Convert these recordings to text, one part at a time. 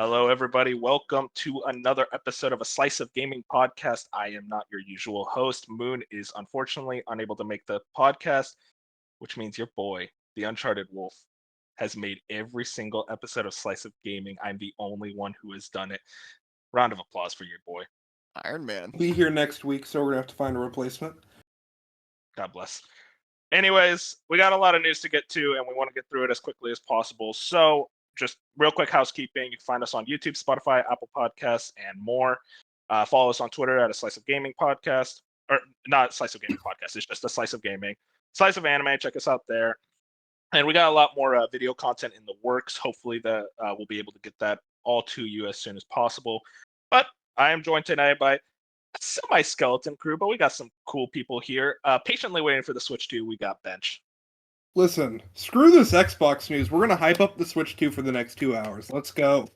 Hello, everybody. Welcome to another episode of a Slice of Gaming podcast. I am not your usual host. Moon is unfortunately unable to make the podcast, which means your boy, the Uncharted Wolf, has made every single episode of Slice of Gaming. I'm the only one who has done it. Round of applause for your boy. Iron Man. Be here next week, so we're gonna have to find a replacement. God bless. Anyways, we got a lot of news to get to, and we want to get through it as quickly as possible. So, just real quick housekeeping. You can find us on YouTube, Spotify, Apple Podcasts, and more. Follow us on Twitter at a Slice of Gaming Podcast. Or not Slice of Gaming Podcast. It's just a Slice of Gaming. Slice of Anime. Check us out there. And we got a lot more video content in the works. Hopefully that we'll be able to get that all to you as soon as possible. But I am joined tonight by semi-skeleton crew, but we got some cool people here. Patiently waiting for the Switch 2, we got Bench. Listen, screw this Xbox news. We're gonna hype up the Switch 2 for the next 2 hours. Let's go.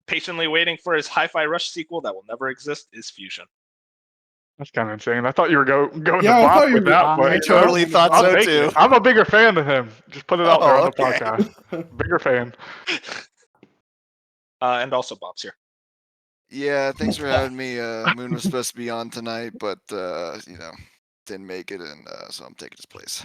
Patiently waiting for his Hi-Fi Rush sequel that will never exist is Fusion. That's kind of insane. I thought you were going Yeah, to I Bob thought you with were- that, I but totally thought I'll so take too. it. I'm a bigger fan than him. Just put it out there on the okay. podcast. Bigger fan. And also Bob's here. Yeah, thanks for having me. Moon was supposed to be on tonight, but didn't make it, and so I'm taking his place.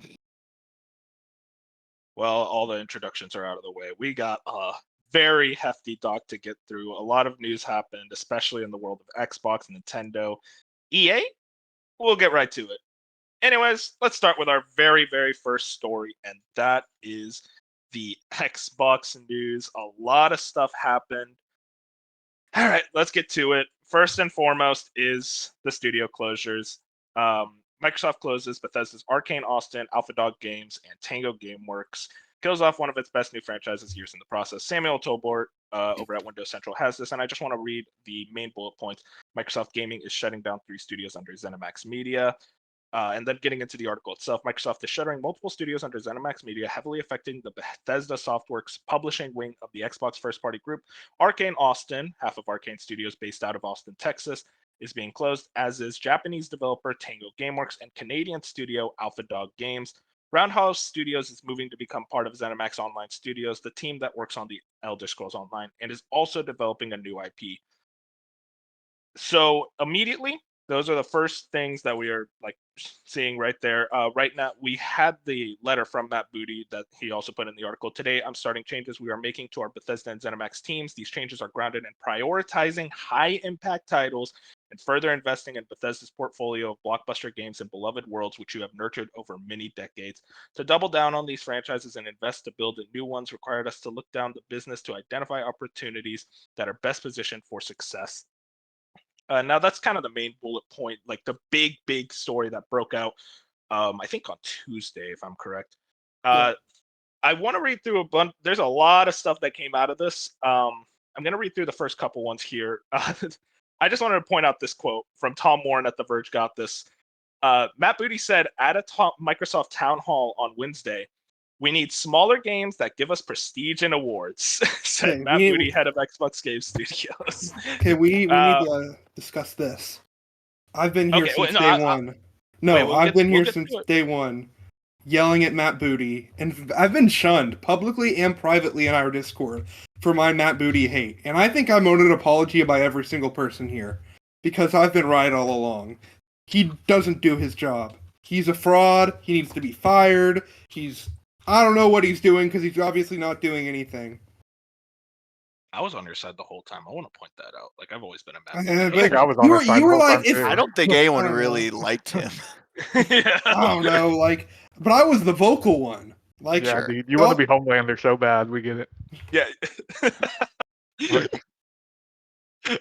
Well, all the introductions are out of the way. We got a very hefty doc to get through. A lot of news happened, especially in the world of Xbox, Nintendo, EA. We'll get right to it. Anyways, let's start with our very, very first story, and that is the Xbox news. A lot of stuff happened. All right, let's get to it. First and foremost is the studio closures. Microsoft closes Bethesda's Arcane Austin, Alpha Dog Games, and Tango Gameworks. Kills off one of its best new franchises years in the process. Samuel Tolbort over at Windows Central has this, and I just want to read the main bullet points. Microsoft Gaming is shutting down 3 studios under ZeniMax Media. And then getting into the article itself, Microsoft is shuttering multiple studios under ZeniMax Media, heavily affecting the Bethesda Softworks publishing wing of the Xbox first-party group. Arcane Austin, half of Arcane Studios based out of Austin, Texas, is being closed, as is Japanese developer Tango Gameworks and Canadian studio Alpha Dog Games. Roundhouse Studios is moving to become part of ZeniMax Online Studios, the team that works on the Elder Scrolls Online, and is also developing a new IP. So immediately, those are the first things that we are seeing right there. Right now, we had the letter from Matt Booty that he also put in the article. Today, I'm starting changes we are making to our Bethesda and ZeniMax teams. These changes are grounded in prioritizing high-impact titles and further investing in Bethesda's portfolio of blockbuster games and beloved worlds, which you have nurtured over many decades. To double down on these franchises and invest to build new ones required us to look down the business to identify opportunities that are best positioned for success. Now that's kind of the main bullet point, like the big story that broke out, I think on Tuesday, if I'm correct. I want to read through a bunch. There's a lot of stuff that came out of this. I'm going to read through the first couple ones here. I just wanted to point out this quote from Tom Warren at The Verge got this. Matt Booty said at a Microsoft town hall on Wednesday, "We need smaller games that give us prestige and awards," said Matt Booty, head of Xbox Game Studios. Okay, we need to discuss this. I've been here since day one. I've been here since day one, yelling at Matt Booty, and I've been shunned publicly and privately in our Discord for my Matt Booty hate. And I think I'm owed an apology by every single person here, because I've been right all along. He doesn't do his job. He's a fraud. He needs to be fired. I don't know what he's doing, because he's obviously not doing anything. I was on your side the whole time. I want to point that out. I've always been a I Matt. think I was on his side the whole time too. I don't think anyone really liked him. Yeah. I don't know, but I was the vocal one. Dude, you want to be Homelander so bad. We get it. Yeah.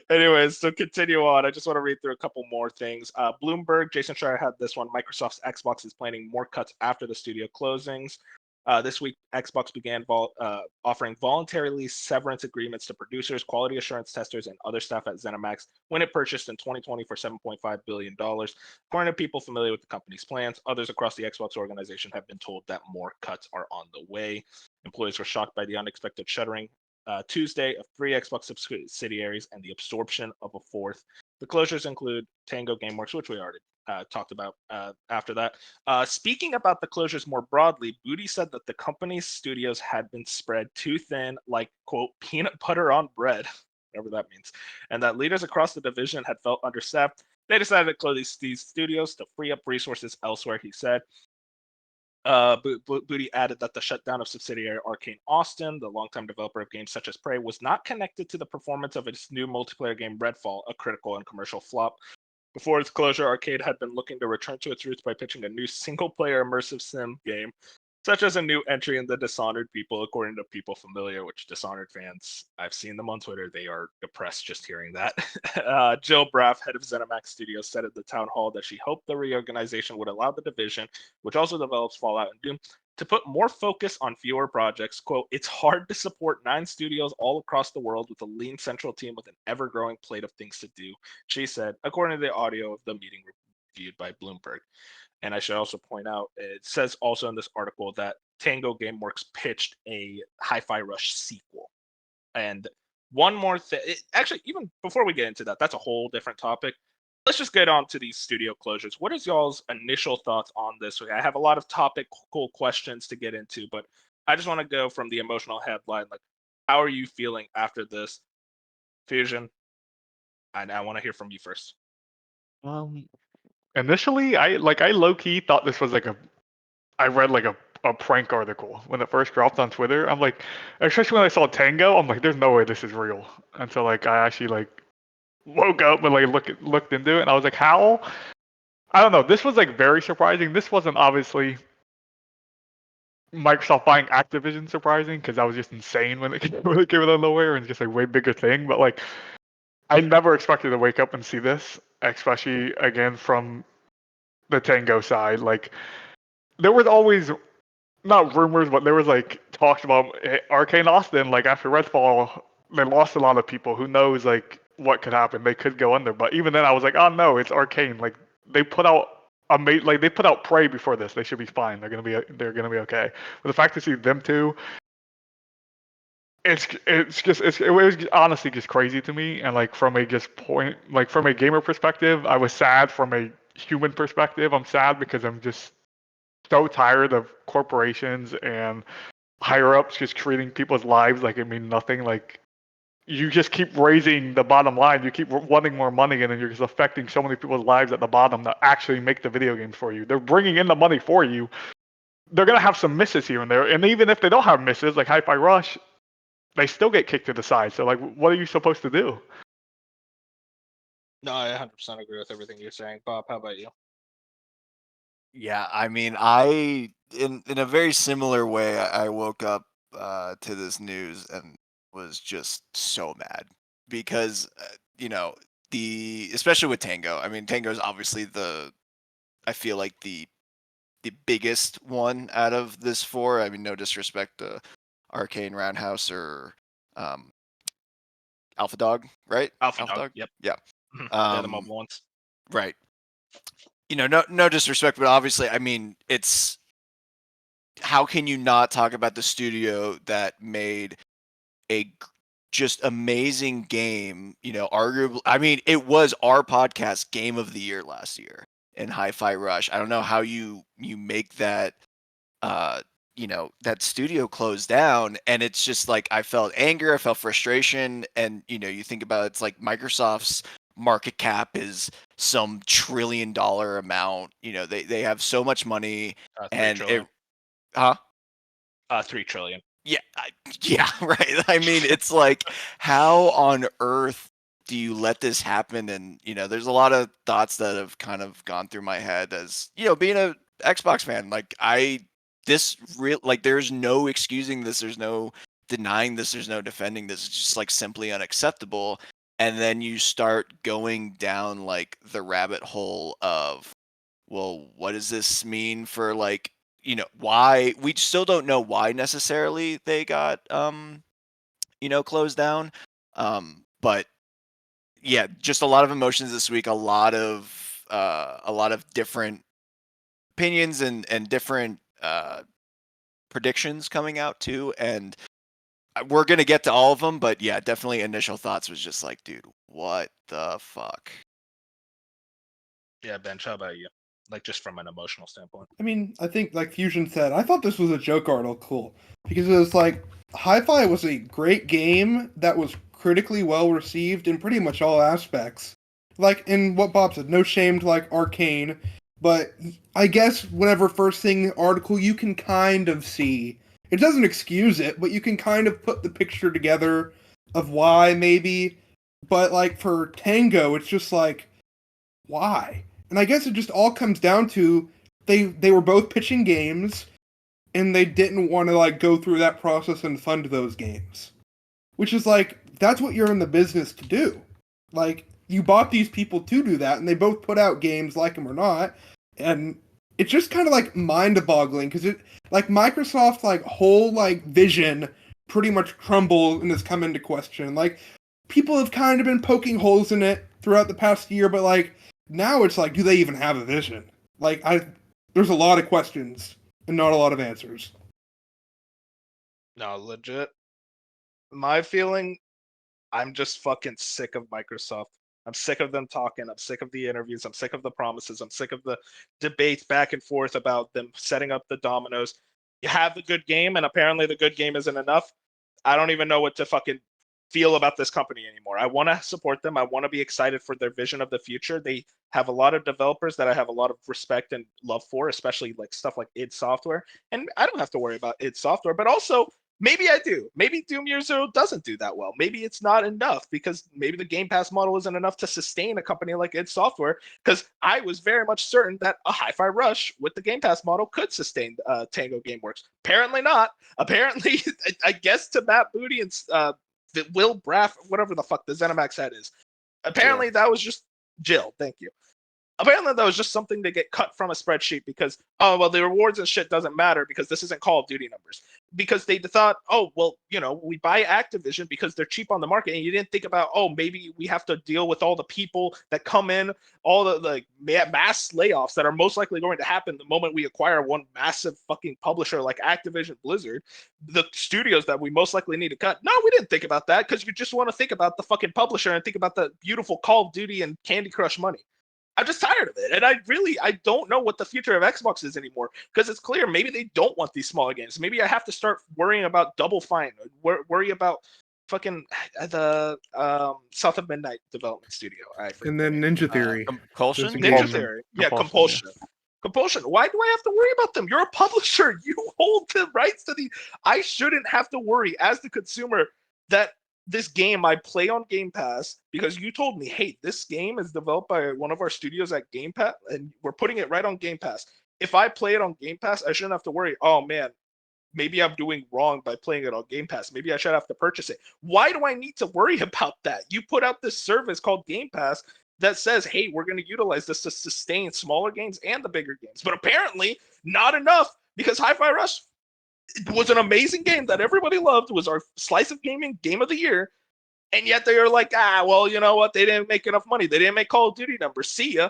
Anyways, so continue on. I just want to read through a couple more things. Bloomberg, Jason Schreier had this one. Microsoft's Xbox is planning more cuts after the studio closings. This week, Xbox began offering voluntarily severance agreements to producers, quality assurance testers, and other staff at ZeniMax when it purchased in 2020 for $7.5 billion. According to people familiar with the company's plans, others across the Xbox organization have been told that more cuts are on the way. Employees were shocked by the unexpected shuttering Tuesday of 3 Xbox subsidiaries and the absorption of a 4th. The closures include Tango Gameworks, which we already talked about after that. Speaking about the closures more broadly, Booty said that the company's studios had been spread too thin, like, quote, peanut butter on bread, whatever that means, and that leaders across the division had felt understaffed. They decided to close these studios to free up resources elsewhere, he said. Booty added that the shutdown of subsidiary Arcane Austin, the longtime developer of games such as Prey, was not connected to the performance of its new multiplayer game Redfall, a critical and commercial flop. Before its closure, Arcade had been looking to return to its roots by pitching a new single-player immersive sim game, such as a new entry in the Dishonored people, according to people familiar, which Dishonored fans, I've seen them on Twitter, they are depressed just hearing that. Jill Braff, head of ZeniMax Studios, said at the town hall that she hoped the reorganization would allow the division, which also develops Fallout and Doom, to put more focus on fewer projects. Quote, it's hard to support 9 studios all across the world with a lean central team with an ever-growing plate of things to do, she said, according to the audio of the meeting reviewed by Bloomberg. And I should also point out, it says also in this article that Tango Gameworks pitched a Hi-Fi Rush sequel. And one more thing, actually, even before we get into that, that's a whole different topic. Let's just get on to these studio closures. What is y'all's initial thoughts on this? I have a lot of topical questions to get into, but I just want to go from the emotional headline. Like, how are you feeling after this? Fusion, and I want to hear from you first. Initially, I low key thought this was like I read like a prank article when it first dropped on Twitter. I'm like, especially when I saw Tango, I'm like, there's no way this is real. Until like I actually like woke up and like looked into it, and I was like, how? I don't know. This was like very surprising. This wasn't obviously Microsoft buying Activision surprising because that was just insane when it came out of nowhere and just a way bigger thing. But like, I never expected to wake up and see this, especially again from the Tango side. Like, there was always not rumors, but there was like talks about Arcane Austin. Like after Redfall, they lost a lot of people. Who knows like what could happen? They could go under. But even then, I was like, oh no, it's Arcane. Like they put out like they put out Prey before this. They should be fine. They're gonna be okay. But the fact to see them two, it was honestly just crazy to me. And like from a from a gamer perspective, I was sad. From a human perspective, I'm sad because I'm just so tired of corporations and higher ups just treating people's lives like it means nothing. Like you just keep raising the bottom line, you keep wanting more money, and then you're just affecting so many people's lives at the bottom that actually make the video games for you. They're bringing in the money for you. They're gonna have some misses here and there, and even if they don't have misses, like Hi-Fi Rush, they still get kicked to the side. So like, what are you supposed to do? No, I 100% agree with everything you're saying. Bob, how about you? Yeah, I mean, in a very similar way, I woke up to this news and was just so mad because especially with Tango. I mean, Tango is obviously I feel like the biggest one out of this 4. I mean, no disrespect to Arcane, Roundhouse, or Alpha Dog, right? Alpha Dog. Yep. Yeah. They're the mobile ones. Right. No disrespect, but obviously, I mean, it's how can you not talk about the studio that made a just amazing game? Arguably, I mean, it was our podcast game of the year last year in Hi-Fi Rush. I don't know how you make that, that studio closed down, and it's just like I felt anger, I felt frustration, and you think about it's like Microsoft's market cap is some $1 trillion amount. They have so much money, and it, huh? 3 trillion. Yeah, yeah, right. I mean, it's like, how on earth do you let this happen? And there's a lot of thoughts that have kind of gone through my head as being a Xbox fan. Like there's no excusing this. There's no denying this. There's no defending this. It's just like simply unacceptable. And then you start going down like the rabbit hole of, well, what does this mean for like, why we still don't know why necessarily they got closed down. But yeah, just a lot of emotions this week, a lot of different opinions and different predictions coming out too. And we're gonna get to all of them, but yeah, definitely initial thoughts was just like, dude, what the fuck? Yeah, Ben, how about you? Like, just from an emotional standpoint. I mean, I think, like Fusion said, I thought this was a joke article because it was like, Hi-Fi was a great game that was critically well received in pretty much all aspects. Like, in what Bob said, no shame to, like, Arcane, but I guess whenever first thing the article, you can kind of see, it doesn't excuse it, but you can kind of put the picture together of why, maybe, but, like, for Tango, it's just like, why? And I guess it just all comes down to they were both pitching games and they didn't want to like go through that process and fund those games. Which is like that's what you're in the business to do. Like you bought these people to do that and they both put out games like them or not and it's just kind of like mind-boggling cuz it like Microsoft like whole like vision pretty much crumbled and has come into question. Like people have kind of been poking holes in it throughout the past year but like now it's like, do they even have a vision? Like, there's a lot of questions and not a lot of answers. No, legit. My feeling, I'm just fucking sick of Microsoft. I'm sick of them talking. I'm sick of the interviews. I'm sick of the promises. I'm sick of the debates back and forth about them setting up the dominoes. You have the good game, and apparently the good game isn't enough. I don't even know what to fucking feel about this company anymore. I want to support them. I want to be excited for their vision of the future. They have a lot of developers that I have a lot of respect and love for, especially like stuff like id Software. And I don't have to worry about id Software, but also maybe I do. Maybe Doom Year Zero doesn't do that well. Maybe it's not enough because maybe the Game Pass model isn't enough to sustain a company like id Software. Because I was very much certain that a Hi-Fi Rush with the Game Pass model could sustain Tango GameWorks. Apparently not. Apparently, I guess to Matt Booty and Will Braff, whatever the fuck the ZeniMax head is. Apparently that was just Jill. Thank you. Apparently that was just something to get cut from a spreadsheet because the rewards and shit doesn't matter because this isn't Call of Duty numbers. Because they thought, we buy Activision because they're cheap on the market, and you didn't think about, maybe we have to deal with all the people that come in, all the like mass layoffs that are most likely going to happen the moment we acquire one massive fucking publisher like Activision Blizzard, the studios that we most likely need to cut. No, we didn't think about that because you just want to think about the fucking publisher and think about the beautiful Call of Duty and Candy Crush money. I'm just tired of it. And I don't know what the future of Xbox is anymore because it's clear maybe they don't want these smaller games. Maybe I have to start worrying about Double Fine, worry about fucking the South of Midnight development studio. And then Ninja Theory. Compulsion? Ninja Theory. Yeah, Compulsion. Compulsion. Why do I have to worry about them? You're a publisher. You hold the rights to the... I shouldn't have to worry as the consumer that this game I play on Game Pass because you told me, hey, this game is developed by one of our studios at Game Pass and we're putting it right on Game Pass. If I play it on Game Pass, I shouldn't have to worry, oh man, maybe I'm doing wrong by playing it on Game Pass. Maybe I should have to purchase it. Why do I need to worry about that? You put out this service called Game Pass that says, hey, we're going to utilize this to sustain smaller games and the bigger games. But apparently not enough because Hi-Fi Rush was an amazing game that everybody loved, was our slice of gaming game of the year, and yet they are like, well, you know what? They didn't make enough money. They didn't make Call of Duty numbers. See ya.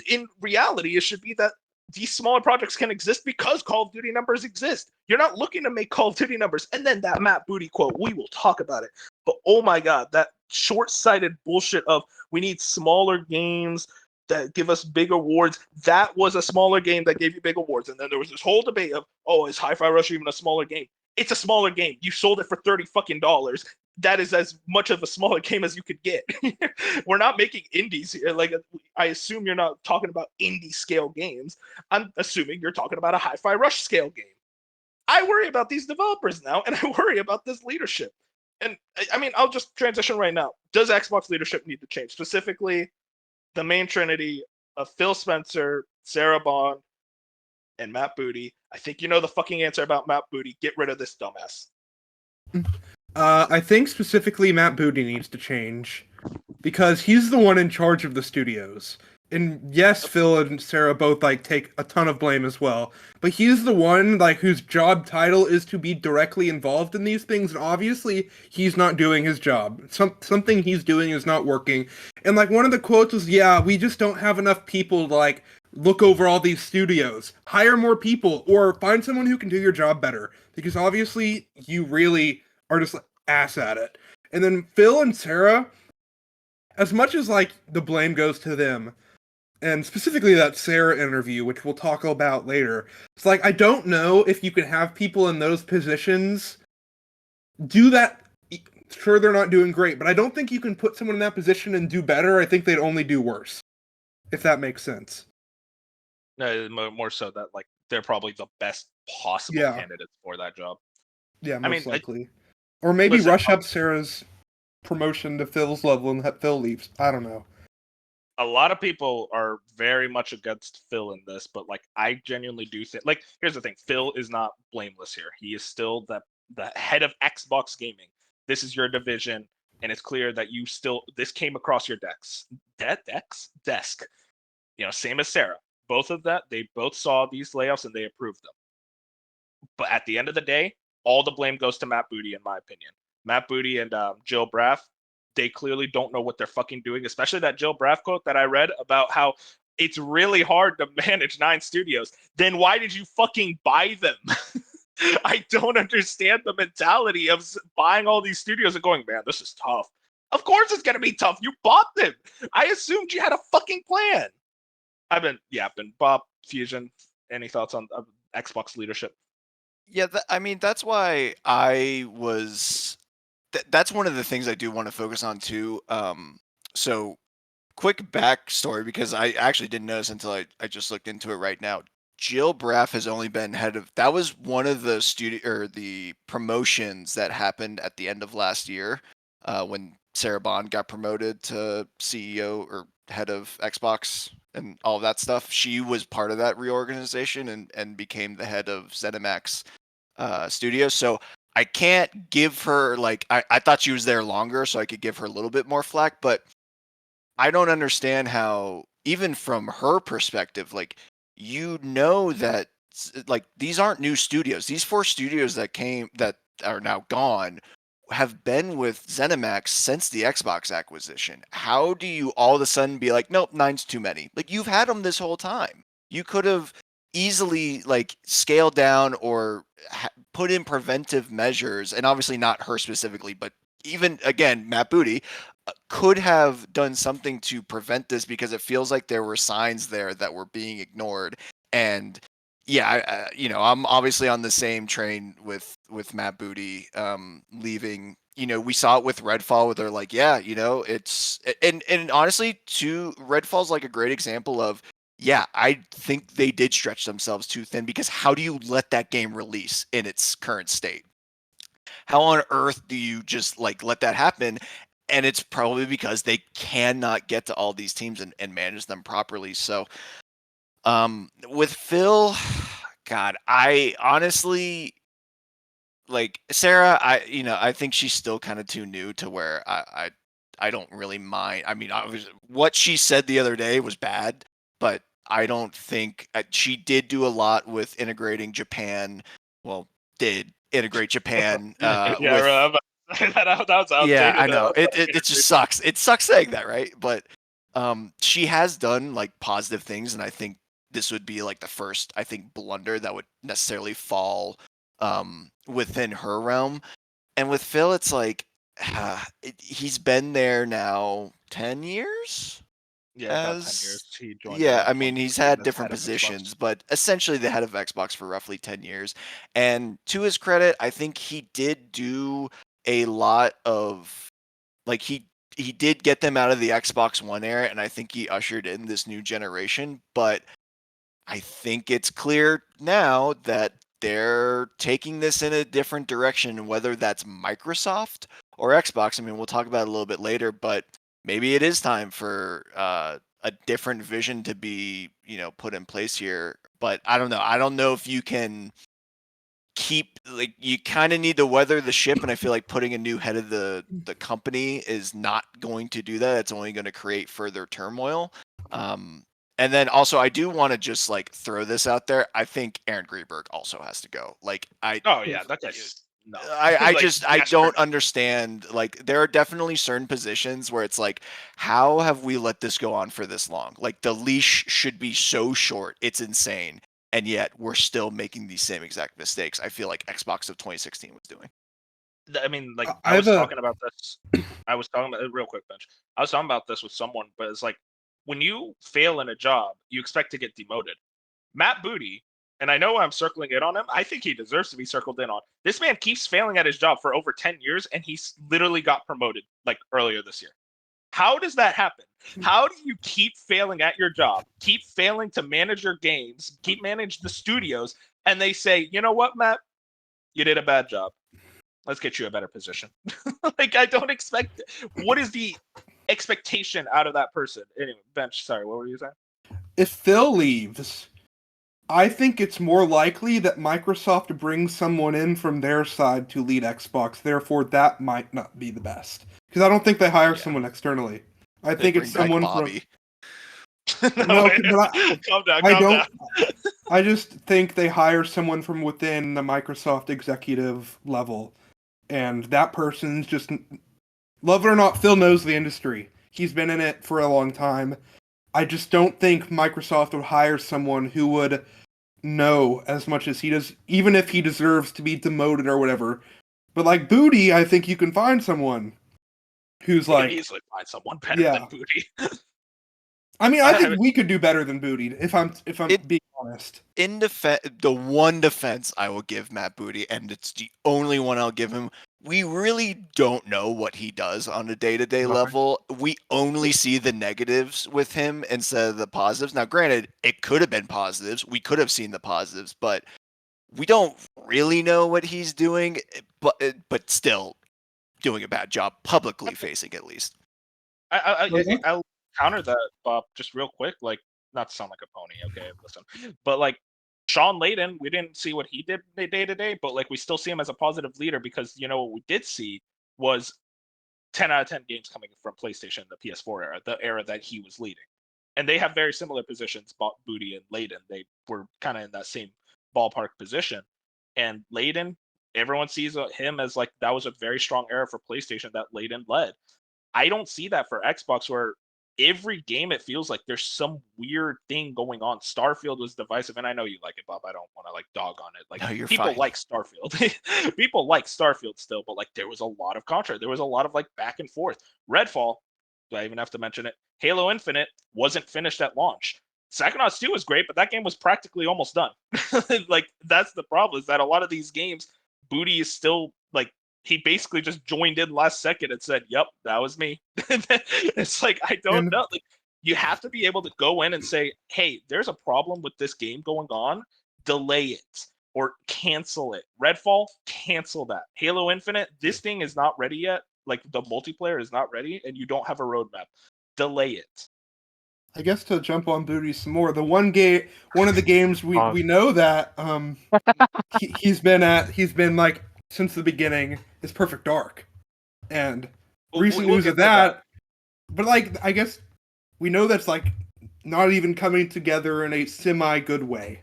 In reality, it should be that these smaller projects can exist because Call of Duty numbers exist. You're not looking to make Call of Duty numbers. And then that Matt Booty quote, we will talk about it. But oh my God, that short-sighted bullshit of we need smaller games that give us big awards. That was a smaller game that gave you big awards. And then there was this whole debate of, is Hi-Fi Rush even a smaller game? It's a smaller game. You sold it for $30 fucking. That is as much of a smaller game as you could get. We're not making indies here. Like, I assume you're not talking about indie scale games. I'm assuming you're talking about a Hi-Fi Rush scale game. I worry about these developers now, and I worry about this leadership. And I mean, I'll just transition right now. Does Xbox leadership need to change? Specifically, the main trinity of Phil Spencer, Sarah Bond, and Matt Booty. I think you know the fucking answer about Matt Booty. Get rid of this dumbass. I think specifically Matt Booty needs to change because he's the one in charge of the studios. And yes, Phil and Sarah both take a ton of blame as well. But he's the one whose job title is to be directly involved in these things, and obviously he's not doing his job. Something he's doing is not working. And one of the quotes was, "Yeah, we just don't have enough people to look over all these studios. Hire more people or find someone who can do your job better." Because obviously you really are just ass at it. And then Phil and Sarah, as much as like the blame goes to them, and specifically that Sarah interview, which we'll talk about later, it's like I don't know if you can have people in those positions do that. Sure, they're not doing great, but I don't think you can put someone in that position and do better. I think they'd only do worse, if that makes sense. No, more so that like they're probably the best possible candidates for that job. Yeah, most likely. Or maybe rush up Sarah's promotion to Phil's level and have Phil leaves. I don't know. A lot of people are very much against Phil in this, but like I genuinely do think, like, here's the thing: Phil is not blameless here. He is still the head of Xbox gaming. This is your division, and it's clear that this came across your desk. You know, same as Sarah. Both of that, they both saw these layoffs and they approved them. But at the end of the day, all the blame goes to Matt Booty, in my opinion. Matt Booty and Jill Braff, they clearly don't know what they're fucking doing, especially that Jill Braff quote that I read about how it's really hard to manage 9 studios. Then why did you fucking buy them? I don't understand the mentality of buying all these studios and going, man, this is tough. Of course it's going to be tough. You bought them. I assumed you had a fucking plan. I've been Bob, Fusion, any thoughts on Xbox leadership? Yeah, I mean, that's why I was. That's one of the things I do want to focus on too. So quick backstory, because I actually didn't notice until I just looked into it right now. Jill Braff has only been head of. That was one of the the promotions that happened at the end of last year, when Sarah Bond got promoted to CEO or head of Xbox and all of that stuff. She was part of that reorganization and became the head of ZeniMax Studios. So I can't give her, like, I thought she was there longer, so I could give her a little bit more flack, but I don't understand how, even from her perspective, like, you know that, like, these aren't new studios. These 4 studios that are now gone have been with ZeniMax since the Xbox acquisition. How do you all of a sudden be like, nope, 9's too many? Like, you've had them this whole time. You could have easily, like, scaled down or put in preventive measures, and obviously not her specifically, but even, again, Matt Booty could have done something to prevent this, because it feels like there were signs there that were being ignored. And yeah, I'm obviously on the same train with Matt Booty leaving. We saw it with Redfall, where they're like, yeah, it's, and honestly, Redfall's like a great example of, yeah, I think they did stretch themselves too thin, because how do you let that game release in its current state? How on earth do you just, like, let that happen? And it's probably because they cannot get to all these teams and manage them properly. So with Phil, God, I honestly, like, Sarah, I think she's still kind of too new to where I don't really mind. I mean, what she said the other day was bad, but I don't think she did do a lot with integrating Japan. Well, did integrate Japan yeah, with. that was outdated. Yeah, I know. It just sucks. It sucks saying that, right? But she has done, like, positive things, and I think this would be, like, the first, I think, blunder that would necessarily fall within her realm. And with Phil, it's like, he's been there now 10 years? Yeah, about 10 years. He joined. Yeah, I mean, he's had different positions, but essentially the head of Xbox for roughly 10 years. And to his credit, I think he did do a lot of, like, he did get them out of the Xbox One era, and I think he ushered in this new generation. But I think it's clear now that they're taking this in a different direction, whether that's Microsoft or Xbox. I mean, we'll talk about it a little bit later, but maybe it is time for a different vision to be, put in place here. But I don't know. I don't know if you can keep, like, you kind of need to weather the ship, and I feel like putting a new head of the company is not going to do that. It's only going to create further turmoil. And then also, I do want to just, like, throw this out there. I think Aaron Greenberg also has to go. Like, that guy's no. I Like, just, I don't understand. Like, there are definitely certain positions where it's like, how have we let this go on for this long? Like, the leash should be so short. It's insane. And yet we're still making these same exact mistakes I feel like Xbox of 2016 was doing. I mean, like I was talking about this. I was talking about real quick, Bench. I was talking about this with someone, but it's like when you fail in a job, you expect to get demoted. Matt Booty, and I know I'm circling in on him. I think he deserves to be circled in on. This man keeps failing at his job for over 10 years, and he's literally got promoted like earlier this year. How does that happen? How do you keep failing at your job, keep failing to manage your games, keep manage the studios, and they say, you know what, Matt, you did a bad job. Let's get you a better position. Like I don't expect. What is the expectation out of that person? Anyway, Bench. Sorry, what were you saying? If Phil leaves, I think it's more likely that Microsoft brings someone in from their side to lead Xbox. Therefore, that might not be the best because I don't think they hire someone externally. I think it's someone Bobby. from. No, but calm down. I just think they hire someone from within the Microsoft executive level, and that person's just, love it or not, Phil knows the industry. He's been in it for a long time. I just don't think Microsoft would hire someone who would know as much as he does, even if he deserves to be demoted or whatever. But like Booty, I think you can find someone who's like easily find someone better than Booty. I mean, I think we could do better than Booty if I'm being honest. In the one defense I will give Matt Booty, and it's the only one I'll give him. We really don't know what he does on a day-to-day level. We only see the negatives with him instead of the positives. Now, granted, it could have been positives. We could have seen the positives, but we don't really know what he's doing. But still, doing a bad job publicly facing, at least. I'll counter that, Bob, just real quick. Like, not to sound like a pony, okay? Listen, but like Sean Layden, we didn't see what he did day to day, but like we still see him as a positive leader because you know what we did see was 10 out of 10 games coming from PlayStation, the PS4 era, the era that he was leading, and they have very similar positions. Booty and Layden, they were kind of in that same ballpark position, and Layden, everyone sees him as like that was a very strong era for PlayStation that Layden led. I don't see that for Xbox, where every game it feels like there's some weird thing going on. Starfield was divisive, and I know you like it, Bob. I don't want to like dog on it. Like no, people fine. like Starfield. People like Starfield still, but like there was a lot of contra. There was a lot of like back and forth. Redfall, do I even have to mention it? Halo Infinite wasn't finished at launch. Psychonauts 2 was great, but that game was practically almost done. Like that's the problem, is that a lot of these games, Booty is still like he basically just joined in last second and said, "Yep, that was me." It's like I don't know. Like you have to be able to go in and say, "Hey, there's a problem with this game going on. Delay it or cancel it." Redfall, cancel that. Halo Infinite, this thing is not ready yet. Like the multiplayer is not ready, and you don't have a roadmap. Delay it. I guess to jump on Booty some more, one of the games we know that he's been like since the beginning is Perfect Dark, and recent news of that. But like, I guess we know that's like not even coming together in a semi-good way.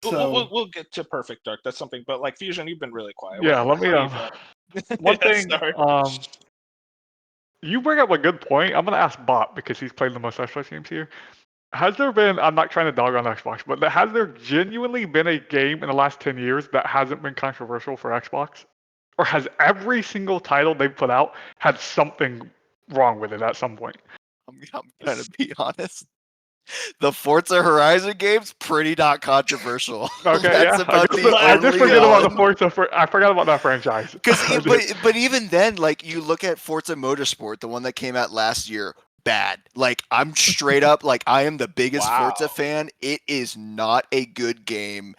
So we'll get to Perfect Dark. That's something. But like Fusion, you've been really quiet. Yeah, let me. One thing. You bring up a good point. I'm gonna ask Bot because he's played the most Xbox games here. Has there been? I'm not trying to dog on Xbox, but has there genuinely been a game in the last 10 years that hasn't been controversial for Xbox? Or has every single title they've put out had something wrong with it at some point? I'm gonna be honest. The Forza Horizon game's pretty not controversial. Okay, That's about I just forget about the Forza. I forgot about that franchise. But even then, like you look at Forza Motorsport, the one that came out last year, bad. Like I'm straight up, like I am the biggest Forza fan. It is not a good game.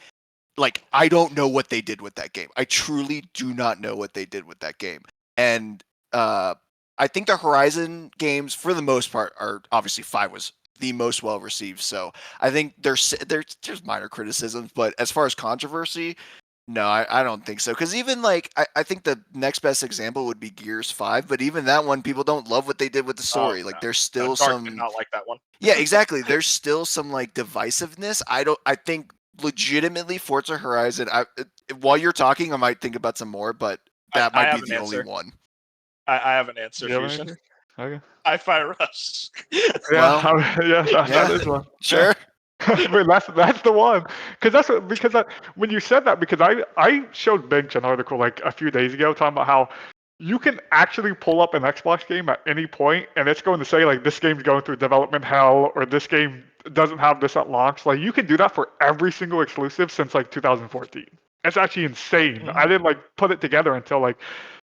Like I don't know what they did with that game. I truly do not know what they did with that game. And I think the Horizon games, for the most part, are obviously 5 was the most well received. So I think there's minor criticisms, but as far as controversy, no, I don't think so. Because even like I think the next best example would be Gears 5, but even that one, people don't love what they did with the story. Like there's still Dark some did not like that one. Yeah, exactly. There's still some like divisiveness. I think legitimately Forza Horizon. While you're talking, I might think about some more, but that might be the only one. I have an answer, Fusion. Okay. Hi-Fi Rush. That is one. Sure. I mean, that's the one. When you said that, because I showed Bench an article like a few days ago talking about how you can actually pull up an Xbox game at any point and it's going to say like this game's going through development hell or this game doesn't have this at launch. Like you can do that for every single exclusive since like 2014. It's actually insane. Mhm. I didn't like put it together until like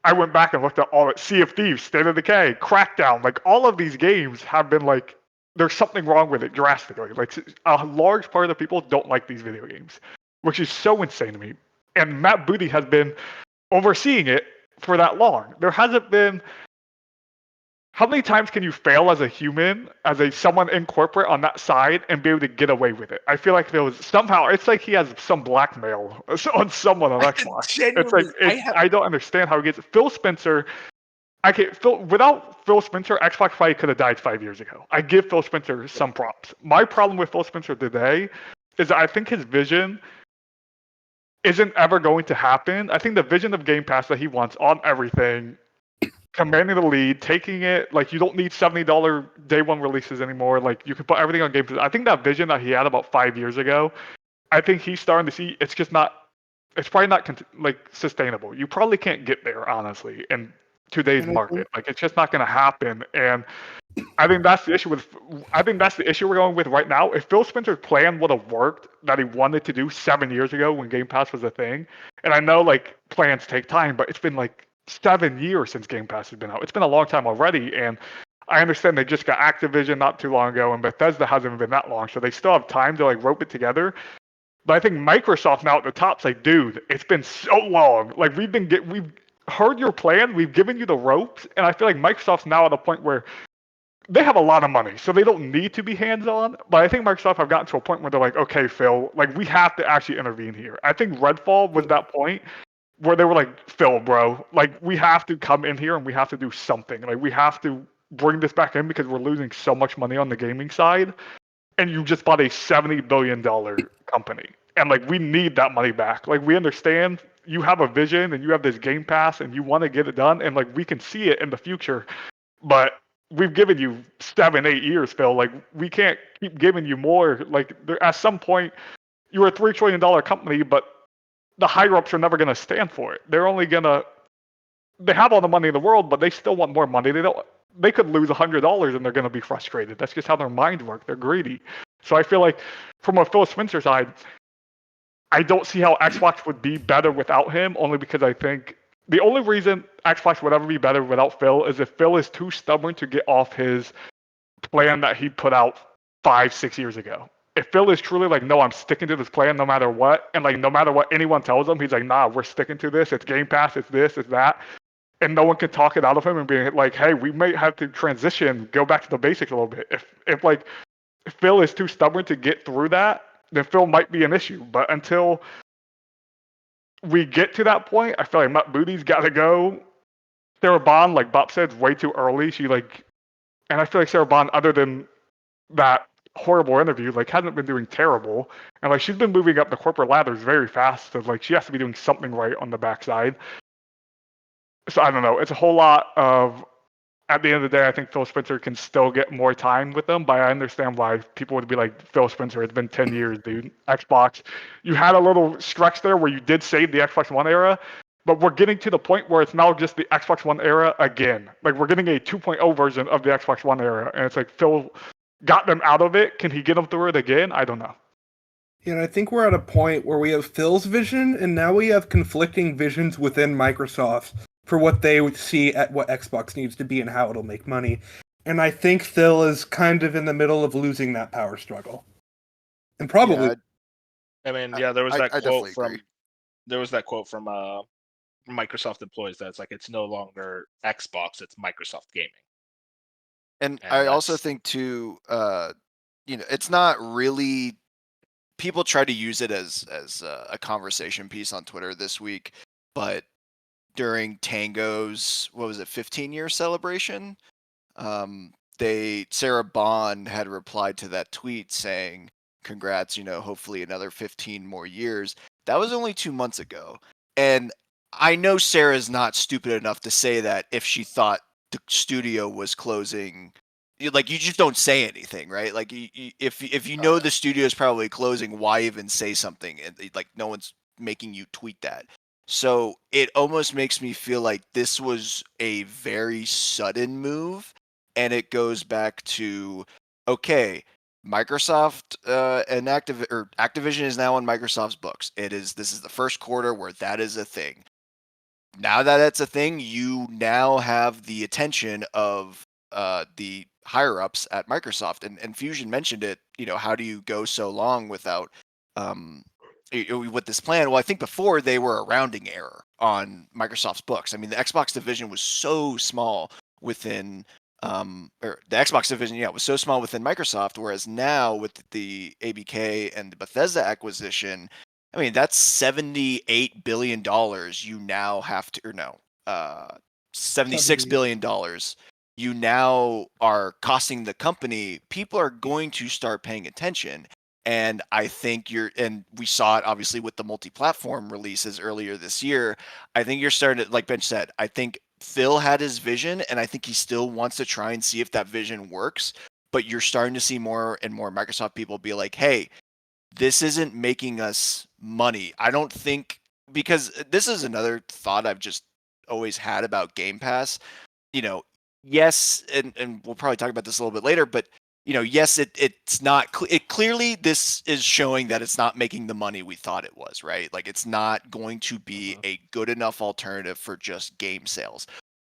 I went back and looked at all of Sea of Thieves, State of Decay, Crackdown. Like all of these games have been like there's something wrong with it drastically. Like a large part of the people don't like these video games, which is so insane to me. And Matt Booty has been overseeing it for that long. There hasn't been. How many times can you fail as a human, as someone in corporate on that side, and be able to get away with it? I feel like there was somehow. It's like he has some blackmail on someone on Xbox. It's like I don't understand how he gets Phil Spencer. Without Phil Spencer, Xbox probably could have died 5 years ago. I give Phil Spencer some props. My problem with Phil Spencer today is that I think his vision isn't ever going to happen. I think the vision of Game Pass that he wants on everything, commanding the lead, taking it, like you don't need $70 day one releases anymore. Like you can put everything on Game Pass. I think that vision that he had about 5 years ago, I think he's starting to see it's just not, it's probably not like sustainable. You probably can't get there, honestly, in today's market. Like it's just not going to happen. And I think that's the issue we're going with right now. If Phil Spencer's plan would have worked that he wanted to do 7 years ago when Game Pass was a thing, and I know like plans take time, but it's been like 7 years since Game Pass has been out. It's been a long time already, and I understand they just got Activision not too long ago, and Bethesda hasn't been that long, so they still have time to like rope it together. But I think Microsoft now at the top's like, dude, it's been so long. Like we've heard your plan, we've given you the ropes, and I feel like Microsoft's now at a point where they have a lot of money, so they don't need to be hands-on. But I think Microsoft have gotten to a point where they're like, okay, Phil, like we have to actually intervene here. I think Redfall was that point where they were like, Phil, bro, like we have to come in here and we have to do something. Like we have to bring this back in because we're losing so much money on the gaming side. And you just bought a $70 billion company. And like we need that money back. Like we understand you have a vision and you have this Game Pass and you want to get it done and like we can see it in the future. But we've given you 7, 8 years, Phil. Like we can't keep giving you more. Like at some point, you're a $3 trillion company, but the higher ups are never going to stand for it. They're only going to. They have all the money in the world, but they still want more money. They don't. They could lose $100 and they're going to be frustrated. That's just how their minds work. They're greedy. So I feel like, from a Phil Spencer side, I don't see how Xbox would be better without him. Only because I think the only reason Xbox would ever be better without Phil is if Phil is too stubborn to get off his plan that he put out 5, 6 years ago. If Phil is truly like, no, I'm sticking to this plan no matter what, and like no matter what anyone tells him, he's like, nah, we're sticking to this. It's Game Pass, it's this, it's that. And no one can talk it out of him and be like, hey, we may have to transition, go back to the basics a little bit. If like Phil is too stubborn to get through that, then Phil might be an issue. But until we get to that point, I feel like Matt Booty's got to go. Sarah Bond, like Bob said, way too early. And I feel like Sarah Bond, other than that horrible interview, like hasn't been doing terrible. And like she's been moving up the corporate ladders very fast. So like she has to be doing something right on the backside. So I don't know. It's a whole lot of. At the end of the day, I think Phil Spencer can still get more time with them, but I understand why people would be like, Phil Spencer, it's been 10 years, dude. Xbox, you had a little stretch there where you did save the Xbox One era, but we're getting to the point where it's now just the Xbox One era again. Like, we're getting a 2.0 version of the Xbox One era, and it's like, Phil got them out of it. Can he get them through it again? I don't know. Yeah, and I think we're at a point where we have Phil's vision, and now we have conflicting visions within Microsoft for what they would see at what Xbox needs to be and how it'll make money. And I think Phil is kind of in the middle of losing that power struggle. And probably... Yeah, I mean, yeah, there was that quote from Microsoft employees that's like, it's no longer Xbox, it's Microsoft Gaming. And I also think too, it's not really. People try to use it as a conversation piece on Twitter this week, but during Tango's 15-year celebration, Sarah Bond had replied to that tweet saying, "Congrats, hopefully another 15 more years." That was only 2 months ago, and I know Sarah's not stupid enough to say that if she thought the studio was closing, like you just don't say anything, right? Like if you know the studio is probably closing, why even say something? And like no one's making you tweet that. So it almost makes me feel like this was a very sudden move, and it goes back to okay, Microsoft and Activision is now on Microsoft's books. This is the first quarter where that is a thing. Now that it's a thing, you now have the attention of the higher ups at Microsoft. And Fusion mentioned it. How do you go so long without with this plan? Well, I think before they were a rounding error on Microsoft's books. I mean, the Xbox division was so small within or the Xbox division, was so small within Microsoft, whereas now with the ABK and the Bethesda acquisition, I mean, that's $78 billion you now have to, or no, $76 billion you now are costing the company. People are going to start paying attention. And I think and we saw it obviously with the multi-platform releases earlier this year. I think you're starting to, like Ben said, I think Phil had his vision, and I think he still wants to try and see if that vision works. But you're starting to see more and more Microsoft people be like, hey, this isn't making us money. I don't think, because this is another thought I've just always had about Game Pass. Yes, and we'll probably talk about this a little bit later, but yes, it's not. It clearly this is showing that it's not making the money we thought it was, right? Like it's not going to be a good enough alternative for just game sales.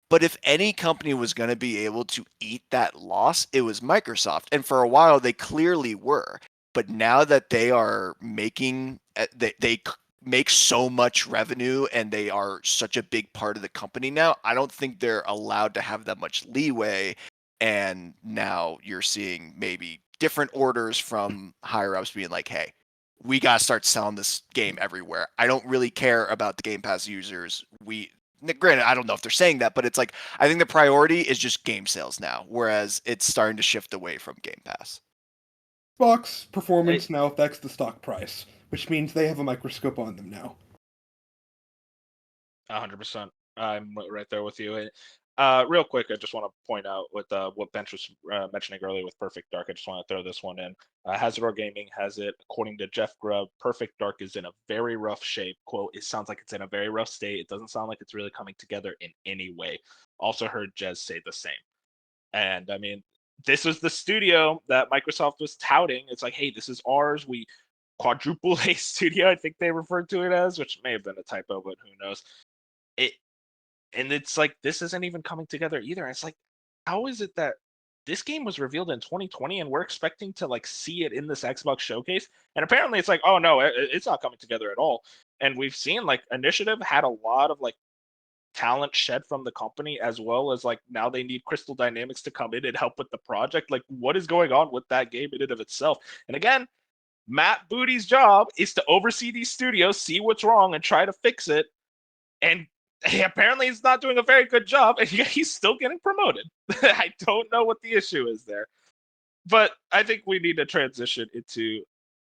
But if any company was going to be able to eat that loss, it was Microsoft, and for a while they clearly were. But now that they are making, they make so much revenue and they are such a big part of the company now, I don't think they're allowed to have that much leeway. And now you're seeing maybe different orders from higher ups being like, hey, we got to start selling this game everywhere. I don't really care about the Game Pass users. Granted, I don't know if they're saying that, but it's like, I think the priority is just game sales now, whereas it's starting to shift away from Game Pass. Xbox performance now affects the stock price, which means they have a microscope on them now. 100%. I'm right there with you. Real quick, I just want to point out with what Bench was mentioning earlier with Perfect Dark. I just want to throw this one in. Hazardor Gaming has it. According to Jeff Grubb, Perfect Dark is in a very rough shape. Quote, it sounds like it's in a very rough state. It doesn't sound like it's really coming together in any way. Also heard Jez say the same. And I mean, this was the studio that Microsoft was touting. It's like, hey, this is ours. We quadruple A studio, I think they referred to it as, which may have been a typo, but who knows. And it's like, this isn't even coming together either. And it's like, how is it that this game was revealed in 2020 and we're expecting to like see it in this Xbox showcase? And apparently it's like, oh no, it's not coming together at all. And we've seen like Initiative had a lot of like talent shed from the company, as well as like now they need Crystal Dynamics to come in and help with the project. Like, what is going on with that game in and of itself? And again, Matt Booty's job is to oversee these studios, see what's wrong, and try to fix it. And apparently he's not doing a very good job, and he's still getting promoted. I don't know what the issue is there. But I think we need to transition into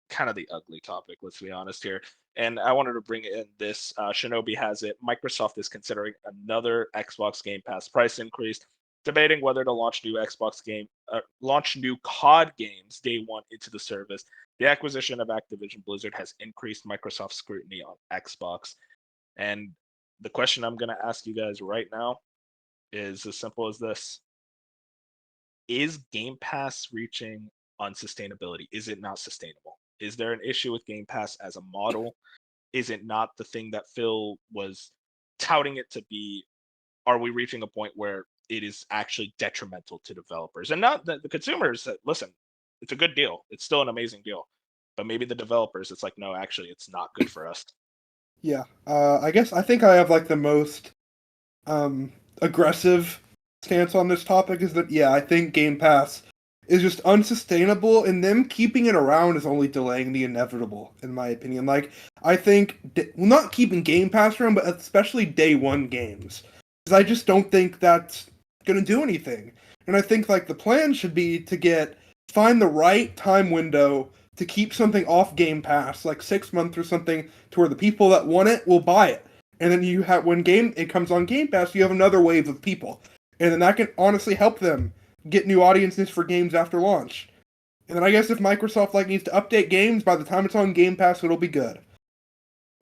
kind of the ugly topic, let's be honest here. And I wanted to bring in this. Shinobi has it. Microsoft is considering another Xbox Game Pass price increase, debating whether to launch new COD games day one into the service. The acquisition of Activision Blizzard has increased Microsoft's scrutiny on Xbox. And the question I'm going to ask you guys right now is as simple as this. Is Game Pass reaching unsustainability? Is it not sustainable? Is there an issue with Game Pass as a model? Is it not the thing that Phil was touting it to be? Are we reaching a point where it is actually detrimental to developers? And not the consumers that, listen, it's a good deal. It's still an amazing deal. But maybe the developers, it's like, no, actually, it's not good for us. Yeah, I think I have like the most aggressive stance on this topic is that, yeah, I think Game Pass is just unsustainable, and them keeping it around is only delaying the inevitable, in my opinion. Like, I think, not keeping Game Pass around, but especially day one games. Because I just don't think that's going to do anything. And I think, like, the plan should be to find the right time window to keep something off Game Pass, like 6 months or something, to where the people that want it will buy it. And then when it comes on Game Pass, you have another wave of people. And then that can honestly help them get new audiences for games after launch. And then I guess if Microsoft needs to update games, by the time it's on Game Pass, it'll be good.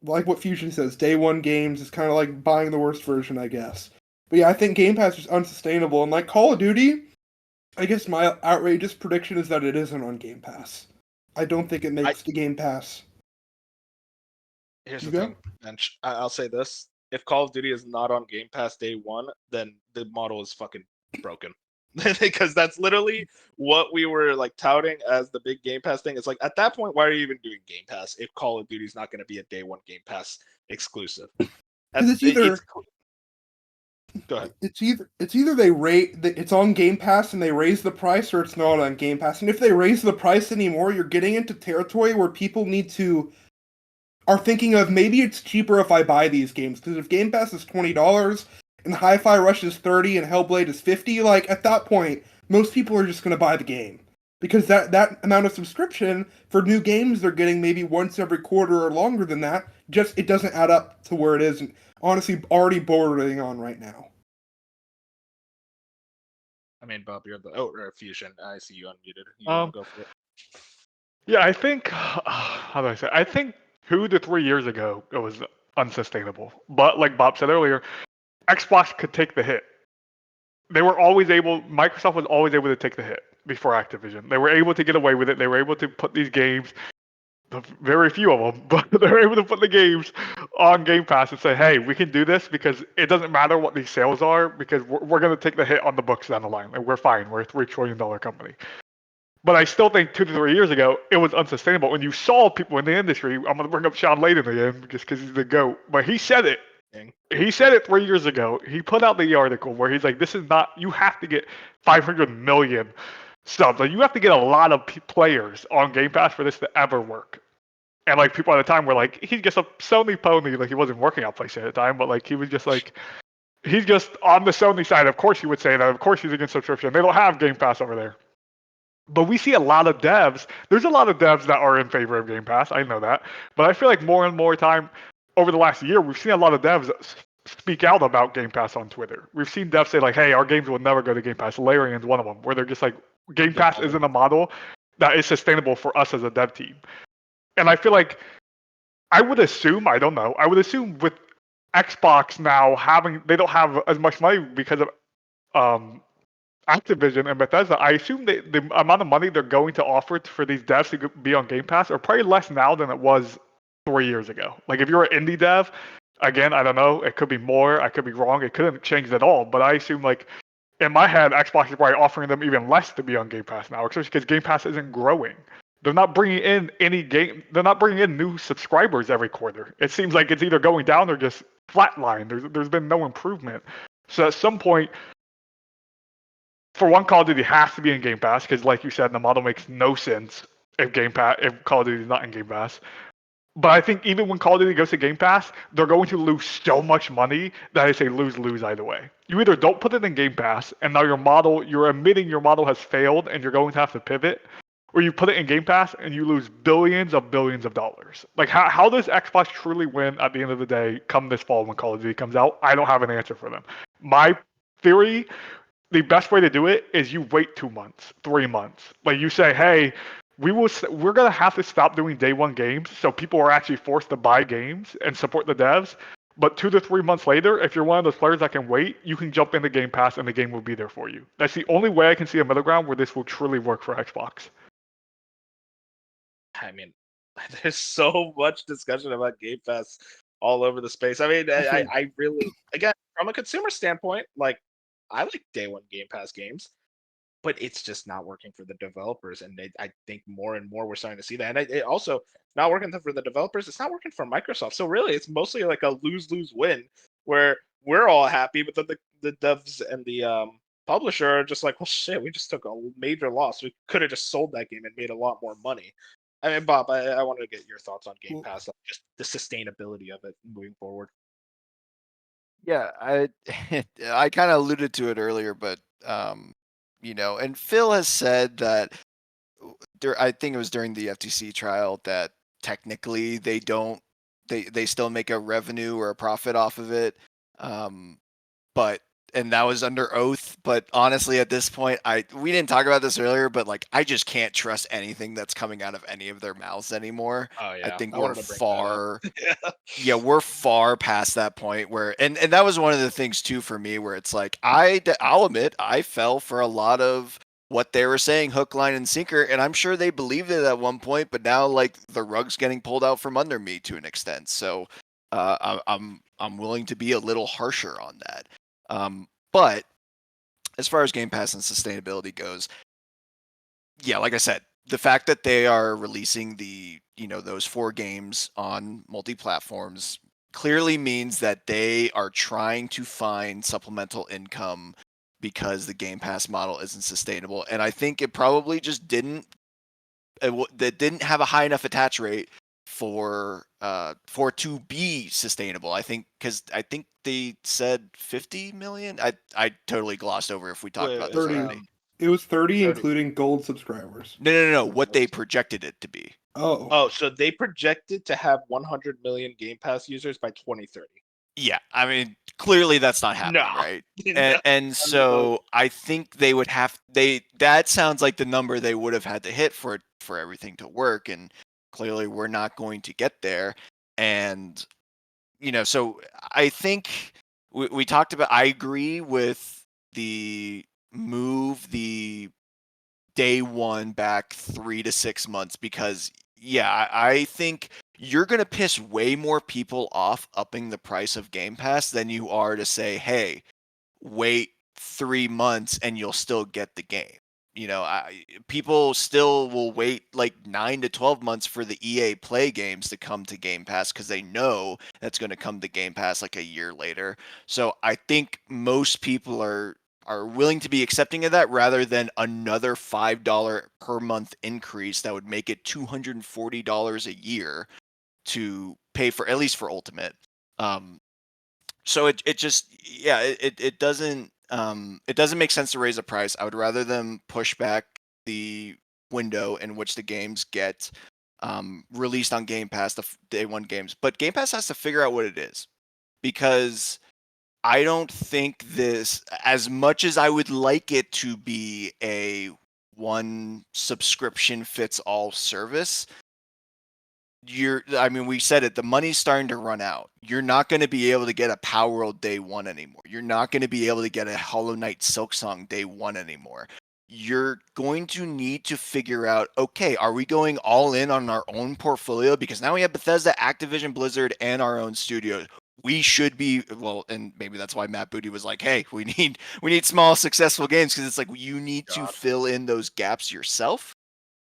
Like what Fusion says, day one games is kind of like buying the worst version, I guess. But yeah, I think Game Pass is unsustainable. And like Call of Duty, I guess my outrageous prediction is that it isn't on Game Pass. I don't think it makes the Game Pass. Here's the thing, and I'll say this. If Call of Duty is not on Game Pass day one, then the model is fucking broken. Because that's literally what we were touting as the big Game Pass thing. It's like, at that point, why are you even doing Game Pass if Call of Duty is not going to be a day one Game Pass exclusive? It's either go ahead. It's either it's on Game Pass and they raise the price, or it's not on Game Pass. And if they raise the price anymore, you're getting into territory where people are thinking of, maybe it's cheaper if I buy these games, because if Game Pass is $20 and Hi-Fi Rush is $30 and Hellblade is $50, at that point, most people are just going to buy the game. Because that amount of subscription for new games they're getting maybe once every quarter or longer than that, it doesn't add up to where it is, and honestly already bordering on right now. I mean, Bob, you're or Fusion. I see you unmuted. You want to go for it? Yeah, I think, how do I say? I think 2 to 3 years ago it was unsustainable. But like Bob said earlier, Xbox could take the hit. Microsoft was always able to take the hit before Activision. They were able to get away with it. They were able to put these games, very few of them, but they were able to put the games on Game Pass and say, hey, we can do this because it doesn't matter what these sales are, because we're going to take the hit on the books down the line. And we're fine. We're a $3 trillion company. But I still think 2 to 3 years ago, it was unsustainable. When you saw people in the industry, I'm going to bring up Sean Layden again just because he's the GOAT, but he said it. He said it 3 years ago. He put out the article where he's like, this is not, you have to get 500 million subs. Like, you have to get a lot of players on Game Pass for this to ever work. And people at the time were like, he's just a Sony pony. He wasn't working at PlayStation at the time, but he was just he's just on the Sony side. Of course he would say that. Of course he's against subscription. They don't have Game Pass over there. But we see a lot of devs. There's a lot of devs that are in favor of Game Pass. I know that. But I feel like more and more time over the last year, we've seen a lot of devs speak out about Game Pass on Twitter. We've seen devs say hey, our games will never go to Game Pass. Layering is one of them, where they're just Game Pass isn't a model that is sustainable for us as a dev team. And I feel like, I would assume with Xbox now they don't have as much money because of Activision and Bethesda. I assume the amount of money they're going to offer for these devs to be on Game Pass are probably less now than it was 3 years ago. If you're an indie dev, again, I don't know, it could be more, I could be wrong, it couldn't change at all, but I assume in my head, Xbox is probably offering them even less to be on Game Pass now, especially because Game Pass isn't growing. They're not bringing in they're not bringing in new subscribers every quarter. It seems like it's either going down or just flatline. There's been no improvement. So at some point, for one, Call of Duty has to be in Game Pass, because like you said, the model makes no sense if Call of Duty is not in Game Pass. But I think even when Call of Duty goes to Game Pass, they're going to lose so much money that I say lose either way. You either don't put it in Game Pass, and now you're admitting your model has failed and you're going to have to pivot, or you put it in Game Pass and you lose billions of dollars. How does Xbox truly win at the end of the day come this fall when Call of Duty comes out? I don't have an answer for them. My theory, the best way to do it is you wait 2 months, 3 months. You say, hey, we're gonna have to stop doing day one games, so people are actually forced to buy games and support the devs. But 2 to 3 months later, if you're one of those players that can wait, you can jump into Game Pass and the game will be there for you. That's the only way I can see a middle ground where this will truly work for Xbox. I mean, there's so much discussion about Game Pass all over the space. I mean, I really, again, from a consumer standpoint, I like day one Game Pass games, but it's just not working for the developers. And I think more and more we're starting to see that. And it also not working for the developers. It's not working for Microsoft. So really, it's mostly a lose-lose win, where we're all happy, but then the devs and the publisher are just well, shit, we just took a major loss. We could have just sold that game and made a lot more money. I mean, Bob, I wanted to get your thoughts on Game Pass, just the sustainability of it moving forward. Yeah, I kind of alluded to it earlier, but and Phil has said that I think it was during the FTC trial that technically they still make a revenue or a profit off of it, but and that was under oath. But honestly, at this point, we didn't talk about this earlier, but like I just can't trust anything that's coming out of any of their mouths anymore. Oh yeah, I think I we're wanted to bring far, that up. yeah, we're far past that point where, and that was one of the things too for me, where it's like I'll admit I fell for a lot of what they were saying, hook, line, and sinker, and I'm sure they believed it at one point, but now like the rug's getting pulled out from under me to an extent. So I'm willing to be a little harsher on that. But as far as Game Pass and sustainability goes, yeah, like I said, the fact that they are releasing those 4 games on multi-platforms clearly means that they are trying to find supplemental income because the Game Pass model isn't sustainable. And I think it probably just didn't have a high enough attach rate for it to be sustainable. I think they said 50 million. I totally glossed over if we talked about this 30. already. It was 30, including gold subscribers. No. What they projected it to be. Oh, so they projected to have 100 million Game Pass users by 2030. Yeah, I mean, clearly that's not happening, right? And so I think they would have that sounds like the number they would have had to hit for everything to work, and clearly we're not going to get there. And so I think we talked about. I agree with the day one back 3 to 6 months, because I think you're going to piss way more people off upping the price of Game Pass than you are to say, hey, wait 3 months and you'll still get the game. People still will wait like 9 to 12 months for the EA Play games to come to Game Pass because they know that's going to come to Game Pass like a year later. So I think most people are willing to be accepting of that rather than another $5 per month increase that would make it $240 a year to pay for, at least for Ultimate. So it just, it doesn't make sense to raise the price. I would rather them push back the window in which the games get released on Game Pass, the day one games. But Game Pass has to figure out what it is, because I don't think this, as much as I would like it to be a one subscription fits all service, we said it, the money's starting to run out. You're not going to be able to get a Power World day one anymore. You're not going to be able to get a Hollow Knight Silksong day one anymore. You're going to need to figure out, okay, are we going all in on our own portfolio? Because now we have Bethesda, Activision Blizzard, and our own studios. We should be, well, and maybe that's why Matt Booty was like, hey, we need small successful games, because it's like you need to fill in those gaps yourself.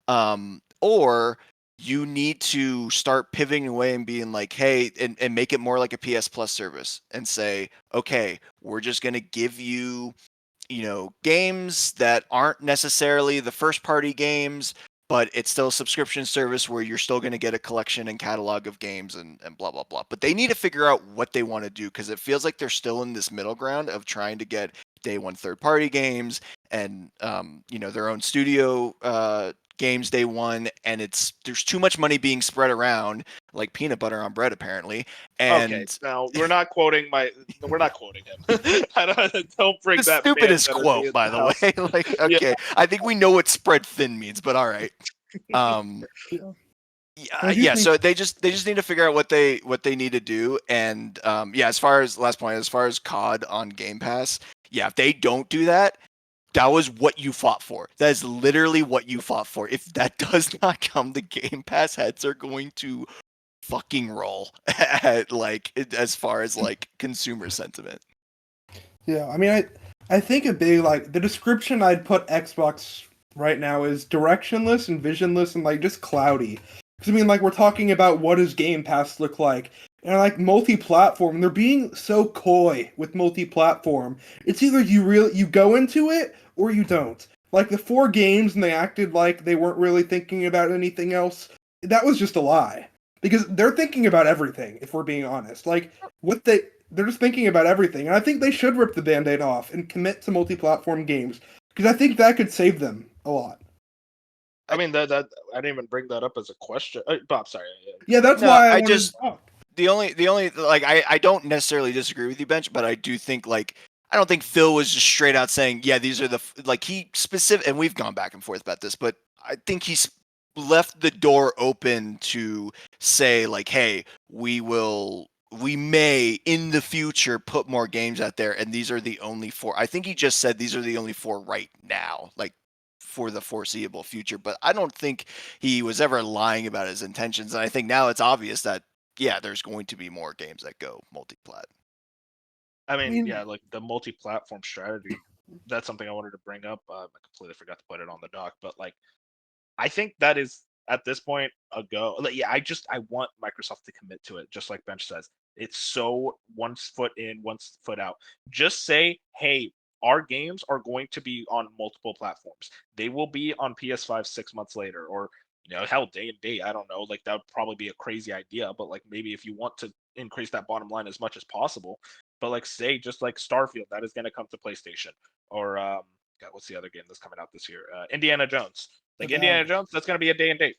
Or you need to start pivoting away and being like, hey, and make it more like a PS Plus service and say, okay, we're just going to give you, games that aren't necessarily the first party games, but it's still a subscription service where you're still going to get a collection and catalog of games and blah, blah, blah. But they need to figure out what they want to do, because it feels like they're still in this middle ground of trying to get day one third party games and, their own studio games day one, and there's too much money being spread around like peanut butter on bread, apparently. And okay, now we're not quoting him. Don't bring the that stupidest quote, by the way. Like, okay, yeah. I think we know what spread thin means, but all right. So they just need to figure out what they need to do. And as far as COD on Game Pass, if they don't do that, that was what you fought for. That is literally what you fought for. If that does not come to Game Pass, heads are going to fucking roll at, like, as far as like consumer sentiment. Yeah, I mean, I think a big, like, the description I'd put Xbox right now is directionless and visionless and like just cloudy. Because I mean, like, we're talking about what does Game Pass look like. And like multi-platform, they're being so coy with multi-platform. It's either you go into it or you don't. Like the 4 games, and they acted like they weren't really thinking about anything else. That was just a lie, because they're thinking about everything. If we're being honest, like they're just thinking about everything. And I think they should rip the Band-Aid off and commit to multi-platform games, because I think that could save them a lot. I mean, that I didn't even bring that up as a question. Bob, sorry. Yeah, that's why I just. The only like I don't necessarily disagree with you, Bench, but I do think, like, I don't think Phil was just straight out saying, yeah, these are the like he specific, and we've gone back and forth about this, but I think he's left the door open to say like, hey, we may in the future put more games out there, and these are the only 4. I think he just said these are the only 4 right now, like for the foreseeable future, but I don't think he was ever lying about his intentions, and I think now it's obvious that yeah, there's going to be more games that go multi-plat. I mean, yeah, like the multi-platform strategy, that's something I wanted to bring up. I completely forgot to put it on the doc, but like, I think that is at this point a go. Like, yeah, I want Microsoft to commit to it, just like Bench says. It's so one foot in, one foot out. Just say, hey, our games are going to be on multiple platforms. They will be on PS5 6 months later, or hell, day and date. I don't know. Like that would probably be a crazy idea, but like maybe if you want to increase that bottom line as much as possible, but like say just like Starfield, that is going to come to PlayStation, or God, what's the other game that's coming out this year? Indiana Jones. Like Indiana Jones, that's going to be a day and date.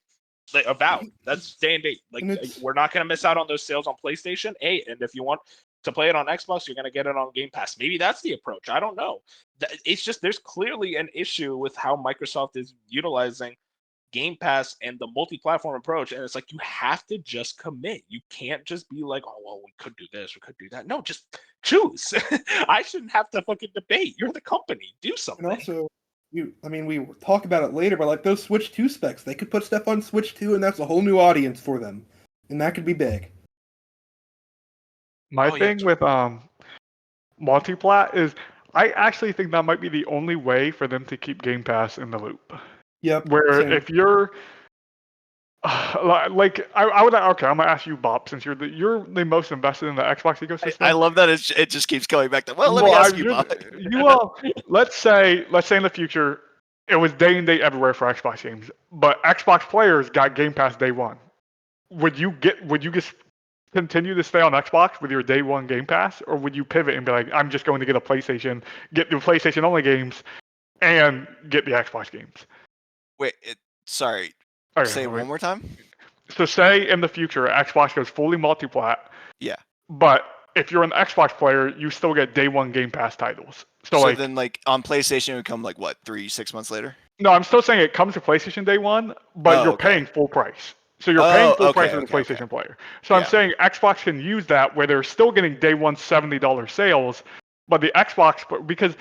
Like Avowed, that's day and date. Like we're not going to miss out on those sales on PlayStation. And if you want to play it on Xbox, you're going to get it on Game Pass. Maybe that's the approach. I don't know. It's just there's clearly an issue with how Microsoft is utilizing Game Pass and the multi-platform approach, and it's like you have to just commit. You can't just be like, oh well, we could do this, we could do that. No, just choose. I shouldn't have to fucking debate. You're the company. Do something. And also, we talk about it later, but like those Switch 2 specs, they could put stuff on Switch 2, and that's a whole new audience for them, and that could be big. My thing with multiplat is I actually think that might be the only way for them to keep Game Pass in the loop. Yep. Where if you're like, I would okay. I'm gonna ask you, Bob, since you're the most invested in the Xbox ecosystem. I love that it just keeps going back to. Well, let me ask you, Bob. Let's say in the future it was day and date everywhere for Xbox games, but Xbox players got Game Pass day one. Would you just continue to stay on Xbox with your day one Game Pass, or would you pivot and be like, I'm just going to get a PlayStation, get the PlayStation only games, and get the Xbox games? Wait, sorry. Okay, say it one more time. So say in the future Xbox goes fully multi-plat. Yeah. But if you're an Xbox player, you still get day one Game Pass titles. So then, like on PlayStation, it would come like what 3-6 months later? No, I'm still saying it comes to PlayStation day one, but you're paying full price. So you're paying full price as a PlayStation player. So I'm saying Xbox can use that where they're still getting day one $70 sales, but the Xbox, because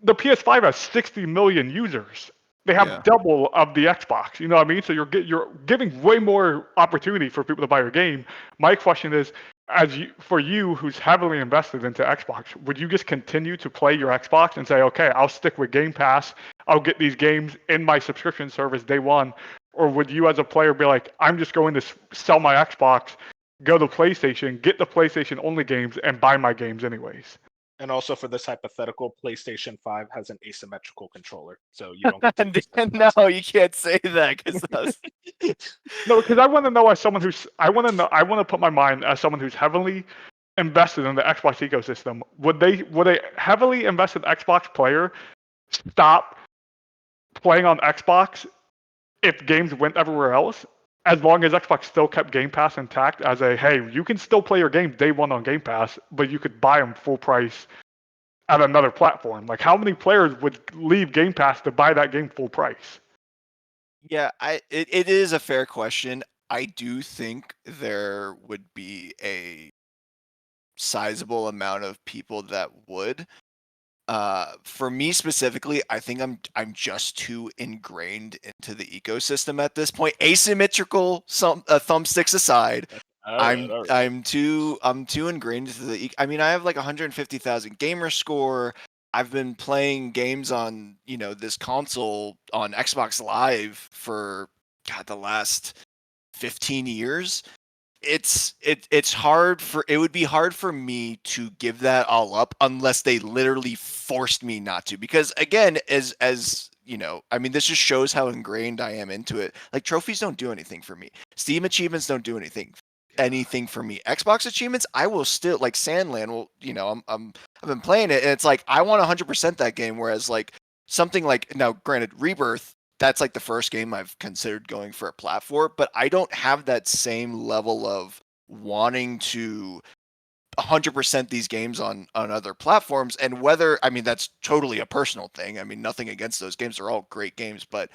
the PS5 has 60 million users. They have double of the Xbox. You know what I mean? So you're giving way more opportunity for people to buy your game. My question is, for you who's heavily invested into Xbox, would you just continue to play your Xbox and say, okay, I'll stick with Game Pass, I'll get these games in my subscription service day one, or would you as a player be like, I'm just going to sell my Xbox, go to PlayStation, get the PlayStation only games, and buy my games anyways? And also for this hypothetical, PlayStation 5 has an asymmetrical controller, so you don't get to No, you can't say that because No, because I want to know as someone I want to put my mind as someone who's heavily invested in the Xbox ecosystem. Would a heavily invested Xbox player stop playing on Xbox if games went everywhere else? As long as Xbox still kept Game Pass intact as hey, you can still play your game day one on Game Pass, but you could buy them full price at another platform. Like, how many players would leave Game Pass to buy that game full price? Yeah, it is a fair question. I do think there would be a sizable amount of people that would. For me specifically, I think I'm just too ingrained into the ecosystem at this point. Asymmetrical thumbsticks aside, I'm too ingrained into the. I mean, I have like 150,000 gamer score. I've been playing games on this console on Xbox Live for the last 15 years. It would be hard for me to give that all up unless they literally forced me not to, because again, as I mean, this just shows how ingrained I am into it. Like, trophies don't do anything for me. Steam achievements don't do anything for me. Xbox achievements, I will still, like Sandland, I've been playing it and it's like I want 100% that game, whereas like something like, now granted, Rebirth, that's like the first game I've considered going for a plat for, but I don't have that same level of wanting to 100% these games on other platforms. And whether, I mean, that's totally a personal thing. I mean, nothing against those games. They're all great games, but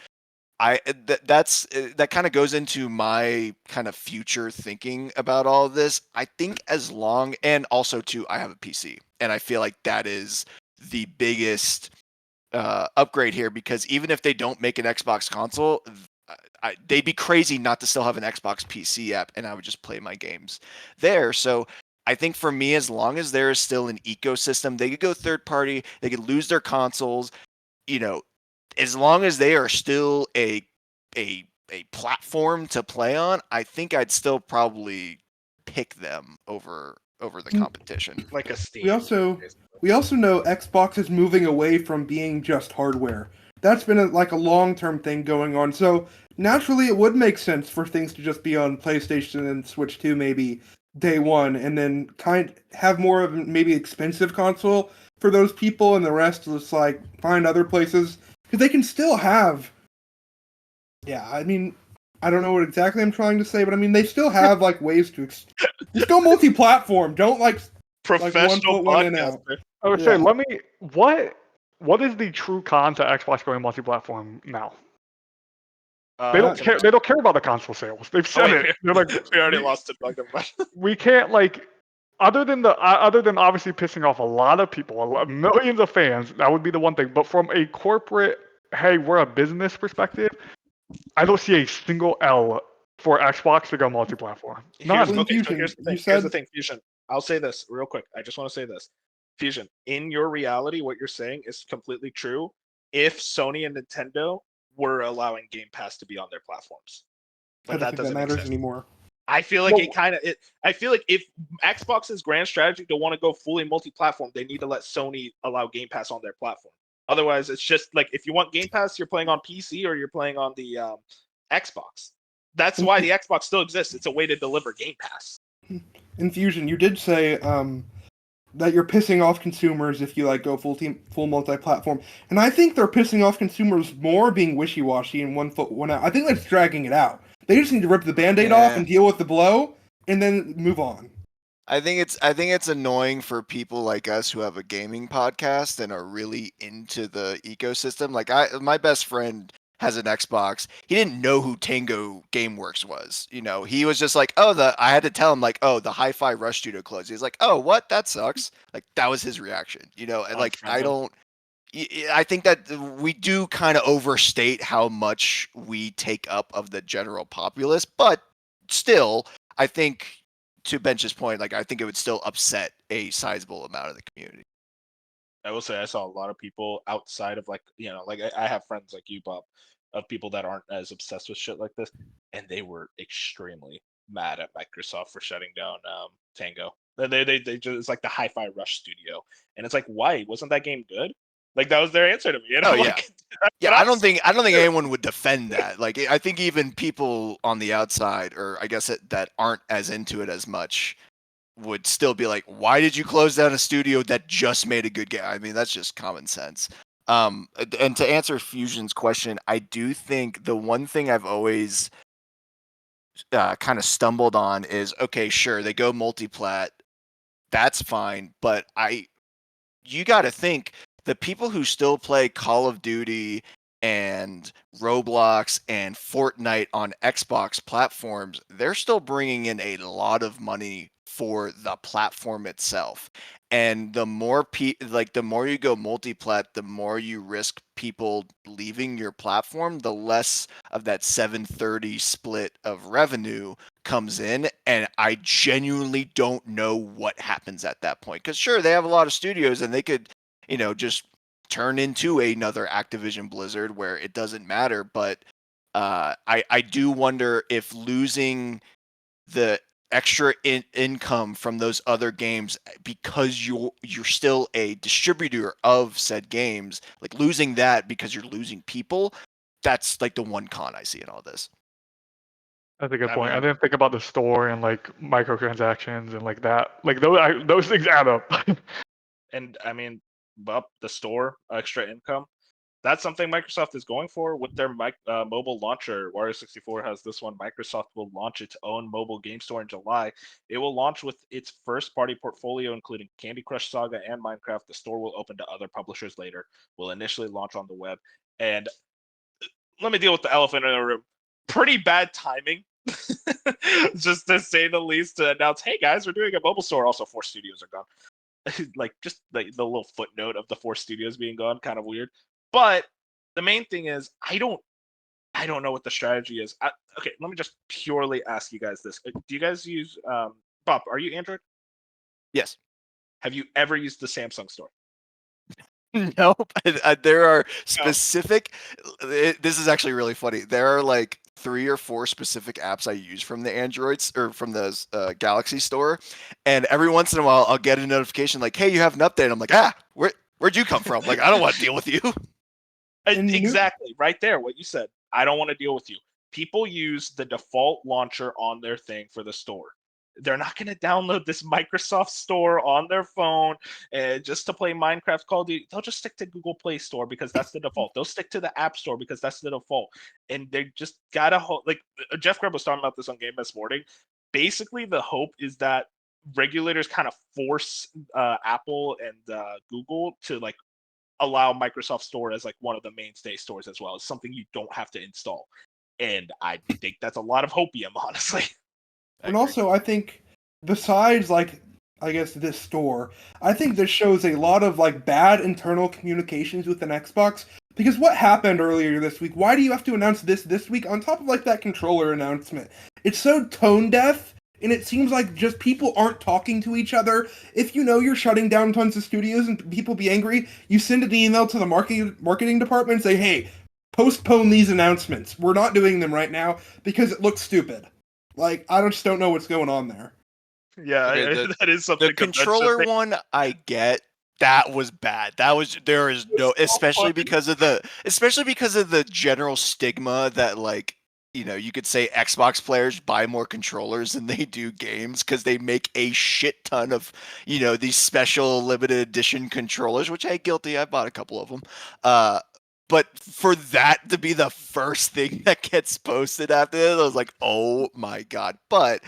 that kind of goes into my kind of future thinking about all of this. I think as long, and also too, I have a PC, and I feel like that is the biggest upgrade here, because even if they don't make an Xbox console, they'd be crazy not to still have an Xbox PC app, and I would just play my games there. So I think for me, as long as there is still an ecosystem, they could go third party, they could lose their consoles, you know, as long as they are still a platform to play on, I think I'd still probably pick them over the competition. Like a Steam. We also know Xbox is moving away from being just hardware. That's been a long-term thing going on. So naturally, it would make sense for things to just be on PlayStation and Switch 2 maybe day one, and then have more of maybe expensive console for those people, and the rest just like find other places. Because they can still have... Yeah, I mean, I don't know what exactly I'm trying to say, but I mean, they still have like ways to... Just go multi-platform. Don't professional one in out. I would say, what is the true con to Xbox going multi-platform now? They don't care. They don't care about the console sales. They've said it. They're like, we already lost it. We can't other than obviously pissing off a lot of people, millions of fans. That would be the one thing. But from a corporate, hey, we're a business perspective, I don't see a single L for Xbox to go multi-platform. Here's the thing, Fusion. I'll say this real quick. I just want to say this. Fusion, in your reality, what you're saying is completely true. If Sony and Nintendo were allowing Game Pass to be on their platforms, but that doesn't matter anymore. I feel like I feel like if Xbox's grand strategy to want to go fully multi-platform, they need to let Sony allow Game Pass on their platform. Otherwise, it's just like if you want Game Pass, you're playing on PC or you're playing on the Xbox. That's why the Xbox still exists. It's a way to deliver Game Pass. Infusion, you did say that you're pissing off consumers if you go full multi-platform, and I think they're pissing off consumers more being wishy-washy and one foot one out. I think that's dragging it out. They just need to rip the Band-Aid off and deal with the blow, and then move on. I think it's annoying for people like us who have a gaming podcast and are really into the ecosystem. Like my best friend has an Xbox. He didn't know who Tango Gameworks was. He was just like, I had to tell him the Hi-Fi Rush studio closed. He's like, oh, what? That sucks. Like that was his reaction. And I think that we do kind of overstate how much we take up of the general populace, but still, I think to Bench's point, I think it would still upset a sizable amount of the community. I will say I saw a lot of people outside of I have friends like you, Bob, of people that aren't as obsessed with shit like this, and they were extremely mad at Microsoft for shutting down Tango. They just, it's like the Hi-Fi Rush studio, and it's like, why wasn't that game good? Like that was their answer to me. Yeah. I don't think anyone would defend that. I think even people on the outside, or I guess that aren't as into it as much, would still be like, why did you close down a studio that just made a good game? I mean, that's just common sense. And to answer Fusion's question, I do think the one thing I've always kind of stumbled on is, okay, sure, they go multi-plat, that's fine, but you got to think the people who still play Call of Duty and Roblox and Fortnite on Xbox platforms, they're still bringing in a lot of money for the platform itself. And the more the more you go multi-plat, the more you risk people leaving your platform, the less of that 730 split of revenue comes in. And I genuinely don't know what happens at that point. Because sure, they have a lot of studios and they could, just turn into another Activision Blizzard where it doesn't matter. But I do wonder if losing the extra income from those other games because you're still a distributor of said games, losing that because you're losing people, that's the one con I see in all this. That's a good point. I didn't think about the store and microtransactions and that. Those things add up. And I mean, the store, extra income. that's something Microsoft is going for with their mobile launcher. Wario 64 has this one. Microsoft will launch its own mobile game store in July. It will launch with its first-party portfolio, including Candy Crush Saga and Minecraft. The store will open to other publishers later. Will initially launch on the web. And let me deal with the elephant in the room. Pretty bad timing, just to say the least, to announce, hey guys, we're doing a mobile store. Also, 4 studios are gone. Like, just like the little footnote of the 4 studios being gone, kind of weird. But the main thing is, I don't know what the strategy is. Okay, let me just purely ask you guys this: do you guys use Bob? Are you Android? Yes. Have you ever used the Samsung store? Nope. There are specific. This is actually really funny. There are like 3 or 4 specific apps I use from the Androids or from the Galaxy store, and every once in a while I'll get a notification like, "Hey, you have an update." I'm like, where'd you come from? Like, I don't want to deal with you. Exactly, right there, what you said. I don't want to deal with you. People use the default launcher on their thing for the store. They're not going to download this Microsoft store on their phone just to play Minecraft, Call of Duty. They'll just stick to Google Play Store because that's the default. They'll stick to the App Store because that's the default. And they just gotta like Jeff Grubb was talking about this on Game this morning. Basically, the hope is that regulators kind of force Apple and Google to like allow Microsoft Store as like one of the mainstay stores as well. It's something you don't have to install. And I think that's a lot of hopium, honestly. And also, I think besides like I guess this store, I think this shows a lot of like bad internal communications with an Xbox. Because what happened earlier this week? Why do you have to announce this week on top of like that controller announcement? It's so tone deaf, and it seems like just people aren't talking to each other. If you know you're shutting down tons of studios and people be angry, you send an email to the marketing department and say, "Hey, postpone these announcements. We're not doing them right now because it looks stupid." Like, I just don't know what's going on there. Yeah, Okay, that is something. The controller one, I get. That was bad. There is no, especially because of the general stigma that like, you know, you could say Xbox players buy more controllers than they do games because they make a shit ton of, you know, these special limited edition controllers, which hey, guilty. I bought a couple of them. But for that to be the first thing that gets posted after this, I was like, oh my god. But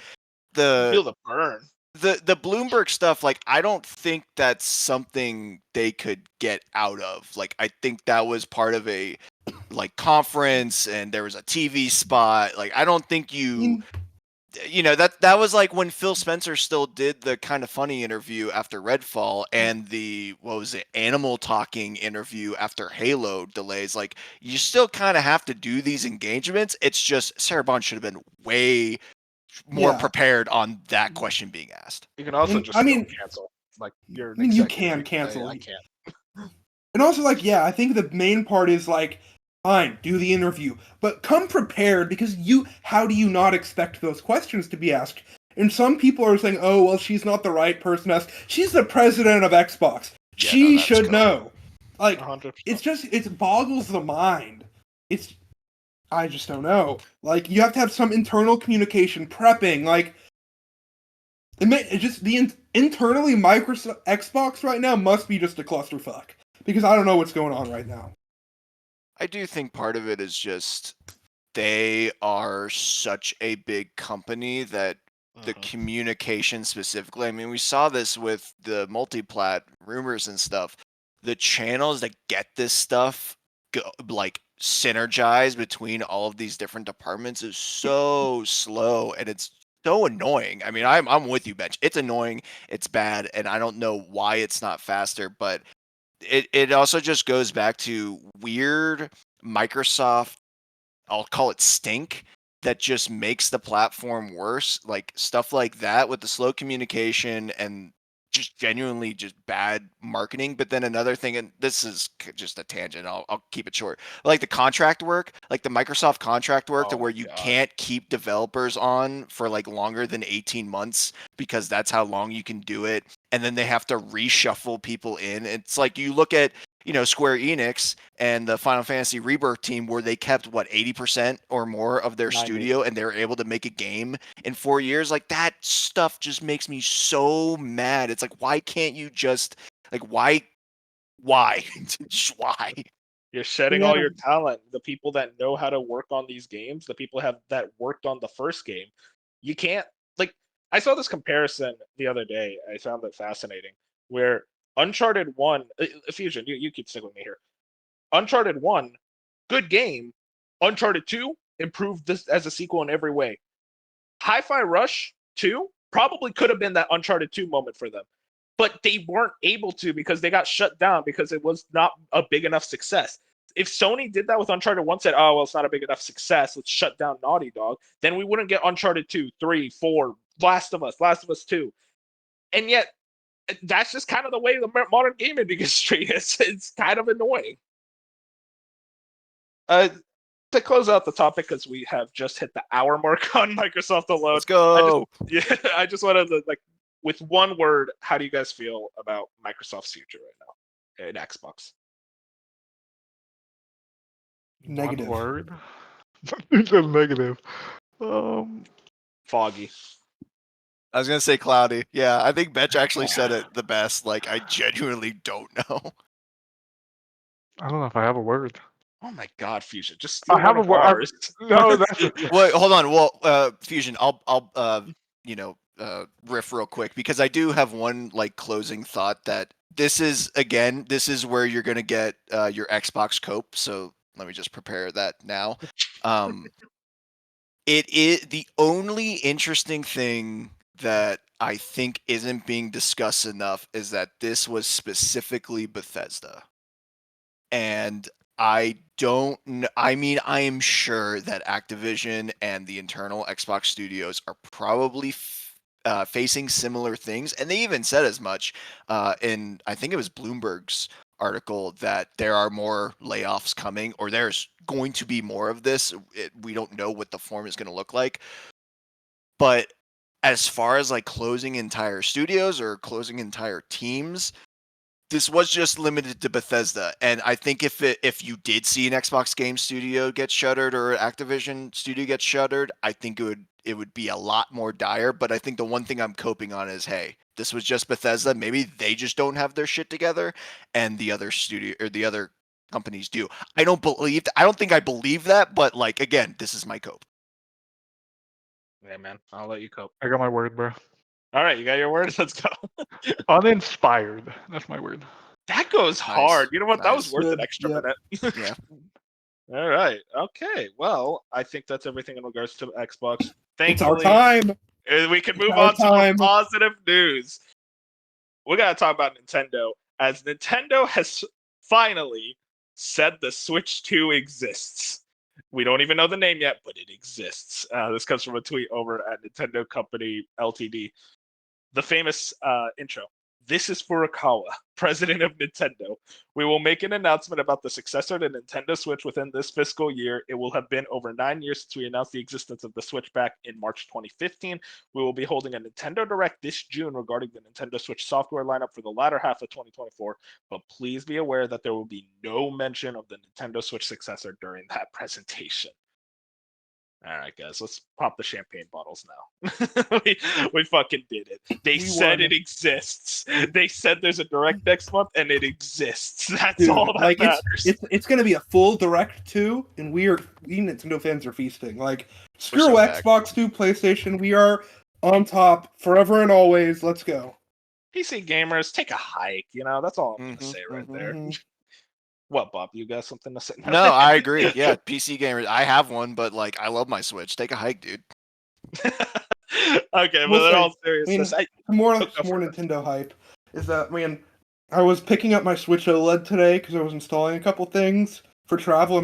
feel the burn. The Bloomberg stuff, like, I don't think that's something they could get out of. Like, I think that was part of a like conference and there was a TV spot. Like, I don't think you know, that was like when Phil Spencer still did the Kind of Funny interview after Redfall and the Animal Talking interview after Halo delays. Like, you still kind of have to do these engagements. It's just Sarah Bond should have been way more prepared on that question being asked. You can also cancel. Like, you're you can cancel. I can't. And also, like, I think the main part is like, fine, do the interview, but come prepared because how do you not expect those questions to be asked? And some people are saying, oh, well, she's not the right person to ask. She's the president of Xbox. Yeah, she should know. Like, 100%. it boggles the mind. I just don't know. Like, you have to have some internal communication, prepping, like, internally, Microsoft Xbox right now must be just a clusterfuck. Because I don't know what's going on right now. I do think part of it is just they are such a big company that the communication specifically, I mean, we saw this with the multiplat rumors and stuff. The channels that get this stuff like synergize between all of these different departments is so slow and it's so annoying. I mean, I'm with you, Bench. It's annoying, it's bad, and I don't know why it's not faster, but it also just goes back to weird Microsoft, I'll call it stink, that just makes the platform worse. Like stuff like that with the slow communication and just genuinely just bad marketing. But then another thing, and this is just a tangent, I'll keep it short. Like the contract work, like the Microsoft contract work to where you can't keep developers on for like longer than 18 months because that's how long you can do it. And then they have to reshuffle people in. It's like you look at, you know, Square Enix and the Final Fantasy Rebirth team where they kept 80% or more of their studio and they were able to make a game in 4 years. Like that stuff just makes me so mad. It's like, why can't you just like, why? Just why? You're shedding all your talent. The people that know how to work on these games, the people that worked on the first game, you can't like. I saw this comparison the other day. I found it fascinating. Where Uncharted 1, Fusion, you keep sticking with me here. Uncharted 1, good game. Uncharted 2 improved this as a sequel in every way. Hi-Fi Rush 2 probably could have been that Uncharted 2 moment for them. But they weren't able to because they got shut down because it was not a big enough success. If Sony did that with Uncharted 1, said, oh, well, it's not a big enough success, let's shut down Naughty Dog, then we wouldn't get Uncharted 2, 3, 4, Last of Us 2. And yet, that's just kind of the way the modern gaming industry is. It's kind of annoying. To close out the topic, because we have just hit the hour mark on Microsoft alone. Let's go. I just wanted to, with one word, how do you guys feel about Microsoft's future right now in Xbox? Negative. One word. Negative. Foggy. I was gonna say cloudy. Yeah, I think Betch actually said it the best. Like, I genuinely don't know. I don't know if I have a word. Oh my God, Fusion! Just steal I have one a of word. ours. No, that's Wait, hold on. Well, Fusion, I'll riff real quick because I do have one closing thought that this is where you're gonna get your Xbox cope. So let me just prepare that now. It is the only interesting thing that I think isn't being discussed enough is that this was specifically Bethesda. And I don't know. I mean, I am sure that Activision and the internal Xbox studios are probably facing similar things. And they even said as much in, I think it was Bloomberg's article, that there are more layoffs coming, or there's going to be more of this. We don't know what the form is going to look like. But as far as closing entire studios or closing entire teams, this was just limited to Bethesda. And I think if you did see an Xbox game studio get shuttered or an Activision studio get shuttered, I think it would be a lot more dire. But I think the one thing I'm coping on is, hey, this was just Bethesda. Maybe they just don't have their shit together, and the other studio or the other companies do. I don't think I believe that, but again, this is my cope. Yeah, man, I'll let you cope. I got my word, bro. All right, you got your word. Let's go. Uninspired. That's my word. That goes hard. You know what? Nice. That was worth an extra minute. Yeah. All right. Okay. Well, I think that's everything in regards to Xbox. Thankfully, it's our time. We can move on to some positive news. We got to talk about Nintendo, as Nintendo has finally said the Switch 2 exists. We don't even know the name yet, but it exists. This comes from a tweet over at Nintendo Company Ltd. The famous intro. This is Furukawa, president of Nintendo. We will make an announcement about the successor to Nintendo Switch within this fiscal year. It will have been over 9 years since we announced the existence of the Switch back in March 2015. We will be holding a Nintendo Direct this June regarding the Nintendo Switch software lineup for the latter half of 2024, but please be aware that there will be no mention of the Nintendo Switch successor during that presentation. All right, guys, let's pop the champagne bottles now. we fucking did it. They said it exists. They said there's a Direct next month, and it exists. That's all that matters. It's going to be a full Direct 2, and we Nintendo fans are feasting. Screw so Xbox 2, PlayStation. We are on top forever and always. Let's go. PC gamers, take a hike. That's all I'm going to say right there. What, Bob? You got something to say? No, I agree. Yeah, PC gamers. I have one, but I love my Switch. Take a hike, dude. Okay, but in all seriousness, more Nintendo hype is that I was picking up my Switch OLED today because I was installing a couple things for travel.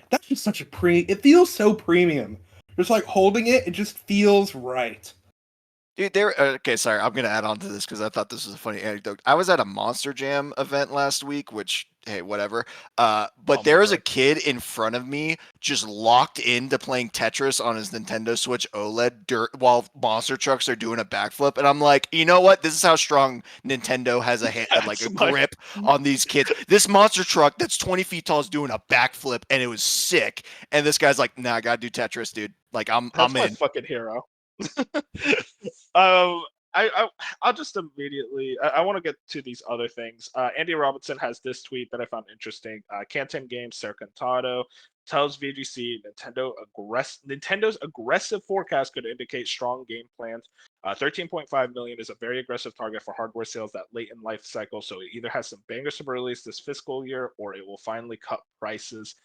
That's just such a it feels so premium. Just holding it, it just feels right. Dude, okay, sorry, I'm going to add on to this because I thought this was a funny anecdote. I was at a Monster Jam event last week, which, hey, whatever. But there was a kid in front of me just locked into playing Tetris on his Nintendo Switch OLED while monster trucks are doing a backflip. And I'm like, you know what? This is how strong Nintendo has a grip on these kids. This monster truck that's 20 feet tall is doing a backflip, and it was sick. And this guy's like, nah, I got to do Tetris, dude. I'm my in. Fucking hero. I'll just immediately. I want to get to these other things. Andy Robinson has this tweet that I found interesting. Canton Games, Sercantado tells VGC Nintendo's aggressive forecast could indicate strong game plans. 13.5 million is a very aggressive target for hardware sales that late in life cycle. So it either has some bangers to release this fiscal year, or it will finally cut prices.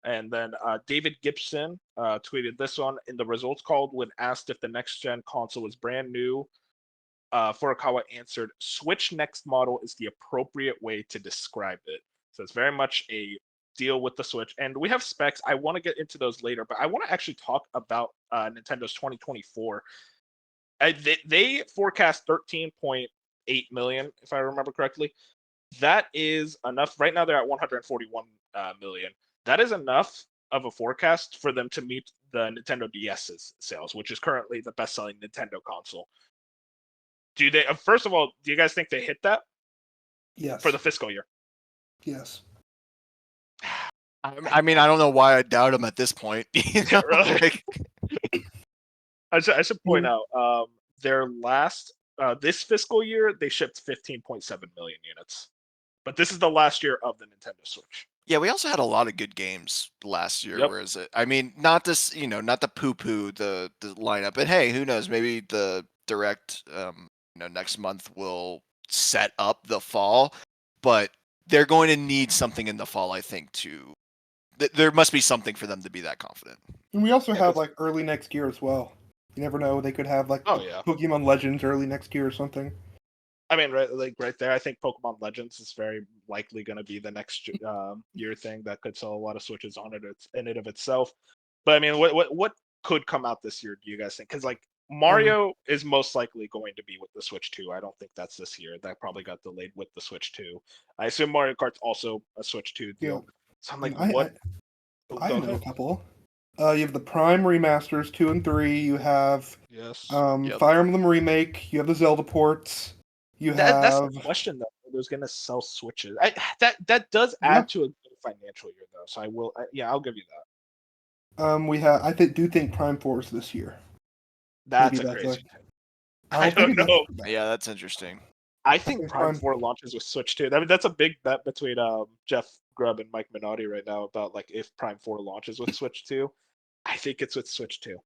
And then David Gibson tweeted this one in the results call when asked if the next gen console was brand new. Furukawa answered, Switch next model is the appropriate way to describe it. So it's very much a deal with the Switch. And we have specs. I want to get into those later, but I want to actually talk about Nintendo's 2024. They forecast 13.8 million, if I remember correctly. That is enough. Right now they're at 141 million. That is enough of a forecast for them to meet the Nintendo DS's sales, which is currently the best-selling Nintendo console. Do they? First of all, do you guys think they hit that? Yes. For the fiscal year. Yes. I mean, I don't know why I doubt them at this point. You know? Really? I should point out their last this fiscal year they shipped 15.7 million units, but this is the last year of the Nintendo Switch. Yeah, we also had a lot of good games last year. Yep. Whereas I mean, not this, not the poo-poo the lineup, but hey, who knows? Maybe the direct, next month will set up the fall, but they're going to need something in the fall, I think, there must be something for them to be that confident. And we also have like early next year as well. You never know; they could have like Pokemon Legends early next year or something. I mean, right there, I think Pokemon Legends is very likely going to be the next year thing that could sell a lot of Switches on it in and of itself. But I mean, what could come out this year? Do you guys think? Because like Mario is most likely going to be with the Switch 2. I don't think that's this year. That probably got delayed with the Switch 2. I assume Mario Kart's also a Switch 2 deal. Yeah. So I'm like, what? I know a couple. You have the Prime remasters 2 and 3. You have Fire Emblem Remake. You have the Zelda ports. That's the question though. Who's going to sell Switches? That does add to a good financial year though. So I will. I'll give you that. I do think Prime 4 is this year. That's a crazy. I don't know. Yeah, that's interesting. I think Prime 4 launches with Switch 2. I mean, that's a big bet between Jeff Grubb and Mike Minotti right now about like if Prime 4 launches with Switch 2. I think it's with Switch 2.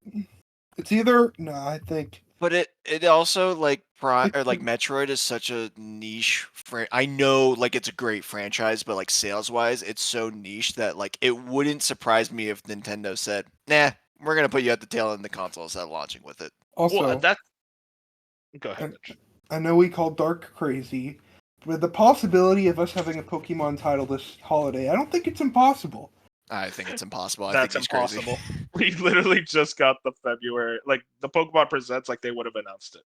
It's either I think. But it also like Prime or like Metroid is such a niche. I know like it's a great franchise, but like sales wise, it's so niche that like it wouldn't surprise me if Nintendo said, "Nah, we're gonna put you at the tail end of the console instead of launching with it." Also, go ahead. Mitch. I know we call Dark crazy, but the possibility of us having a Pokemon title this holiday, I don't think it's impossible. I think it's impossible. That's impossible. We literally just got the February, like the Pokemon Presents, like they would have announced it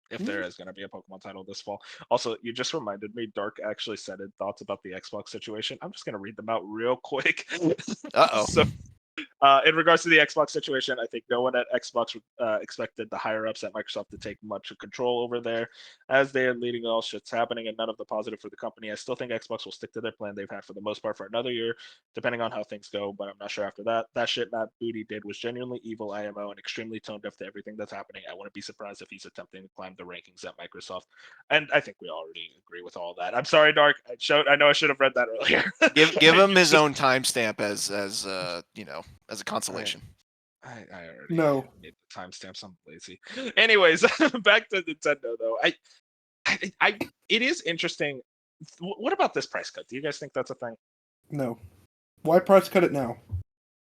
if there is going to be a Pokemon title this fall. Also, you just reminded me, Dark actually said his thoughts about the Xbox situation. I'm just going to read them out real quick. Uh-oh. So, in regards to the Xbox situation, I think no one at Xbox expected the higher-ups at Microsoft to take much control over there, as they are leading all shit's happening and none of the positive for the company. I still think Xbox will stick to their plan they've had for the most part for another year, depending on how things go, but I'm not sure after that. That shit Matt Booty did was genuinely evil IMO and extremely tone deaf to everything that's happening. I wouldn't be surprised if he's attempting to climb the rankings at Microsoft. And I think we already agree with all that. I'm sorry, Dark. I know I should have read that earlier. Give him his own timestamp as as a consolation. I already made the timestamps. I'm lazy. Anyways, back to Nintendo though. It is interesting. What about this price cut? Do you guys think that's a thing? No. Why price cut it now?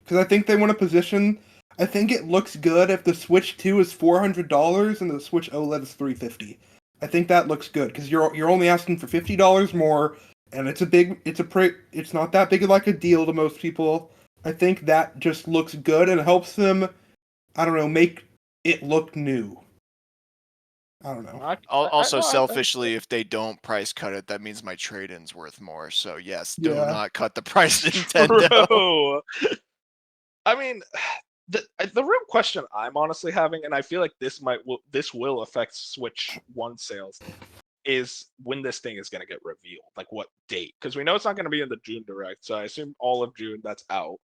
Because I think they want to position. I think it looks good if the Switch 2 is $400 and the Switch OLED is $350. I think that looks good because you're only asking for $50 more, and it's not that big of like a deal to most people. I think that just looks good and helps them, I don't know, make it look new. I don't know. Also, selfishly, if they don't price cut it, that means my trade-in's worth more. So yes, do not cut the price, Nintendo. Bro. I mean, the real question I'm honestly having, and I feel like this will affect Switch 1 sales, is when this thing is going to get revealed, like what date? Because we know it's not going to be in the June Direct, so I assume all of June that's out.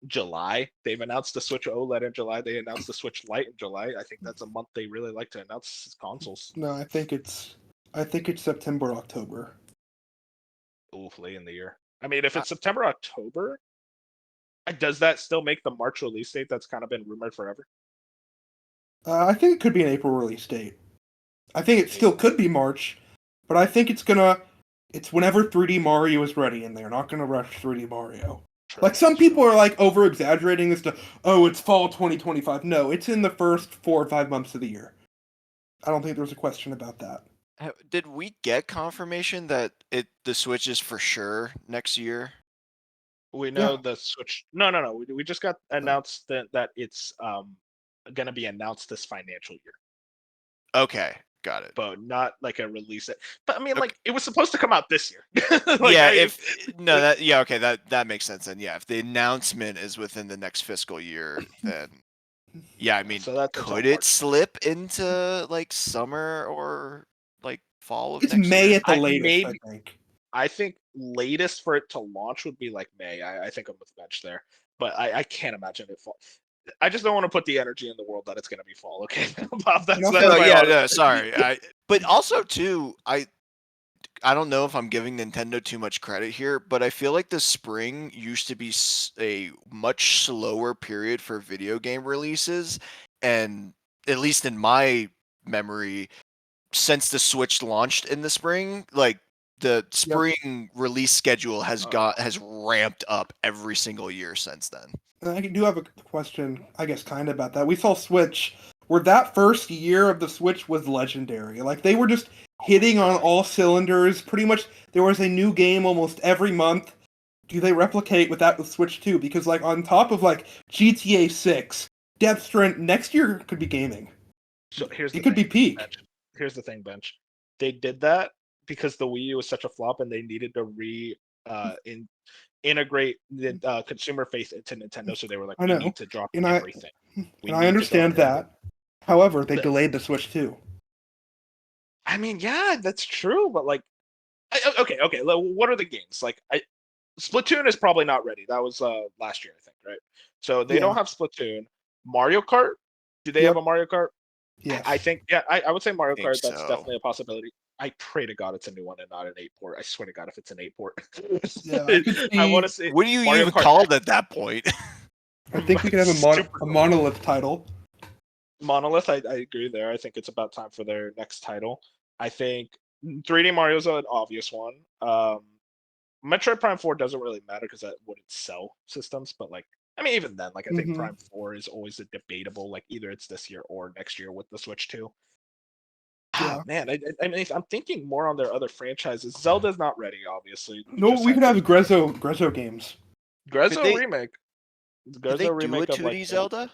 July. They've announced the Switch OLED in July. They announced the Switch Lite in July. I think that's a month they really like to announce consoles. No, I think it's September, October. Oof, late in the year. I mean, if it's September, October, does that still make the March release date that's kind of been rumored forever? I think it could be an April release date. I think it still could be March, but I think it's whenever 3D Mario is ready, and they're not gonna rush 3D Mario. True, like some people are like over exaggerating this to, oh, it's fall 2025. No, it's in the first 4 or 5 months of the year. I don't think there's a question about that. Did we get confirmation that the Switch is for sure next year? We know the Switch. No. We just got announced that it's gonna be announced this financial year. Okay, got it. But not like a release. But I mean, like it was supposed to come out this year. That makes sense. And yeah, if the announcement is within the next fiscal year, then yeah, I mean, so could it slip into like summer or like fall of it's next May year? at the latest, I think. I think latest for it to launch would be like May. I think I'm with Bench there, but I can't imagine it fall. I just don't want to put the energy in the world that it's going to be fall. Okay, Bob. Sorry. But also too, I don't know if I'm giving Nintendo too much credit here, but I feel like the spring used to be a much slower period for video game releases, and at least in my memory, since the Switch launched in the spring, like the spring release schedule has ramped up every single year since then. I do have a question, I guess, kind of about that. We saw Switch, where that first year of the Switch was legendary. Like, they were just hitting on all cylinders. Pretty much, there was a new game almost every month. Do they replicate with that with Switch 2? Because, like, on top of, like, GTA 6, Death Stranding, next year could be gaming. So it could be peak. Bench. Here's the thing, Bench. They did that because the Wii U was such a flop, and they needed to integrate the consumer faith into Nintendo. So they were like, we need to drop everything. I understand that. However, they delayed the Switch 2. I mean, yeah, that's true, but like, okay. What are the games? Like, Splatoon is probably not ready. That was last year, I think, right? So they don't have Splatoon. Mario Kart? Do they have a Mario Kart? Yeah, I think. Yeah, I would say Mario Kart. That's definitely a possibility. I pray to God it's a new one and not an 8-port. I swear to God, if it's an 8-port. Yeah, I want to say. What do you even call it at that point? I think we could have a Monolith title. Monolith, I agree there. I think it's about time for their next title. I think 3D Mario's an obvious one. Metroid Prime 4 doesn't really matter because that wouldn't sell systems, but like, I mean, even then, like, I think Prime 4 is always a debatable, like, either it's this year or next year with the Switch 2. Yeah. Man, I mean, I'm thinking more on their other franchises. Zelda's not ready, obviously. No, we could have Grezzo games. Grezzo remake. Did they do a 2D Zelda?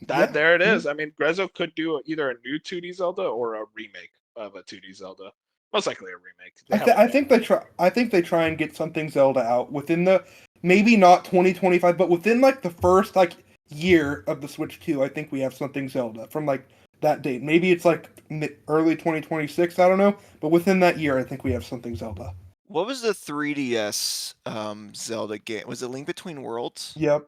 There it is. I mean, Grezzo could do either a new 2D Zelda or a remake of a 2D Zelda. Most likely a remake. I think they try. I think they try and get something Zelda out within the maybe not 2025, but within like the first like year of the Switch 2. I think we have something Zelda from like that date. Maybe it's like early 2026. I don't know, but within that year, I think we have something Zelda. What was the 3DS Zelda game? Was it Link Between Worlds? Yep,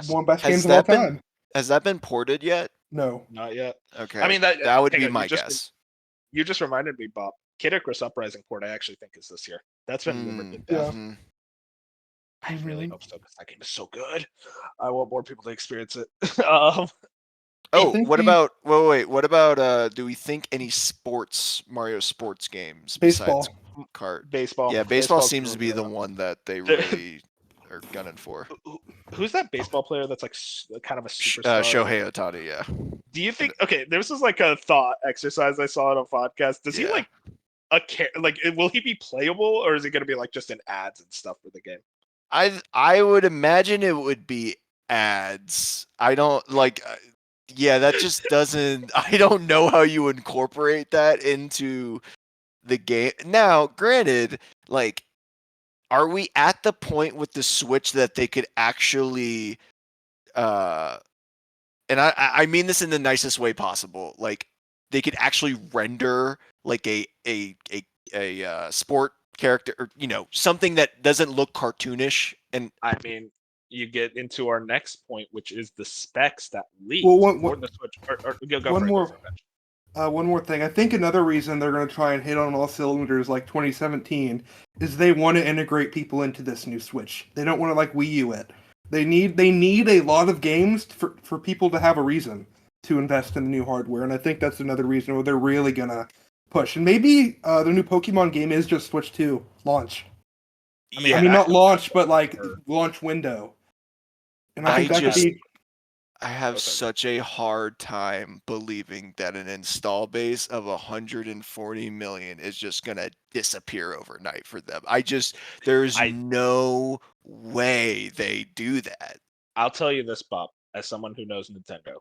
one best games of all time. Has that been ported yet? No, not yet. Okay, I mean that would be my guess. You just reminded me, Bob. Kid Icarus Uprising port, I actually think is this year. That's been rumored to death. Yeah. I really hope so because that game is so good. I want more people to experience it. What about? What about? Do we think any Mario sports games? Baseball. Besides kart? Baseball. Yeah, baseball seems to be the one that they really are gunning for. Who's that baseball player that's like kind of a superstar? Shohei Ohtani, yeah. Do you think? Okay, this is like a thought exercise I saw on a podcast. Does he like will he be playable or is he going to be like just in ads and stuff for the game? I would imagine it would be ads. I don't like. Yeah, that just doesn't. I don't know how you incorporate that into the game. Now, granted, like, are we at the point with the Switch that they could actually, and I mean this in the nicest way possible, like they could actually render like a sport character, or something that doesn't look cartoonish. And I mean, you get into our next point, which is the specs that leaked for the Switch. One more thing. I think another reason they're going to try and hit on all cylinders like 2017 is they want to integrate people into this new Switch. They don't want to like Wii U it. They need a lot of games for people to have a reason to invest in the new hardware, and I think that's another reason where they're really going to push. And maybe the new Pokemon game is just Switch 2 launch. I mean not launch, but like launch window. And I think that could be... I have such a hard time believing that an install base of 140 million is just going to disappear overnight for them. There's no way they do that. I'll tell you this, Bob, as someone who knows Nintendo.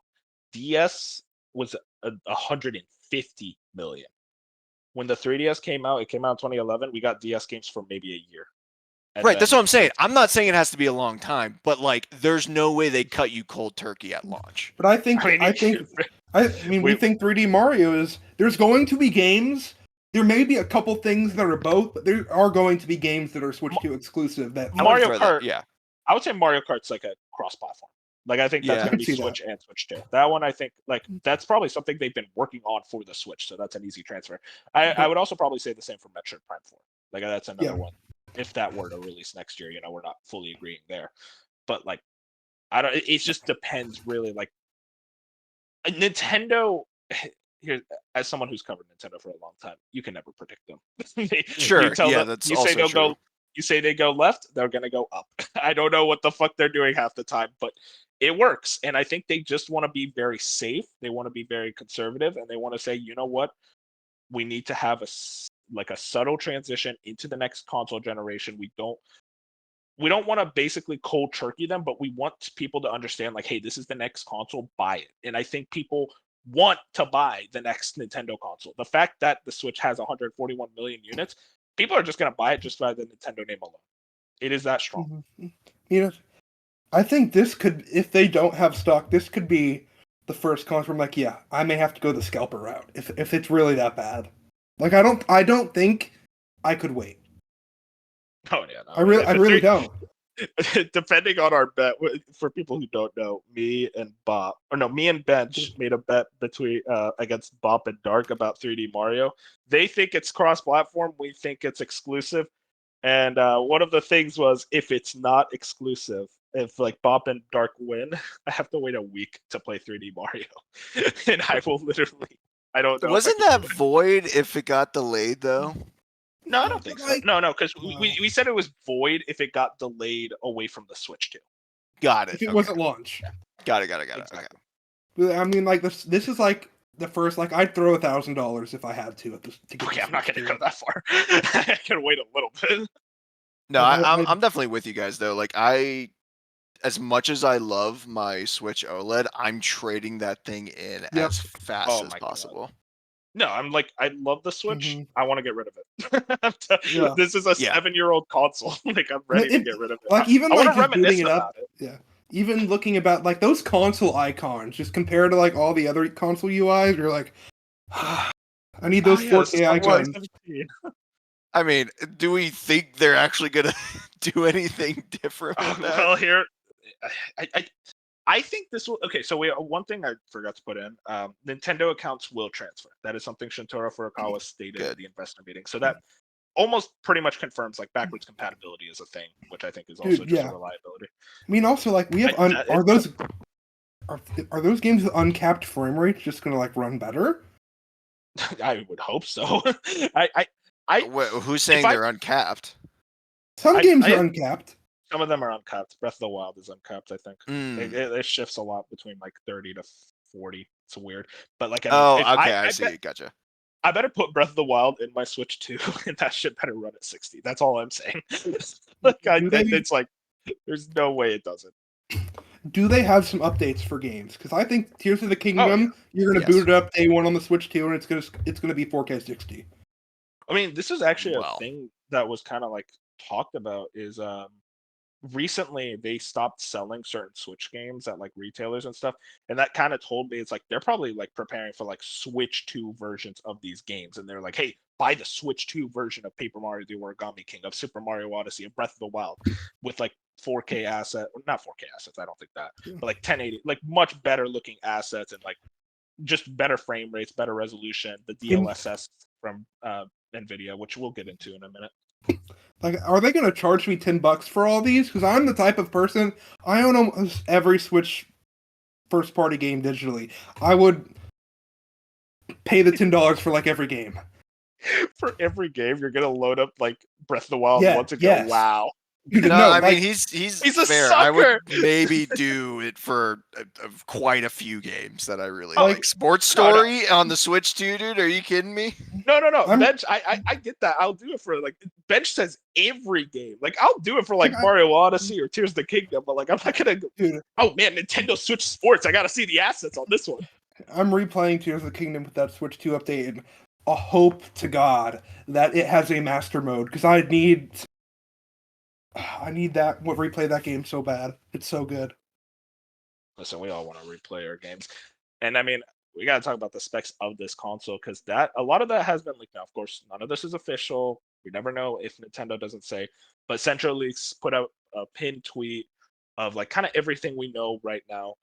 DS was 150 million. When the 3DS came out, it came out in 2011, we got DS games for maybe a year. Right, that's what I'm saying. I'm not saying it has to be a long time, but like, there's no way they cut you cold turkey at launch. But we think 3D Mario is. There's going to be games. There may be a couple things that are both, but there are going to be games that are Switch 2 exclusive. That Mario Kart, I would say Mario Kart's like a cross-platform. Like I think that's going to be Switch and Switch 2. That one, I think, like that's probably something they've been working on for the Switch, so that's an easy transfer. I would also probably say the same for Metroid Prime 4. Like that's another one. If that were to release next year, we're not fully agreeing there, but like, I don't. It just depends, really. Like, Nintendo. Here, as someone who's covered Nintendo for a long time, you can never predict them. You say they go left, they're gonna go up. I don't know what the fuck they're doing half the time, but it works. And I think they just want to be very safe. They want to be very conservative, and they want to say, you know what, we need to have a subtle transition into the next console generation. We don't want to basically cold turkey them, but we want people to understand, like, hey, this is the next console, buy it. And I think people want to buy the next Nintendo console. The fact that the Switch has 141 million units, people are just going to buy it just by the Nintendo name alone. It is that strong. Mm-hmm. I think this could, if they don't have stock, this could be the first console where I'm like, yeah, I may have to go the scalper route if it's really that bad. Like I don't think I could wait. Oh yeah, no, I really don't. Depending on our bet, for people who don't know, me and Bench made a bet between against Bop and Dark about 3D Mario. They think it's cross-platform. We think it's exclusive. And one of the things was, if it's not exclusive, if like Bop and Dark win, I have to wait a week to play 3D Mario, and I will literally. I don't know. Wasn't that void if it got delayed though? No, I don't think so. No, because we said it was void if it got delayed away from the Switch 2. Got it. If it wasn't launched. Yeah. Got it. Exactly. Okay. I mean, like this is like the first. Like I'd throw $1,000 if I had to. Okay, I'm not going to go that far. I can wait a little bit. No, I'm definitely with you guys though. Like as much as I love my Switch OLED, I'm trading that thing in as fast as possible. God. No, I'm like, I love the Switch. Mm-hmm. I want to get rid of it. This is a 7-year-old console. Like, I'm ready to get rid of it. Like, even I like just booting it up. Yeah. Even looking about like those console icons, just compared to like all the other console UIs, you're like, I need those 4K icons. I mean, do we think they're actually gonna do anything different with that? Well, here, I think this will. Okay, so one thing I forgot to put in: Nintendo accounts will transfer. That is something Shintaro Furukawa stated at the investor meeting. So that almost pretty much confirms like backwards compatibility is a thing, which I think is also just a reliability. I mean, also like we have are those games with uncapped frame rates just gonna like run better? I would hope so. Who's saying they're uncapped? Some games are uncapped. Some of them are uncapped. Breath of the Wild is uncapped, I think. It shifts a lot between like 30 to 40. It's weird. But like, I see. Gotcha. I better put Breath of the Wild in my Switch 2, and that shit better run at 60. That's all I'm saying. It's like, there's no way it doesn't. Do they have some updates for games? Because I think Tears of the Kingdom, you're gonna boot it up day one on the Switch 2, and it's gonna be 4K 60. I mean, this is actually a thing that was kind of like talked about. Is recently they stopped selling certain Switch games at like retailers and stuff, and that kind of told me it's like they're probably like preparing for like Switch 2 versions of these games, and they're like, hey, buy the Switch 2 version of Paper Mario: The Origami King, of Super Mario Odyssey, of Breath of the Wild, with like 4K asset, not 4K assets, I don't think that, but like 1080, like much better looking assets and like just better frame rates, better resolution, the DLSS from NVIDIA, which we'll get into in a minute. Like, are they going to charge me $10 for all these? Because I'm the type of person, I own almost every Switch first-party game digitally. I would pay the $10 for like every game. For every game, you're gonna load up like Breath of the Wild once and yes. go, wow. No, I mean he's a fair. sucker. I would maybe do it for quite a few games that I really like. Sports Story on the Switch 2, dude. Are you kidding me? No. Bench, I get that. I'll do it for like Bench says every game. Like I'll do it for like Mario Odyssey or Tears of the Kingdom, but like I'm not gonna go, oh man, Nintendo Switch Sports. I gotta see the assets on this one. I'm replaying Tears of the Kingdom with that Switch 2 update and a hope to God that it has a master mode, because I need that, replay that game so bad. It's so good. Listen, we all want to replay our games. And I mean, we got to talk about the specs of this console, because a lot of that has been leaked. Now, of course, none of this is official. We never know if Nintendo doesn't say, but Central Leaks put out a pinned tweet of like kind of everything we know right now.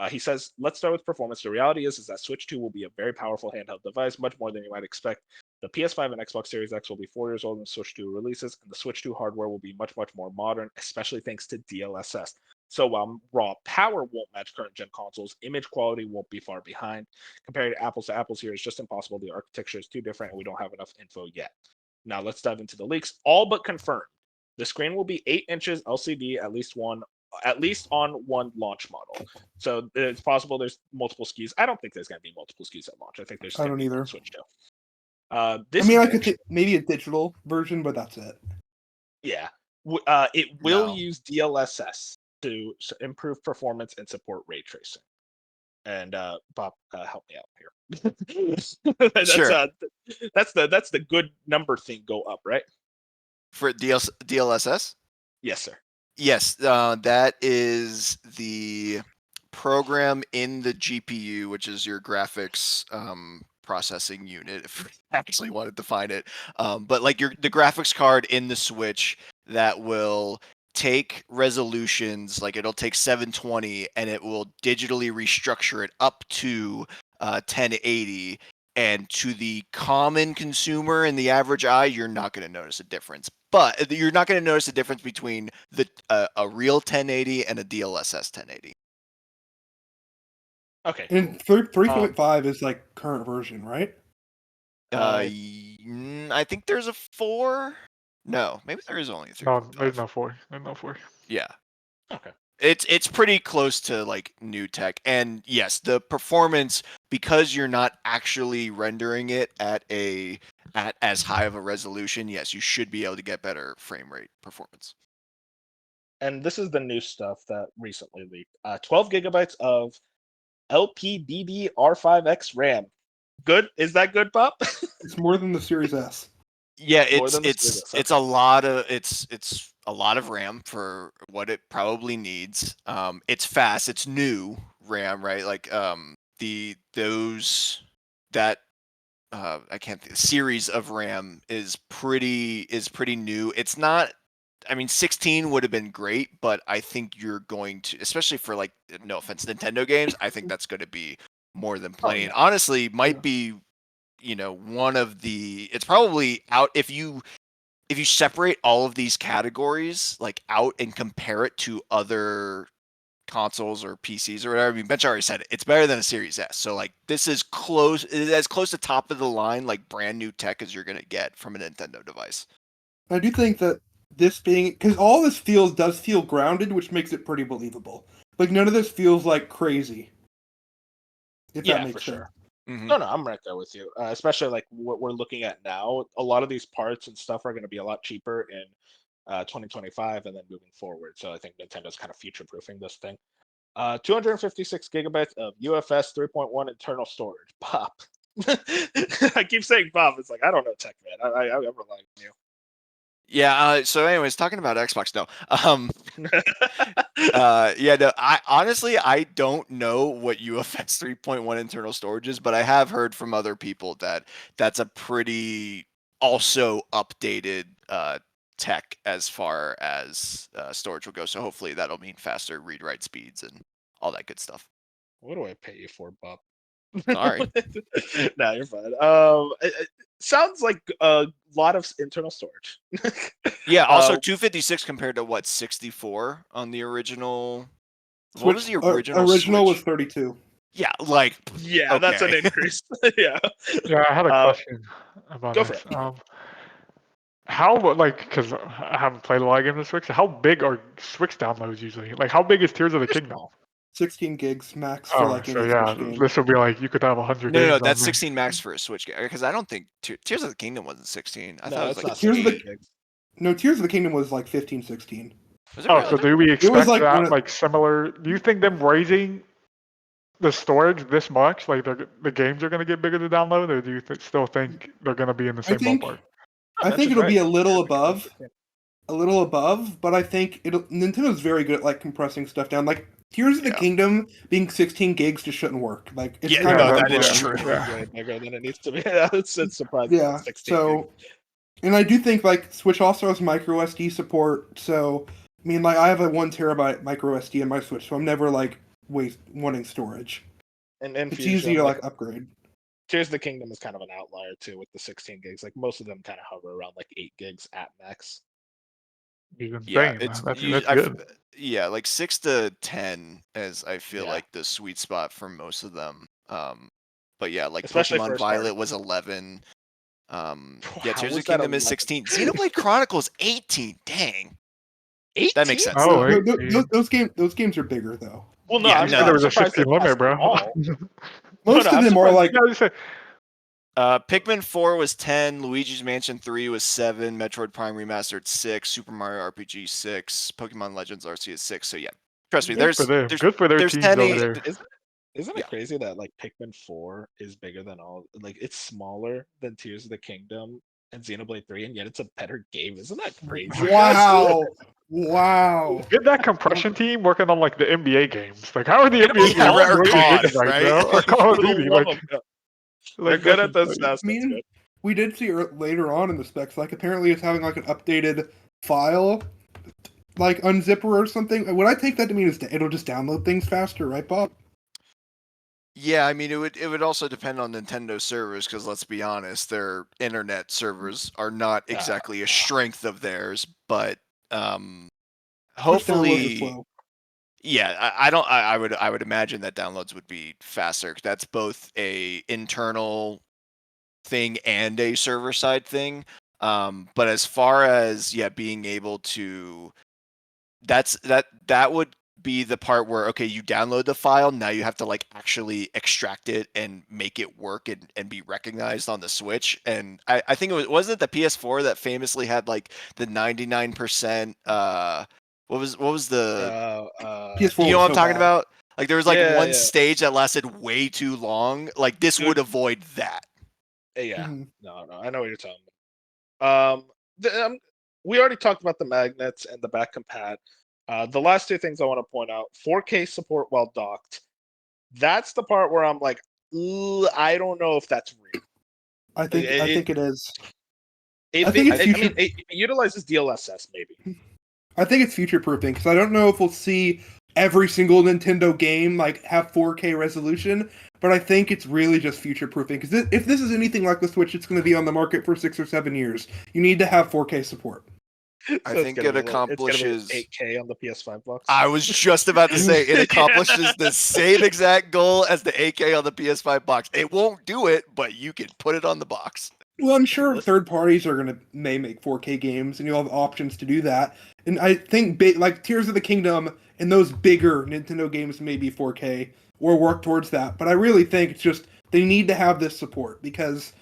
He says, let's start with performance. The reality is that Switch 2 will be a very powerful handheld device, much more than you might expect. The PS5 and Xbox Series X will be 4 years old when Switch 2 releases, and the Switch 2 hardware will be much, much more modern, especially thanks to DLSS. So while raw power won't match current gen consoles, image quality won't be far behind. Comparing apples to apples here is just impossible. The architecture is too different, and we don't have enough info yet. Now let's dive into the leaks. All but confirmed. The screen will be 8 inches LCD, at least on one launch model. So it's possible there's multiple SKUs. I don't think there's going to be multiple SKUs at launch. I think there's. I don't either. Switch 2. I mean, I could think maybe a digital version, but that's it. Yeah, it will use DLSS to improve performance and support ray tracing. And Bob, help me out here. Sure. That's the good number thing go up, right? For DLSS? Yes, sir. Yes, that is the program in the GPU, which is your graphics processing unit, if we actually wanted to define it. But like the graphics card in the Switch that will take resolutions, like it'll take 720 and it will digitally restructure it up to 1080. And to the common consumer and the average eye, you're not going to notice a difference. But you're not going to notice a difference between a real 1080 and a DLSS 1080. Okay. And 3.5 is like current version, right? I think there's a 4. No, maybe there is only a 3. No, there's no 4. There's no 4. Yeah. Okay. It's pretty close to like new tech, and yes, the performance, because you're not actually rendering it at as high of a resolution. Yes, you should be able to get better frame rate performance. And this is the new stuff that recently leaked. 12 gigabytes of LPDDR5X RAM. Good? Is that good, Pop? It's more than the Series S. Yeah, it's a lot of RAM for what it probably needs. It's fast. It's new RAM, right? Like the series of RAM is pretty new. It's not. I mean, 16 would have been great, but I think you're going to, especially for like, no offense, Nintendo games, I think that's going to be more than plenty. And honestly, might be, one of the. It's probably out if you separate all of these categories like out and compare it to other consoles or PCs or whatever. I mean, Bench already said it. It's better than a Series S. So like this is as close to top of the line, like brand new tech as you're gonna get from a Nintendo device. I do think that this being, because all this does feel grounded, which makes it pretty believable. Like none of this feels like crazy. If that makes sense. Sure. Mm-hmm. No, I'm right there with you. Especially like what we're looking at now. A lot of these parts and stuff are going to be a lot cheaper in 2025 and then moving forward. So I think Nintendo's kind of future-proofing this thing. 256 gigabytes of UFS 3.1 internal storage. Pop. I keep saying Pop. It's like, I don't know tech, man. I ever like you. Yeah. So, anyways, talking about Xbox, no. Yeah. No. I don't know what UFS 3.1 internal storage is, but I have heard from other people that that's a pretty also updated tech as far as storage will go. So hopefully that'll mean faster read-write speeds and all that good stuff. What do I pay you for, Bob? Sorry. Nah, you're fine. It sounds like a lot of internal storage. Yeah, also 256 compared to what, 64 on the original. Switch, what was the original Switch? was 32. Yeah, like yeah, okay. That's an increase. Yeah. Yeah, I had a question about Go for this. it. How, like, because I haven't played a lot of games on Switch, how big are Switch downloads usually? Like, how big is Tears of the Kingdom? 16 gigs max for like so any yeah, Switch game. this would be like you could have 100 No, games. that's 16 max for a Switch game. Because I don't think Tears of the Kingdom wasn't 16. I thought it was like Tears of the Kingdom was like 15, 16. Was it really? So do we expect like that like similar? Do you think them raising the storage this much, like the games are going to get bigger to download, or do you still think they're going to be in the same ballpark? I think it'll be a little above, but I think Nintendo's very good at like compressing stuff down. Like Tears of the Kingdom being 16 gigs just shouldn't work. Like it's kind of that is true. Way bigger than it needs to be. It's surprising. Yeah. 16 So, and I do think like Switch also has micro SD support. So I mean, like I have a 1 terabyte micro SD in my Switch, so I'm never like wanting storage. And it's easy to like upgrade. Tears of the Kingdom is kind of an outlier too with the 16 gigs. Like most of them kind of hover around like 8 gigs at max. Yeah, that's good. Yeah, like 6 to 10 is I feel like the sweet spot for most of them. But yeah, like especially Pokemon Violet was 11. Tears of the Kingdom is 16. Xenoblade Chronicles 18. Dang. 18? That makes sense. Oh, those games are bigger though. Well, no, I'm there was a 16 limit, bro. Most of them are like. Pikmin 4 was 10, Luigi's Mansion 3 was 7, Metroid Prime Remastered 6, Super Mario RPG 6, Pokemon Legends Arceus 6. So yeah, trust me, there's good for their there's teams 10 over there. Isn't it crazy that like Pikmin 4 is bigger than all? Like it's smaller than Tears of the Kingdom and Xenoblade 3, and yet it's a better game. Isn't that crazy? Wow. Wow. Get that compression team working on like the NBA games. Like how are the NBA games right? Or Call of Duty, they're good at this stuff. I mean, we did see later on in the specs, like apparently it's having like an updated file, like unzipper or something. Would I take that to mean it'll just download things faster, right, Bob? Yeah, I mean it would also depend on Nintendo servers because let's be honest, their internet servers are not exactly a strength of theirs, but hopefully. Yeah, I would imagine that downloads would be faster. That's both a internal thing and a server side thing. But as far as being able to, that would be the part where you download the file, now you have to like actually extract it and make it work and be recognized on the Switch. And I think wasn't it the PS4 that famously had like the 99% what was the PS4 you know what I'm talking about? Like there was like one stage that lasted way too long. Like this would avoid that. Yeah. No, I know what you're talking about. We already talked about the magnets and the back compat. The last two things I want to point out: 4K support while docked. That's the part where I'm like, I don't know if that's real. I think it is. It utilizes DLSS maybe. I think it's future proofing because I don't know if we'll see every single Nintendo game like have 4K resolution, but I think it's really just future proofing because if this is anything like the Switch, it's going to be on the market for 6 or 7 years. You need to have 4K support. I think it accomplishes 8K on the PS5 box. I was just about to say it accomplishes the same exact goal as the 8K on the PS5 box. It won't do it, but you can put it on the box. Well, I'm sure third parties may make 4K games, and you'll have options to do that. And I think like Tears of the Kingdom and those bigger Nintendo games may be 4K or work towards that. But I really think it's just they need to have this support because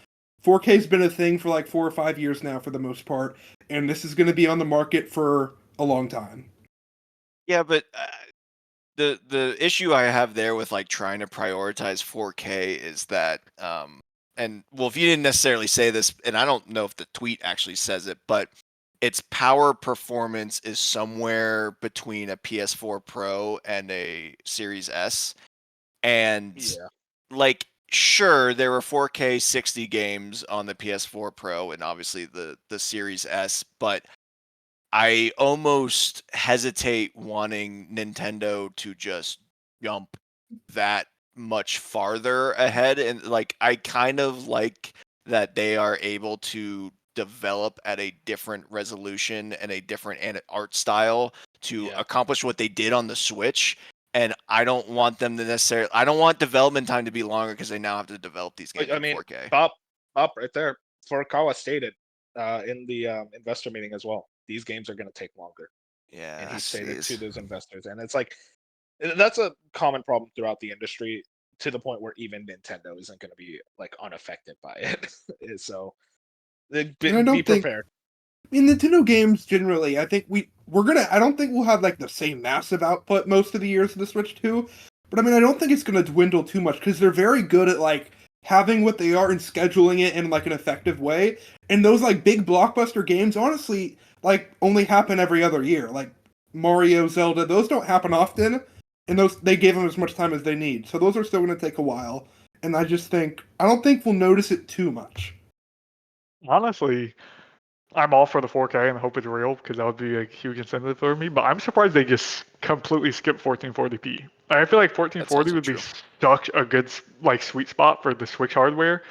4K's been a thing for like 4 or 5 years now for the most part, and this is going to be on the market for a long time. Yeah, but the issue I have there with like trying to prioritize 4K is that and well, if you didn't necessarily say this, and I don't know if the tweet actually says it, but its power performance is somewhere between a PS4 Pro and a Series S. And like sure, there were 4K 60 games on the PS4 Pro and obviously the Series S, but I almost hesitate wanting Nintendo to just jump that much farther ahead. And like, I kind of like that they are able to develop at a different resolution and a different art style to accomplish what they did on the Switch. And I don't want them to necessarily, I don't want development time to be longer because they now have to develop these games in 4K. Bob right there, Furukawa stated in the investor meeting as well, these games are going to take longer. Yeah. And he stated to those investors. And it's like, that's a common problem throughout the industry, to the point where even Nintendo isn't going to be like unaffected by it. So be prepared. In Nintendo games generally, I think I don't think we'll have like the same massive output most of the years of the Switch 2, but I mean, I don't think it's going to dwindle too much because they're very good at like having what they are and scheduling it in like an effective way. And those like big blockbuster games, honestly, like only happen every other year. Like Mario, Zelda, those don't happen often, and they gave them as much time as they need. So those are still going to take a while. And I don't think we'll notice it too much. Honestly, I'm all for the 4K and hope it's real because that would be a huge incentive for me. But I'm surprised they just completely skipped 1440p. I feel like 1440 would be such a good like sweet spot for the Switch hardware.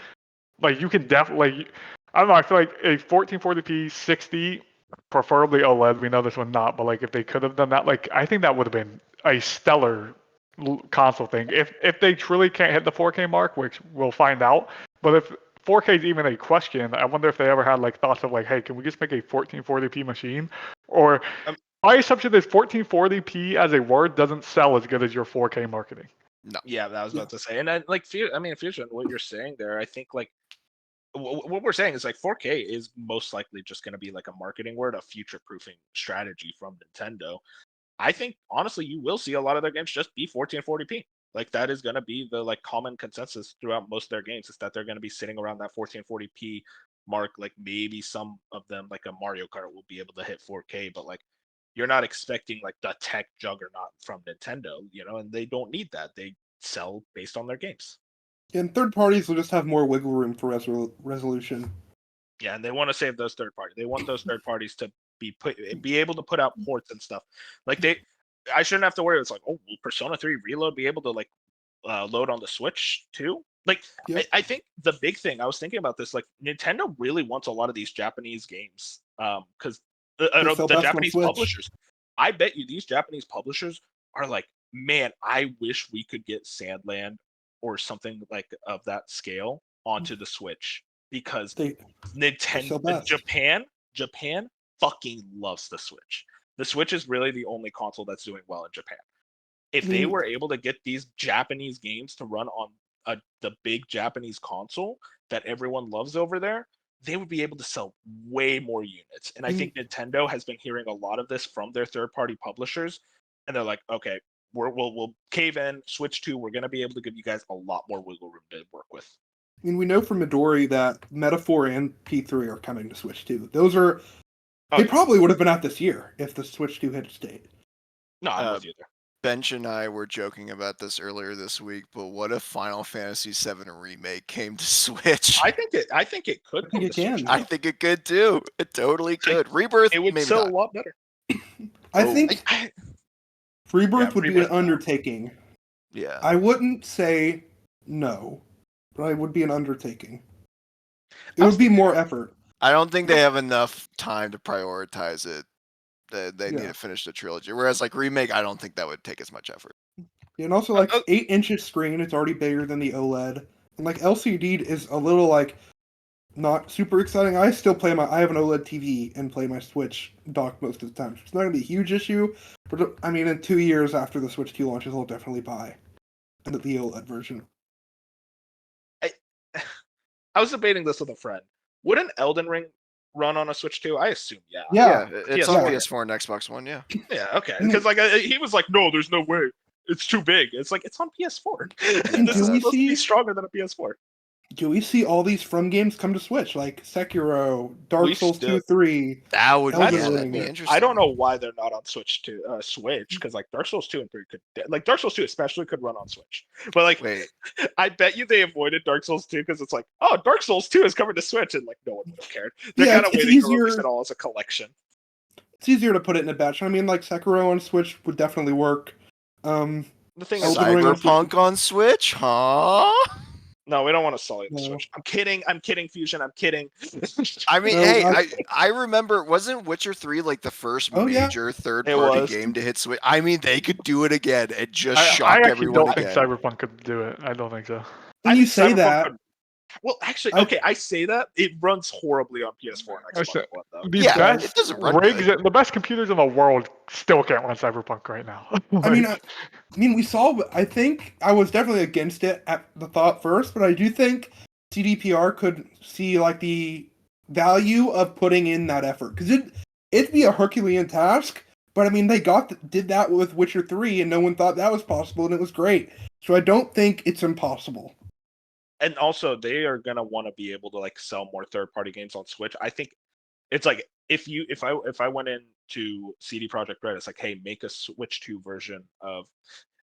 Like you can definitely, I don't know. I feel like a 1440p 60, preferably OLED. We know this one not, but like if they could have done that, like I think that would have been a stellar console thing. If they truly can't hit the 4K mark, which we'll find out, but if 4K is even a question, I wonder if they ever had like thoughts of like, hey, can we just make a 1440p machine? Or my assumption is 1440p as a word doesn't sell as good as your 4K marketing. No. Yeah, that was about to say. And then like, Fusion, what you're saying there, I think like what we're saying is like 4K is most likely just going to be like a marketing word, a future-proofing strategy from Nintendo. I think honestly, you will see a lot of their games just be 1440p. Like that is going to be the like common consensus throughout most of their games, is that they're going to be sitting around that 1440p mark. Like maybe some of them, like a Mario Kart, will be able to hit 4K, but like you're not expecting like the tech juggernaut from Nintendo, and they don't need that. They sell based on their games. And third parties will just have more wiggle room for resolution. Yeah, and they want to save those third parties. They want those third parties to be able to put out ports and stuff. Like I shouldn't have to worry. It's like, oh, will Persona 3 Reload be able to like load on the Switch too? Like, yep. I think the big thing, I was thinking about this, like Nintendo really wants a lot of these Japanese games because the Japanese publishers, I bet you these Japanese publishers are like, man, I wish we could get Sandland or something like of that scale onto the Switch, because Nintendo, Japan fucking loves the Switch. The Switch is really the only console that's doing well in Japan. If they were able to get these Japanese games to run on the big Japanese console that everyone loves over there, they would be able to sell way more units. And I think Nintendo has been hearing a lot of this from their third-party publishers, and they're like, okay, we'll cave in. Switch 2, we're going to be able to give you guys a lot more wiggle room to work with. I mean, we know from Midori that Metaphor and P3 are coming to Switch 2. Those are... They probably would have been out this year if the Switch 2 had stayed. No, I'm with you there. Bench and I were joking about this earlier this week, but what if Final Fantasy VII Remake came to Switch? I think it could. I think it can. I think it could too. It totally could. Rebirth, it would maybe sell not. a lot better. I think Rebirth would be an undertaking. Yeah. I wouldn't say no, but it would be an undertaking. It would be more effort. I don't think they have enough time to prioritize it. They need to finish the trilogy. Whereas like Remake, I don't think that would take as much effort. Yeah, and also like 8-inch screen, it's already bigger than the OLED. And like LCD is a little like not super exciting. I still play I have an OLED TV and play my Switch dock most of the time. So it's not gonna be a huge issue, but I mean in 2 years after the Switch 2 launches, I'll definitely buy the OLED version. I was debating this with a friend. Would an Elden Ring run on a Switch 2? I assume, yeah. Yeah, it's on PS4 and Xbox One, yeah. Yeah, okay. Because like he was like, no, there's no way. It's too big. It's like, it's on PS4. This is supposed to be stronger than a PS4. do we see all these From games come to Switch, like Sekiro, Dark Souls 2, 3? That'd be interesting. I don't know why they're not on Switch because like Dark Souls 2 and 3 could, like Dark Souls 2 especially could run on Switch. But like, I bet you they avoided Dark Souls 2 because it's like, oh, Dark Souls 2 is coming to Switch, and like no one would have cared. They're kind of waiting to release it all as a collection. It's easier to put it in a batch. I mean, like Sekiro on Switch would definitely work. The thing is, Cyberpunk on Switch, huh? No, we don't want to Sully the Switch. I'm kidding, Fusion. I'm kidding. I mean, hey, I remember, wasn't Witcher 3 like the first major third-party game to hit Switch? I mean, they could do it again and just shock everyone again. I don't think Cyberpunk could do it. I don't think so. When you say that... Well, actually, okay, I say that. It runs horribly on PS4 and Xbox One, though. It doesn't run good. The best computers in the world still can't run Cyberpunk right now. I mean, we saw. I think I was definitely against it at the thought first, but I do think CDPR could see like the value of putting in that effort, because it'd be a Herculean task. But I mean, they did that with Witcher 3, and no one thought that was possible, and it was great. So I don't think it's impossible. And also, they are gonna want to be able to like sell more third-party games on Switch. I think it's like if I went into CD Projekt Red, it's like, hey, make a Switch 2 version of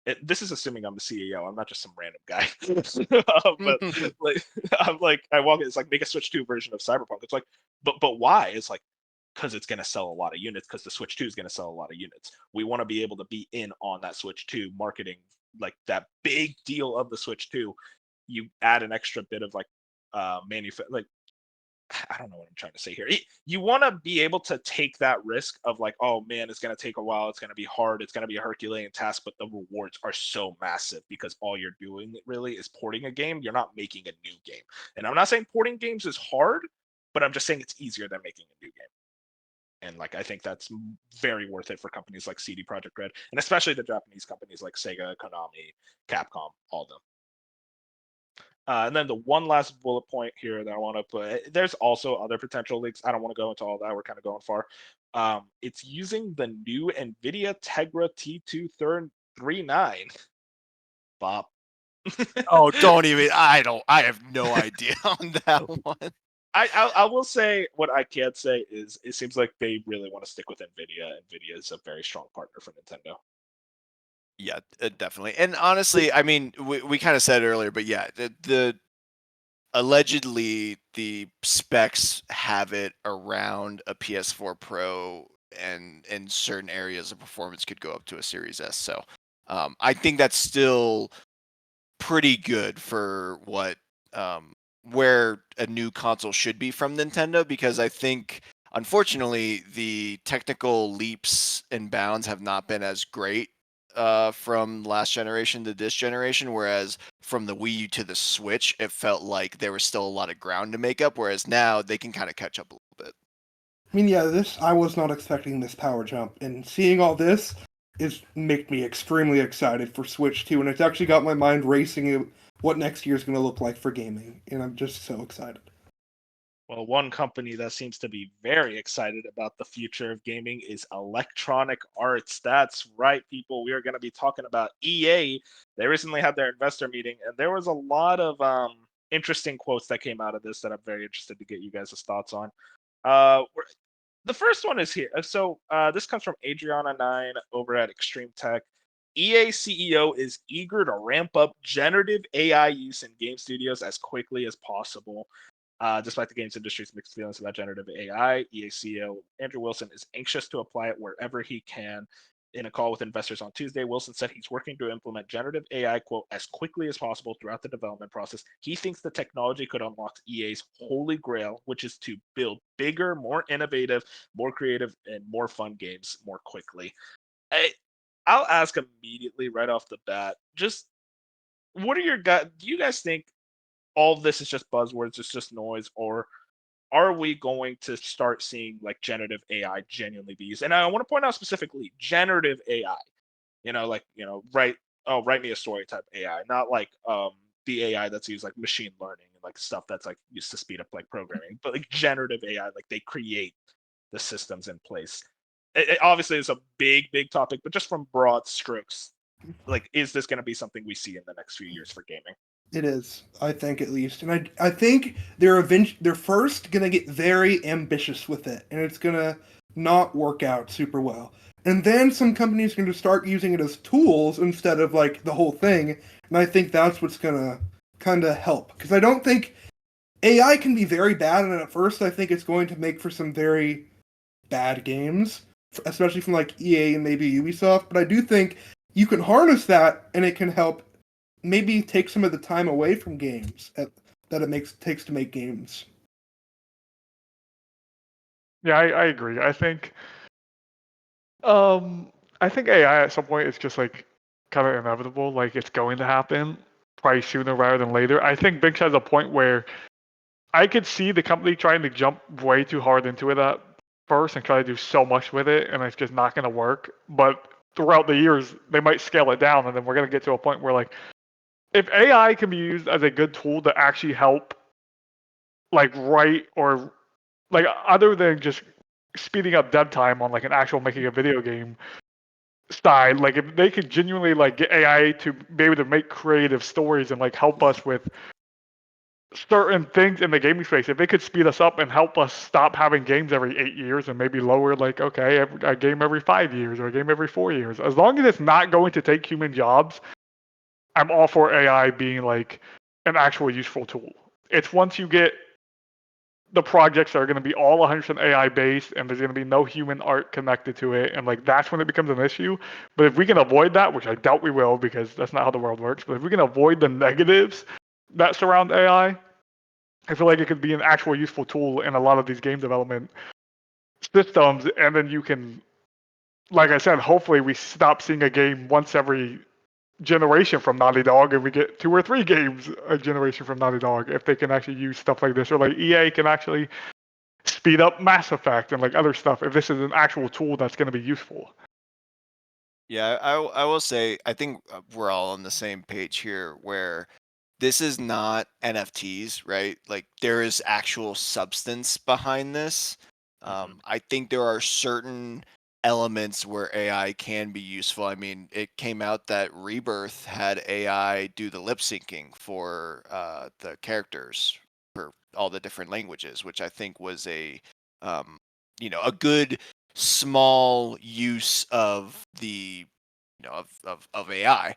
it. This is assuming I'm the CEO. I'm not just some random guy. But like, I'm like, I walk in, it's like, make a Switch 2 version of Cyberpunk. It's like, but why? It's like, because it's going to sell a lot of units. Because the Switch 2 is going to sell a lot of units. We want to be able to be in on that Switch 2 marketing, like that big deal of the Switch 2. You add an extra bit of like I don't know what I'm trying to say here. You want to be able to take that risk of like, oh man, it's going to take a while, it's going to be hard, it's going to be a Herculean task, but the rewards are so massive because all you're doing really is porting a game. You're not making a new game. And I'm not saying porting games is hard, but I'm just saying it's easier than making a new game. And like, I think that's very worth it for companies like CD Projekt Red, and especially the Japanese companies like Sega, Konami, Capcom, all of them. And then the one last bullet point here that I want to put, there's also other potential leaks. I don't want to go into all that. We're kind of going far. It's using the new NVIDIA Tegra T239. Bob. Oh, don't even. I have no idea on that one. I will say, what I can say is it seems like they really want to stick with NVIDIA. NVIDIA is a very strong partner for Nintendo. Yeah, definitely. And honestly, I mean, we kind of said it earlier, but yeah, the allegedly the specs have it around a PS4 Pro, and in certain areas of performance could go up to a Series S. So I think that's still pretty good for what where a new console should be from Nintendo, because I think unfortunately the technical leaps and bounds have not been as great from last generation to this generation, whereas from the Wii U to the Switch, it felt like there was still a lot of ground to make up, whereas now they can kind of catch up a little bit. I mean, yeah, I was not expecting this power jump, and seeing all this make me extremely excited for Switch 2, and it's actually got my mind racing what next year is going to look like for gaming, and I'm just so excited. Well, one company that seems to be very excited about the future of gaming is Electronic Arts. That's right, people. We are going to be talking about EA. They recently had their investor meeting, and there was a lot of interesting quotes that came out of this that I'm very interested to get you guys' thoughts on. The first one is here. So this comes from Adriana9 over at Extreme Tech. EA CEO is eager to ramp up generative AI use in game studios as quickly as possible. Despite the games industry's mixed feelings about generative AI, EA CEO Andrew Wilson is anxious to apply it wherever he can. In a call with investors on Tuesday, Wilson said he's working to implement generative AI, quote, as quickly as possible throughout the development process. He thinks the technology could unlock EA's holy grail, which is to build bigger, more innovative, more creative, and more fun games more quickly. I'll ask immediately right off the bat, just what are your guys? Do you guys think all of this is just buzzwords, it's just noise, or are we going to start seeing like generative AI genuinely be used? And I want to point out specifically generative AI, write me a story type AI, not like the AI that's used like machine learning and like stuff that's like used to speed up like programming, but like generative AI, like they create the systems in place. It obviously is a big topic, but just from broad strokes, like, is this going to be something we see in the next few years for gaming? It is, I think, at least, and I think they're first gonna get very ambitious with it, and it's gonna not work out super well. And then some companies are going to start using it as tools instead of like the whole thing, and I think that's what's gonna kind of help, because I don't think AI can be very bad, and at first I think it's going to make for some very bad games, especially from like EA and maybe Ubisoft. But I do think you can harness that, and it can help maybe take some of the time away from games that takes to make games. Yeah, I agree. I think AI at some point is just like kind of inevitable. Like it's going to happen, probably sooner rather than later. I think Binks has a point where I could see the company trying to jump way too hard into it at first and try to do so much with it, and it's just not going to work. But throughout the years, they might scale it down, and then we're going to get to a point where, like, if AI can be used as a good tool to actually help, like, write or, like, other than just speeding up dev time on, like, an actual making a video game side, like, if they could genuinely, like, get AI to be able to make creative stories and, like, help us with certain things in the gaming space, if it could speed us up and help us stop having games every 8 years and maybe lower, like, okay, a game every 5 years or a game every 4 years, as long as it's not going to take human jobs, I'm all for AI being like an actual useful tool. It's once you get the projects that are going to be all 100% AI based and there's going to be no human art connected to it, and like that's when it becomes an issue. But if we can avoid that, which I doubt we will because that's not how the world works, but if we can avoid the negatives that surround AI, I feel like it could be an actual useful tool in a lot of these game development systems. And then you can, like I said, hopefully we stop seeing a game once every generation from Naughty Dog and we get 2 or 3 games a generation from Naughty Dog if they can actually use stuff like this, or like EA can actually speed up Mass Effect and like other stuff if this is an actual tool that's going to be useful. Yeah, I will say I think we're all on the same page here where this is not NFTs, right? Like there is actual substance behind this. I think there are certain elements where AI can be useful. I mean, it came out that Rebirth had AI do the lip syncing for the characters for all the different languages, which I think was um, a good small use of the of AI.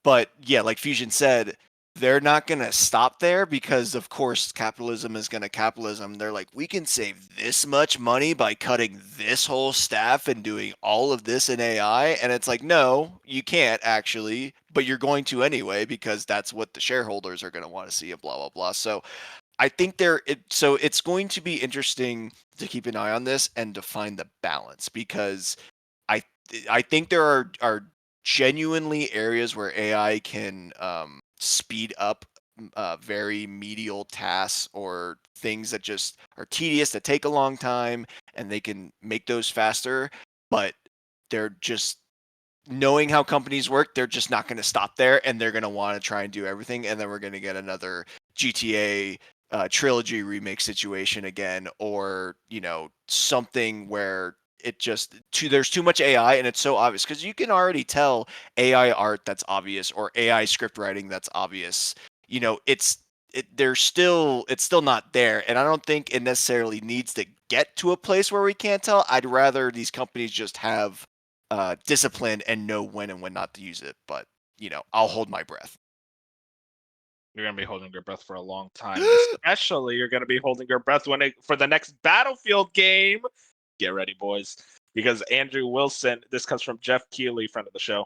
But yeah, like Fusion said, they're not going to stop there because of course capitalism is going to capitalism. They're like, we can save this much money by cutting this whole staff and doing all of this in AI. And it's like, no, you can't actually, but you're going to anyway because that's what the shareholders are going to want to see and blah blah blah. So I think so it's going to be interesting to keep an eye on this and to find the balance, because I I think there are genuinely areas where AI can speed up very medial tasks or things that just are tedious that take a long time, and they can make those faster. But they're just, knowing how companies work, they're just not going to stop there, and they're going to want to try and do everything, and then we're going to get another GTA trilogy remake situation again, or something where there's too much AI and it's so obvious, because you can already tell AI art that's obvious or AI script writing that's obvious. It's still not there, and I don't think it necessarily needs to get to a place where we can't tell. I'd rather these companies just have discipline and know when and when not to use it. But I'll hold my breath. You're gonna be holding your breath for a long time. Especially, you're gonna be holding your breath for the next Battlefield game. Get ready, boys, because Andrew Wilson. This comes from Jeff Keighley, friend of the show.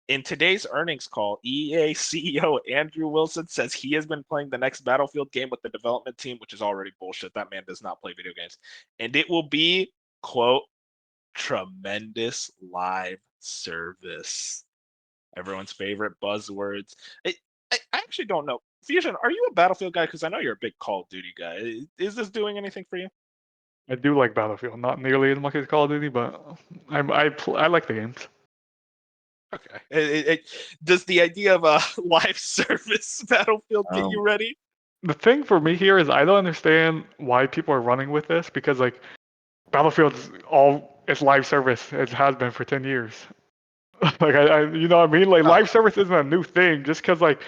In today's earnings call, EA CEO Andrew Wilson says he has been playing the next Battlefield game with the development team, which is already bullshit. That man does not play video games, and it will be, quote, tremendous live service. Everyone's favorite buzzwords. I actually don't know. Fusion, are you a Battlefield guy? Because I know you're a big Call of Duty guy. Is this doing anything for you? I do like Battlefield, not nearly as much as Call of Duty, but I like the games. Okay. Does the idea of a live service Battlefield get you ready? The thing for me here is I don't understand why people are running with this, because like Battlefield's it's live service. It has been for 10 years. Like I you know what I mean? Like live service isn't a new thing. Just because like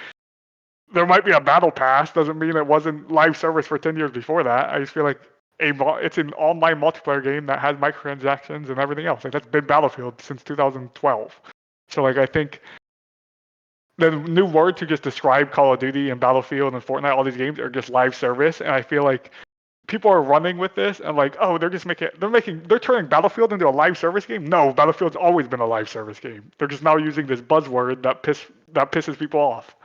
there might be a battle pass. Doesn't mean it wasn't live service for 10 years before that. I just feel like it's an online multiplayer game that has microtransactions and everything else. Like that's been Battlefield since 2012. So like I think the new word to just describe Call of Duty and Battlefield and Fortnite, all these games are just live service. And I feel like people are running with this and like, oh, they're turning Battlefield into a live service game. No, Battlefield's always been a live service game. They're just now using this buzzword that pisses people off.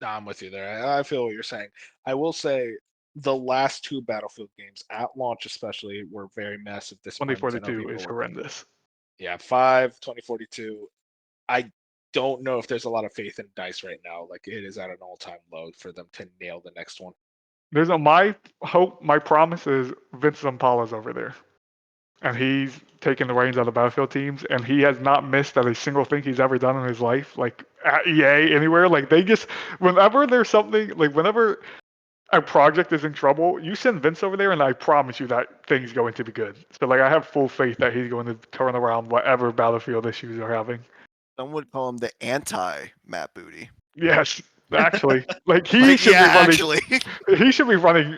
No, I'm with you there. I feel what you're saying. I will say the last two Battlefield games at launch, especially, were very massive disappointments. 2042 is horrendous. Yeah, 2042. I don't know if there's a lot of faith in DICE right now. Like it is at an all-time low for them to nail the next one. My hope, my promise is Vince Zampala's over there. And he's taken the reins of the Battlefield teams, and he has not missed at a single thing he's ever done in his life, like at EA, anywhere. Like they just, whenever there's something, like whenever a project is in trouble, you send Vince over there, and I promise you that thing's going to be good. So like I have full faith that he's going to turn around whatever Battlefield issues are having. Some would call him the anti-Matt Booty. Yes, actually, like he should be running. He should be running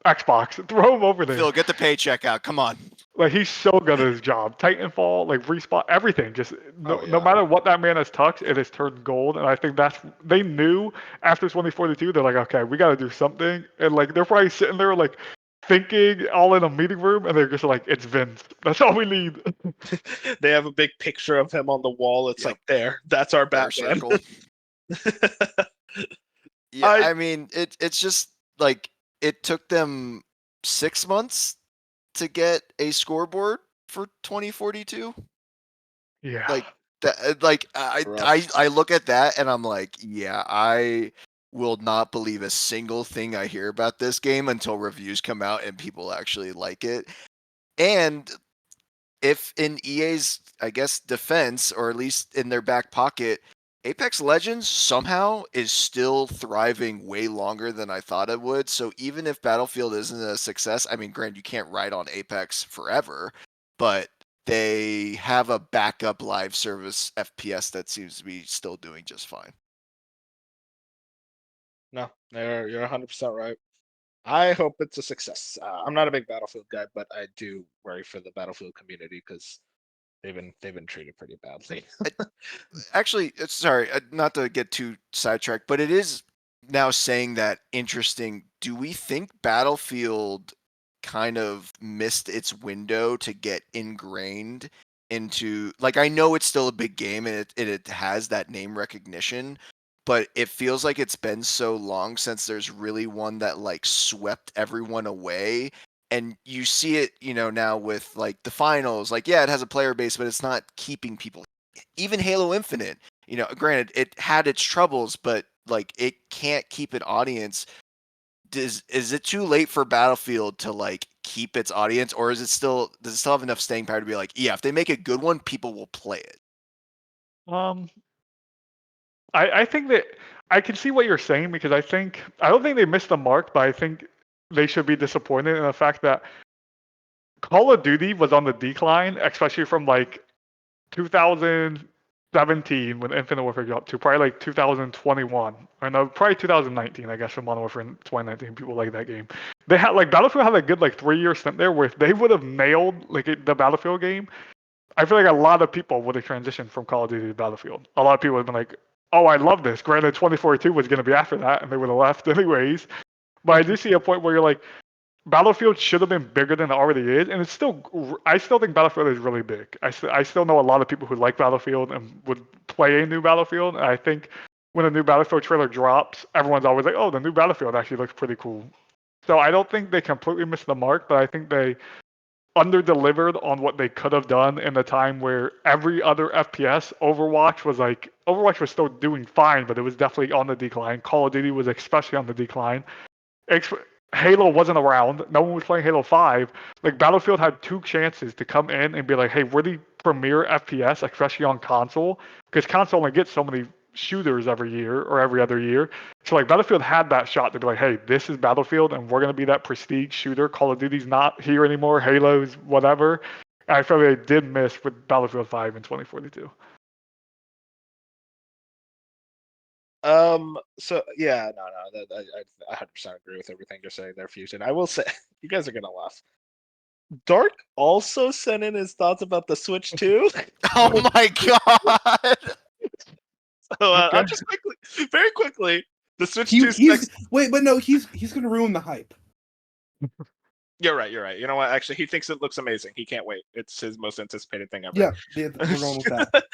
Xbox. Throw him over there. Phil, get the paycheck out. Come on. Like he's so good at his job. Titanfall, like Respawn, everything. Just no matter what that man has touched, it has turned gold. And I think they knew after 2042, they're like, okay, we got to do something. And like they're probably sitting there like thinking all in a meeting room, and they're just like, it's Vince. That's all we need. They have a big picture of him on the wall. It's like that's our Batman. Yeah, I mean, it's just like it took them 6 months to get a scoreboard for 2042. Yeah. Like that. Like I look at that and I'm like, yeah, I will not believe a single thing I hear about this game until reviews come out and people actually like it. And if in EA's, I guess, defense, or at least in their back pocket, Apex Legends somehow is still thriving way longer than I thought it would. So even if Battlefield isn't a success, I mean, granted, you can't ride on Apex forever, but they have a backup live service FPS that seems to be still doing just fine. No, you're 100% right. I hope it's a success. I'm not a big Battlefield guy, but I do worry for the Battlefield community because they've been treated pretty badly. Actually, sorry, not to get too sidetracked, but it is now saying that interesting. Do we think Battlefield kind of missed its window to get ingrained into, like, I know it's still a big game and it has that name recognition, but it feels like it's been so long since there's really one that like swept everyone away. And you see it, now with like the finals, like, yeah, it has a player base, but it's not keeping people. Even Halo Infinite, granted, it had its troubles, but like it can't keep an audience. Is it too late for Battlefield to like keep its audience, or does it still have enough staying power to be like, yeah, if they make a good one, people will play it? I think that I can see what you're saying, because I don't think they missed the mark, but I think they should be disappointed in the fact that Call of Duty was on the decline, especially from like 2017 when Infinite Warfare got to probably like 2021, or no, probably 2019, I guess, from Modern Warfare in 2019. People like that game. They had like Battlefield had a good like 3-year stint there where if they would have nailed like the Battlefield game, I feel like a lot of people would have transitioned from Call of Duty to Battlefield. A lot of people would have been like, oh, I love this. Granted, 2042 was going to be after that, and they would have left anyways. But I do see a point where you're like, Battlefield should have been bigger than it already is, and I still think Battlefield is really big. I still know a lot of people who like Battlefield and would play a new Battlefield. And I think when a new Battlefield trailer drops, everyone's always like, oh, the new Battlefield actually looks pretty cool. So I don't think they completely missed the mark, but I think they under-delivered on what they could have done in the time where every other FPS, Overwatch was still doing fine, but it was definitely on the decline. Call of Duty was especially on the decline. Halo wasn't around. No one was playing Halo 5. Like, Battlefield had 2 chances to come in and be like, hey, we're the premier FPS, especially on console, because console only gets so many shooters every year or every other year. So, like, Battlefield had that shot to be like, hey, this is Battlefield, and we're going to be that prestige shooter. Call of Duty's not here anymore. Halo's whatever. And I feel like they did miss with Battlefield 5 in 2042. So yeah, no. I 100% agree with everything you're saying there, Fusion. I will say, you guys are gonna laugh. Dark also sent in his thoughts about the Switch too. Oh my god! So Okay. I'll just very quickly, the Switch 2 specs. Wait, but no, he's gonna ruin the hype. You're right. You know what? Actually, he thinks it looks amazing. He can't wait. It's his most anticipated thing ever. Yeah, we're going with that.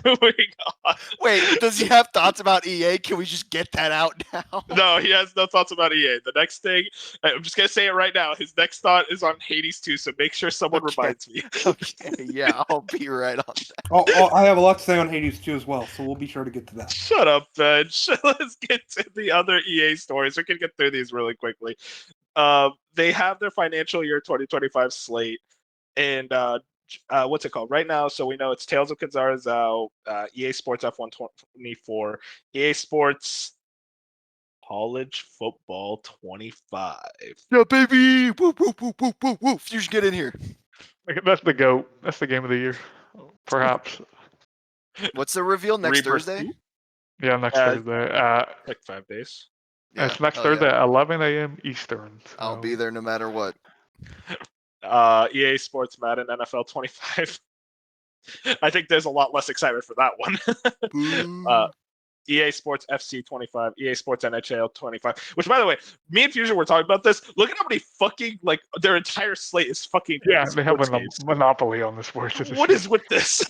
Moving on. Wait, does he have thoughts about EA? Can we just get that out now? No, he has no thoughts about EA. The next thing, I'm just gonna say it right now. His next thought is on Hades 2, so make sure someone reminds me. Okay, yeah, I'll be right on that. I have a lot to say on Hades 2 as well, so we'll be sure to get to that. Shut up, Bench. Let's get to the other EA stories. We can get through these really quickly. They have their financial year 2025 slate, and what's it called right now? So we know it's Tales of Kenzara's out, EA Sports F124, EA Sports College Football 25. Yeah, baby! Woo, woo, woo, woo, woo, woo. Fusion, get in here. That's the GOAT. That's the game of the year, perhaps. What's the reveal next Rebirth Thursday? 2? Yeah, next Thursday. Like 5 days. Yeah, it's next hell Thursday yeah. at 11 a.m. Eastern. So. I'll be there no matter what. EA Sports Madden NFL 25. I think there's a lot less excitement for that one. EA Sports FC 25, EA Sports NHL 25. Which, by the way, me and Fusion were talking about this. Look at how many fucking their entire slate is fucking. Yeah, they have a monopoly on the sports. What is with this?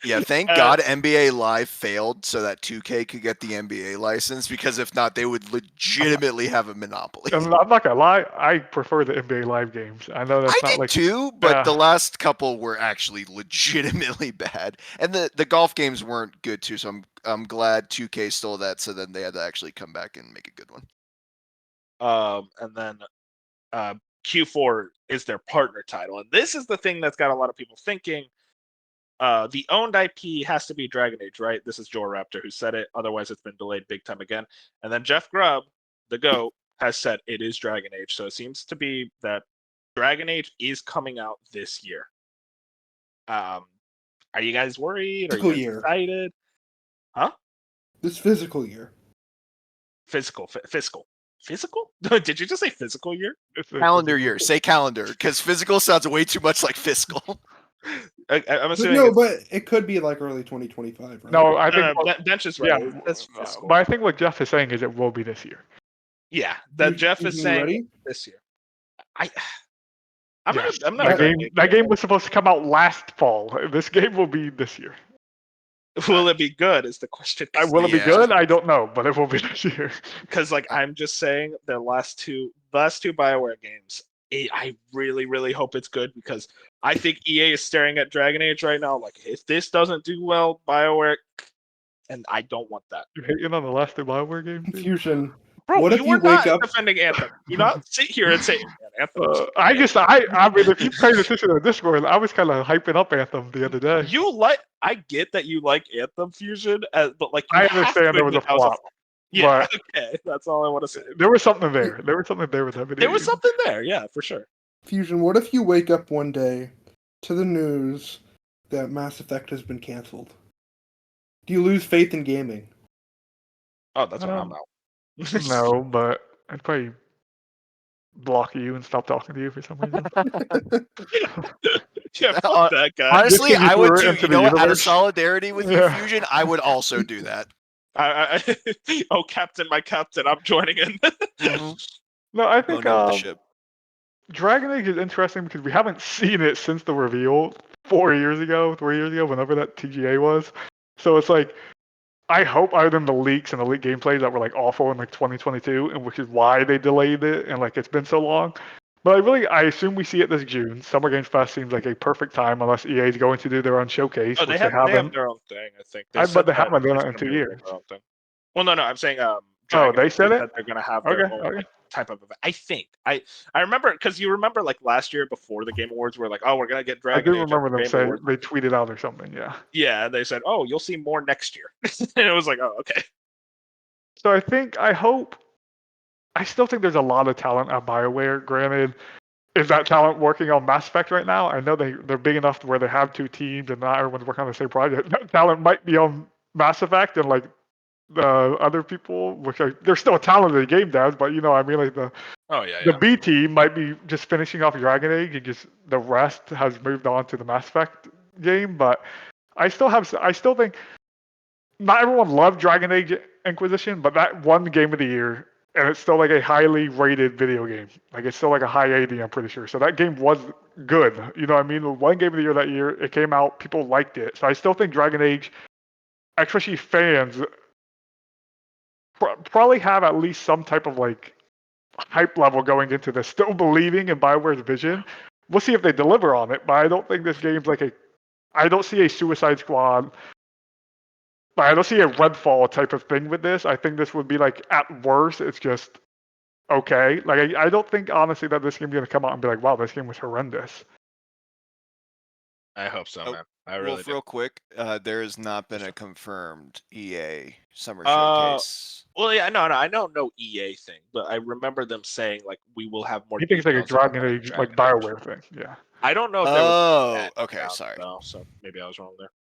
Yeah, thank God NBA Live failed so that 2K could get the NBA license, because if not, they would legitimately have a monopoly. I'm not gonna lie, I prefer the NBA Live games. I know that's I not did like too, but the last couple were actually legitimately bad, and the golf games weren't good too. So I'm glad 2K stole that, so then they had to actually come back and make a good one. And then Q4 is their partner title, and this is the thing that's got a lot of people thinking. The owned IP has to be Dragon Age, right? This is Joe Raptor who said it. Otherwise, it's been delayed big time again. And then Jeff Grubb, the GOAT, has said it is Dragon Age. So it seems to be that Dragon Age is coming out this year. Are you guys worried? Are you guys excited? Huh? This physical year. Fiscal? Did you just say physical year? Calendar year. Say calendar, because physical sounds way too much like fiscal. I'm assuming. No, but it could be like early 2025. Right? No, I think Bench is right. Yeah, that's fiscal. But I think what Jeff is saying is it will be this year. Yeah, that Jeff is saying this year. I'm not. That game was supposed to come out last fall. This game will be this year. Will it be good? Is the question. Will it be good? I don't know, but it will be this year. Because I'm just saying the last two BioWare games. I really, really hope it's good, because I think EA is staring at Dragon Age right now. Like, if this doesn't do well, BioWare, and I don't want that. You're hating on the last two BioWare games? Fusion. Bro, what if you wake up defending Anthem? Do not sit here and say Anthem. I mean, if you paid attention to the Discord, I was kind of hyping up Anthem the other day. I get that you like Anthem, Fusion, but like I understand there was a flop. Yeah, okay, that's all I want to say. There was something there. There was something there with that video. There was something there, yeah, for sure. Fusion, what if you wake up one day to the news that Mass Effect has been canceled? Do you lose faith in gaming? Oh, that's what I'm out. No, but I'd probably block you and stop talking to you for some reason. Yeah, fuck that guy. Honestly, I would too. You know what? Out of solidarity with you, Fusion, I would also do that. Oh, Captain, my Captain, I'm joining in. No, I think Dragon Age is interesting because we haven't seen it since the reveal 3 years ago, whenever that TGA was. So it's like, I hope, other than the leaks and the leak gameplays that were like awful in like 2022, and which is why they delayed it and like it's been so long. But I assume we see it this June. Summer Games Fest seems like a perfect time, unless EA is going to do their own showcase. Oh, they have their own thing, I think. But they haven't done it in 2 years. Well, no, I'm saying. They said it? That they're going to have their own type of event. I think. I remember, because you remember like last year before the Game Awards, we're like, oh, we're going to get Dragon Age. I do remember them saying they tweeted out or something, yeah. Yeah, and they said, oh, you'll see more next year. And it was like, oh, okay. So I still think there's a lot of talent at BioWare. Granted, is that talent working on Mass Effect right now? I know they're big enough to where they have two teams and not everyone's working on the same project. That talent might be on Mass Effect, and like the other people, which they're still talented game devs, but I mean, like the B team might be just finishing off Dragon Age, and just the rest has moved on to the Mass Effect game. But I still think not everyone loved Dragon Age Inquisition, but that won Game of the Year, and it's still like a highly rated video game. Like it's still like a high 80, I'm pretty sure. So that game was good. You know what I mean? The one Game of the Year that year, it came out, people liked it. So I still think Dragon Age, especially fans, probably have at least some type of like hype level going into this, still believing in BioWare's vision. We'll see if they deliver on it, but I don't think this game's like I don't see a Suicide Squad. But I don't see a Redfall type of thing with this. I think this would be like, at worst, it's just okay. Like I don't think honestly that this game's gonna come out and be like, wow, this game was horrendous. I hope so, man. I really do. Real quick, there has not been a confirmed EA summer showcase. Well, yeah, no, I don't know EA thing, but I remember them saying like we will have more. He thinks like a Dragon Age, like BioWare thing. Yeah. I don't know if there was. Okay, sorry. Though, so maybe I was wrong there.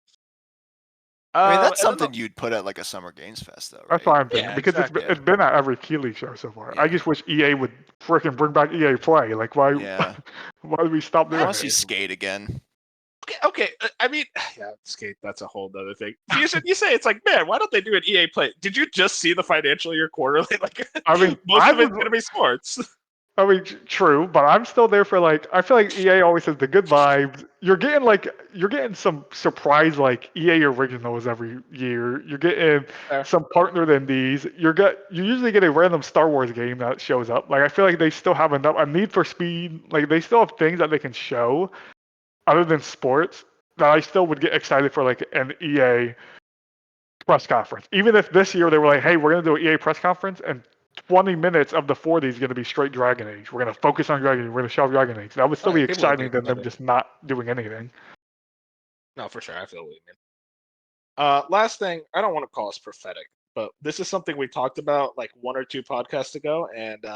I mean, that's something you'd put at like a Summer Games Fest, though, right? That's what I'm thinking, because it's been at every Keighley show so far. Yeah. I just wish EA would freaking bring back EA Play. Like, why? Yeah. Why do we stop doing it? I want to see Skate again. Okay. I mean, yeah, Skate. That's a whole other thing. You say it's like, man, why don't they do an EA Play? Did you just see the financial year quarterly? Like, I mean, most of it's gonna be sports. I mean, true, but I'm still there for like. I feel like EA always has the good vibes. You're getting some surprise like EA originals every year. You're getting some partnered indies. You usually get a random Star Wars game that shows up. Like I feel like they still have a Need for Speed. Like they still have things that they can show, other than sports, that I still would get excited for like an EA press conference. Even if this year they were like, hey, we're gonna do an EA press conference and 20 minutes of the 40 is going to be straight Dragon Age. We're going to focus on Dragon Age. We're going to show Dragon Age. That would still be exciting than them just not doing anything. No, for sure. I feel what you mean. Last thing, I don't want to call us prophetic, but this is something we talked about like 1 or 2 podcasts ago, and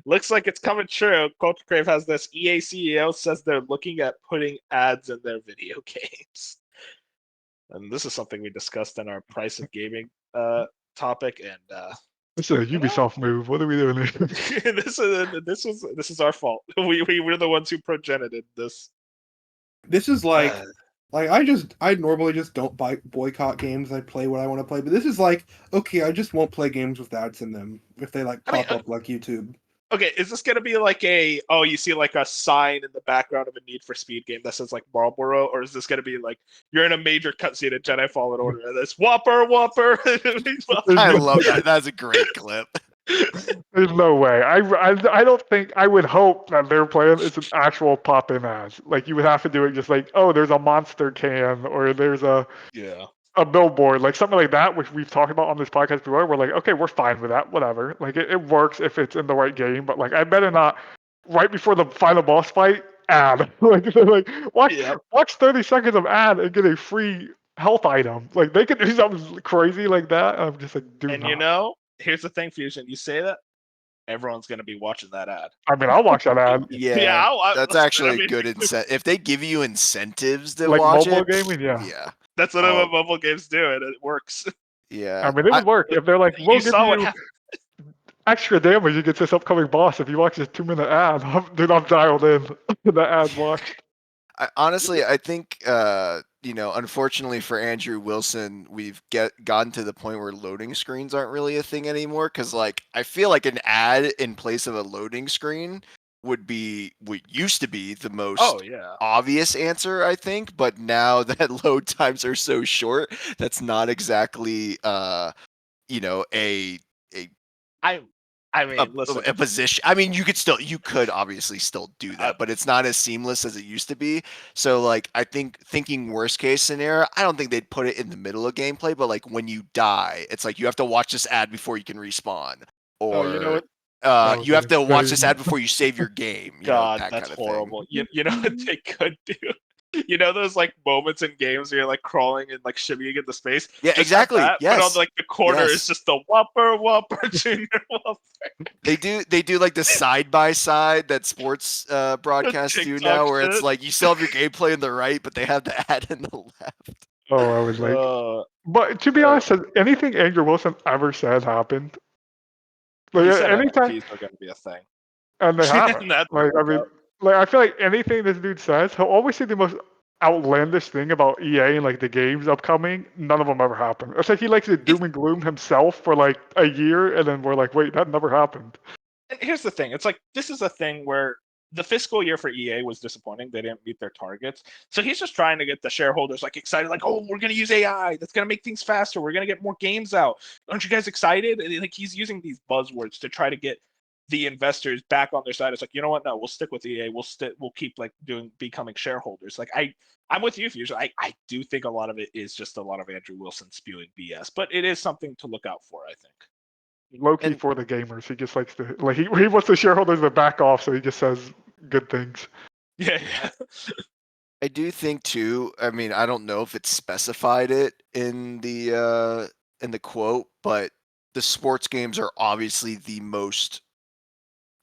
looks like it's coming true. Culture Crave has this. EA CEO says they're looking at putting ads in their video games. And this is something we discussed in our Price of Gaming topic, and this is a Ubisoft move. What are we doing here? this is our fault. We're the ones who progenerated this. This is like I normally just don't boycott games. I play what I want to play, but this is like, okay, I just won't play games with ads in them if they like pop up like YouTube. Okay, is this gonna be like you see like a sign in the background of a Need for Speed game that says like Marlboro, or is this gonna be like you're in a major cutscene at Jedi Fallen Order and it's Whopper? I love that. That's a great clip. There's no way. I don't think. I would hope that their plan is an actual pop-in ad. Like you would have to do it just like, oh, there's a Monster can, or there's a billboard, like something like that, which we've talked about on this podcast before. We're like, okay, we're fine with that, whatever. Like it works if it's in the right game, but like I better not right before the final boss fight ad. like watch 30 seconds of ad and get a free health item. Like they could do something crazy like that. I'm just like, here's the thing, Fusion. You say that, everyone's gonna be watching that ad. I mean, I'll watch that ad. That's actually a good incentive. If they give you incentives to like watch mobile it, gaming, yeah. That's what mobile games do, and it works. Yeah, I mean, it would work if they're like, we'll give you extra damage against this upcoming boss if you watch this 2-minute ad. Dude, I'm dialed in. The ad watched. Honestly, I think, unfortunately for Andrew Wilson, we've gotten to the point where loading screens aren't really a thing anymore. Because, like, I feel like an ad in place of a loading screen would be what used to be the most obvious answer, I think. But now that load times are so short, that's not exactly, listen. A position. I mean, you could obviously still do that, but it's not as seamless as it used to be. So, like, I think thinking worst case scenario, I don't think they'd put it in the middle of gameplay, but like when you die, it's like you have to watch this ad before you can respawn, or you know what? You have to watch this ad before you save your game. God, that's horrible. You know what they could do? You know those like moments in games where you're like crawling and like shimmying into space? Yeah, just exactly. Yes. But on like the corner is just the Whopper Junior Whopper. They do like the side by side that sports broadcasts do now, where it's like you still have your gameplay in the right, but they have the ad in the left. Oh, I was like, But to be honest, has anything Andrew Wilson ever said happened? Like he said anytime NFTs are going to be a thing, and they haven't. Like I mean, like I feel like anything this dude says, he'll always say the most outlandish thing about EA and like the games upcoming. None of them ever happen. It's like he likes to doom and gloom himself for like a year, and then we're like, wait, that never happened. And here's the thing: it's like this is a thing where the fiscal year for EA was disappointing. They didn't meet their targets, so he's just trying to get the shareholders like excited, like, oh, we're going to use AI. That's going to make things faster. We're going to get more games out. Aren't you guys excited? And like he's using these buzzwords to try to get the investors back on their side. It's like, you know what? No, we'll stick with EA. We'll keep like becoming shareholders. Like I'm with you, Fusion. I do think a lot of it is just a lot of Andrew Wilson spewing BS, but it is something to look out for, I think. Low key for the gamers. He just likes to like he wants the shareholders to back off, so he just says good things. Yeah. I do think too. I mean, I don't know if it specified it in the quote, but the sports games are obviously the most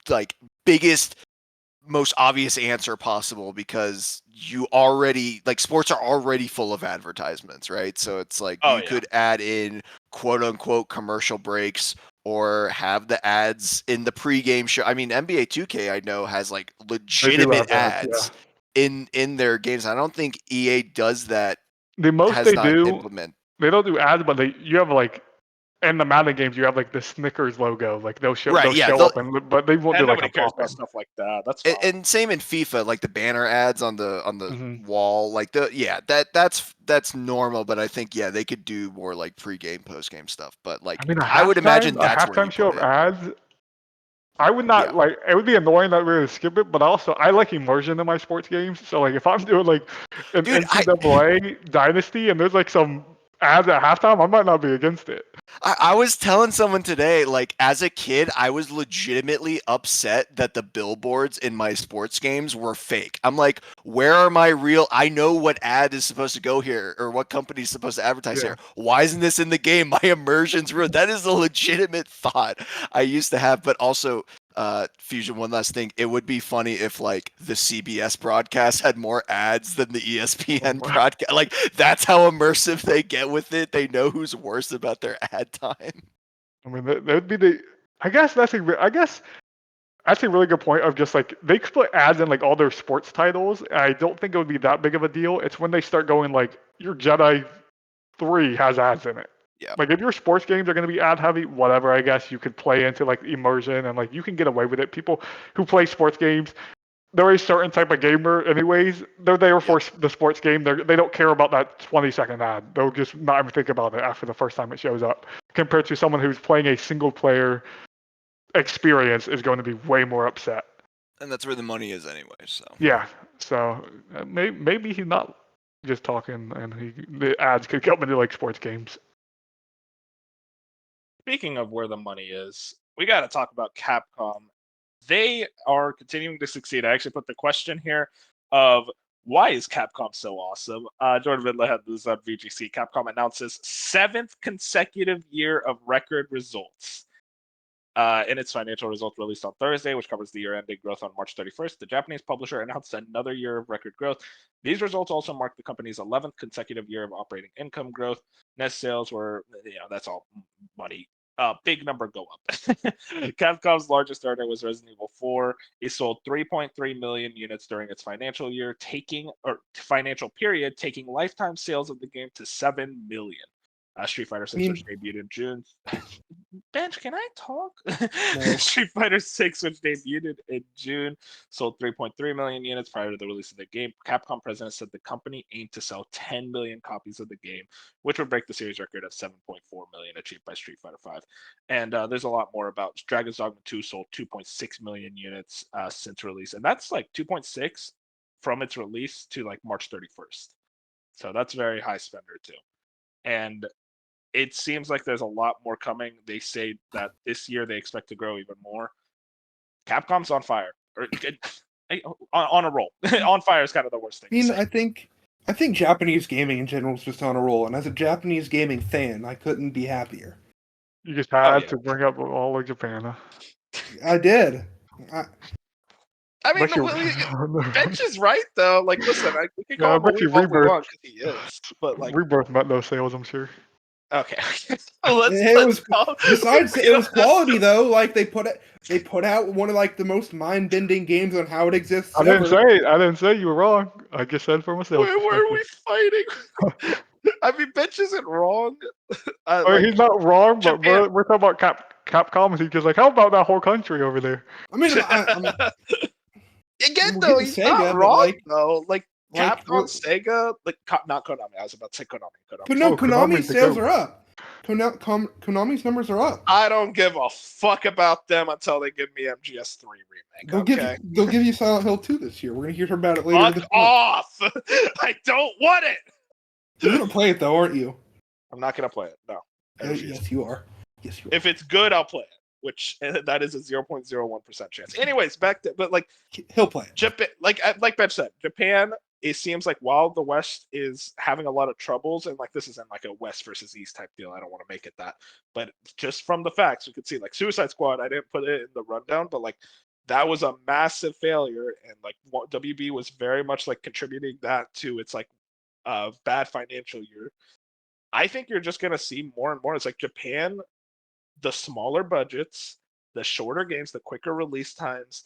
like biggest, most obvious answer possible because you already like sports are already full of advertisements, right? So it's like you could add in quote unquote commercial breaks or have the ads in the pregame show. I mean, NBA 2K I know has like legitimate ads in their games. I don't think EA does that. The most they do, implement. They don't do ads, but you have like in the Madden games, you have like the Snickers logo, like they'll show up, but they won't do like a pop-up stuff like that. That's fine. And same in FIFA, like the banner ads on the wall, like that's normal. But I think they could do more like pre-game, post-game stuff. But like I mean, I would imagine that's a halftime show of it. ads. I would not like. It would be annoying that we were to skip it, but also I like immersion in my sports games. So like, if I'm doing like an NCAA Dynasty and there's like some ads at halftime, I might not be against it. I was telling someone today, like as a kid, I was legitimately upset that the billboards in my sports games were fake. I'm like, where are my real? I know what ad is supposed to go here or what company is supposed to advertise here. Why isn't this in the game? My immersion's ruined. That is a legitimate thought I used to have, but also. Fusion, one last thing. It would be funny if like the CBS broadcast had more ads than the ESPN broadcast. Like that's how immersive they get with it. They know who's worse about their ad time. I mean, that would be I guess that's a really good point of just like they could put ads in like all their sports titles. I don't think it would be that big of a deal. It's when they start going like your Jedi 3 has ads in it. Yeah. Like if your sports games are going to be ad heavy, whatever, I guess you could play into like immersion and like you can get away with it. People who play sports games, they're a certain type of gamer anyways. They're there for the sports game. They don't care about that 20-second ad. They'll just not even think about it after the first time it shows up. Compared to someone who's playing a single player experience is going to be way more upset. And that's where the money is anyway. So yeah. So maybe he's not just talking and the ads could come into like sports games. Speaking of where the money is, we got to talk about Capcom. They are continuing to succeed. I actually put the question here of why is Capcom so awesome? Jordan Vidla had this on VGC. Capcom announces 7th consecutive year of record results. In its financial results released on Thursday, which covers the year-ending growth on March 31st, the Japanese publisher announced another year of record growth. These results also mark the company's 11th consecutive year of operating income growth. Net sales were, that's all money. Big number go up. Capcom's largest earner was Resident Evil 4. It sold 3.3 million units during its financial period, taking lifetime sales of the game to 7 million. Street Fighter 6, which debuted in June. Bench, can I talk? No. Street Fighter 6, which debuted in June, sold 3.3 million units prior to the release of the game. Capcom president said the company aimed to sell 10 million copies of the game, which would break the series record of 7.4 million achieved by Street Fighter 5. And there's a lot more about Dragon's Dogma 2 sold 2.6 million units since release. And that's like 2.6 from its release to like March 31st. So that's very high spender too. And it seems like there's a lot more coming. They say that this year they expect to grow even more. Capcom's on fire, or on a roll. On fire is kind of the worst thing. I mean, I think Japanese gaming in general is just on a roll, and as a Japanese gaming fan, I couldn't be happier. You just had to bring up all of Japan. I did. I mean, Bench is right though. Like, listen, we can call him a weeb all we want because he is. But like, Rebirth met no sales, I'm sure. Okay. Besides, it was quality though. Like they put out one of like the most mind-bending games on how it exists. I didn't say you were wrong. I just said for myself. Where were we fighting? I mean, Bench isn't wrong. He's not wrong, but we're talking about Capcom, and he's just like, how about that whole country over there? I mean, again though, he's Sega, not wrong like, though. Like Capcom, Sega, like not Konami. I was about to say Konami. But no, Konami's sales are up. Konami's numbers are up. I don't give a fuck about them until they give me MGS3 remake. They'll give you Silent Hill 2 this year. We're gonna hear about it later. Fuck off! I don't want it. You're gonna play it though, aren't you? I'm not gonna play it. No. Yes, you are. Yes, you are. If it's good, I'll play it. Which that is a 0.01% chance. Anyways, back to he'll play it. Japan, like Ben said, Japan. It seems like while the West is having a lot of troubles, and like this isn't like a West versus East type deal. I don't want to make it that, but just from the facts, we could see like Suicide Squad. I didn't put it in the rundown, but like that was a massive failure, and like WB was very much like contributing that to its like bad financial year. I think you're just gonna see more and more. It's like Japan, the smaller budgets, the shorter games, the quicker release times.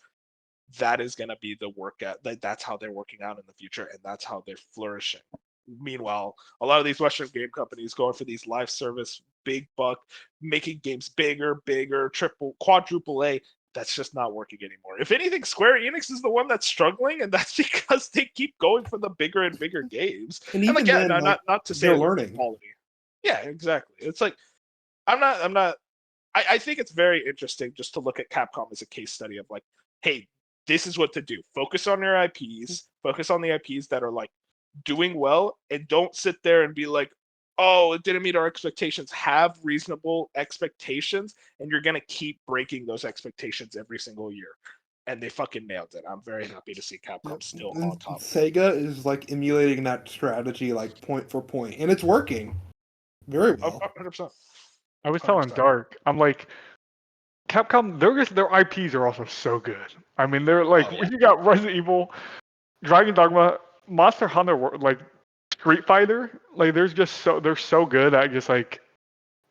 That is going to be the that's how they're working out in the future, and that's how they're flourishing. Meanwhile, a lot of these Western game companies going for these live service, big buck, making games bigger, triple, quadruple A. That's just not working anymore. If anything, Square Enix is the one that's struggling, and that's because they keep going for the bigger and bigger games. And even again, then, not to say they're learning quality. Yeah, exactly. It's like I think it's very interesting just to look at Capcom as a case study of like, hey, this is what to do. Focus on your IPs. Focus on the IPs that are like doing well, and don't sit there and be like, oh, it didn't meet our expectations. Have reasonable expectations, and you're gonna keep breaking those expectations every single year. And they fucking nailed it. I'm very happy to see Capcom still on top. Sega is like emulating that strategy like point for point, and it's working very well. 100%. I was telling Dark, I'm like, Capcom, their IPs are also so good. I mean, they're like, you got Resident Evil, Dragon Dogma, Monster Hunter, like Street Fighter. Like, they're so good at just like,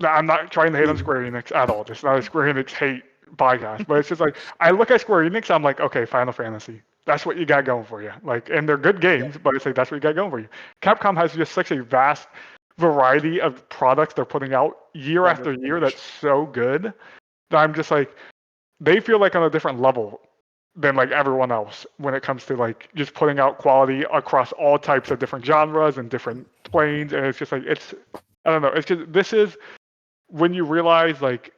I'm not trying to hate on Square Enix at all. It's not a Square Enix hate podcast, but it's just like, I look at Square Enix, I'm like, okay, Final Fantasy. That's what you got going for you. Like, and they're good games, but it's like, that's what you got going for you. Capcom has just such a vast variety of products they're putting out year after year that's so good. I'm just like, they feel like on a different level than like everyone else when it comes to like just putting out quality across all types of different genres and different planes. And it's just like, I don't know. It's just, this is when you realize like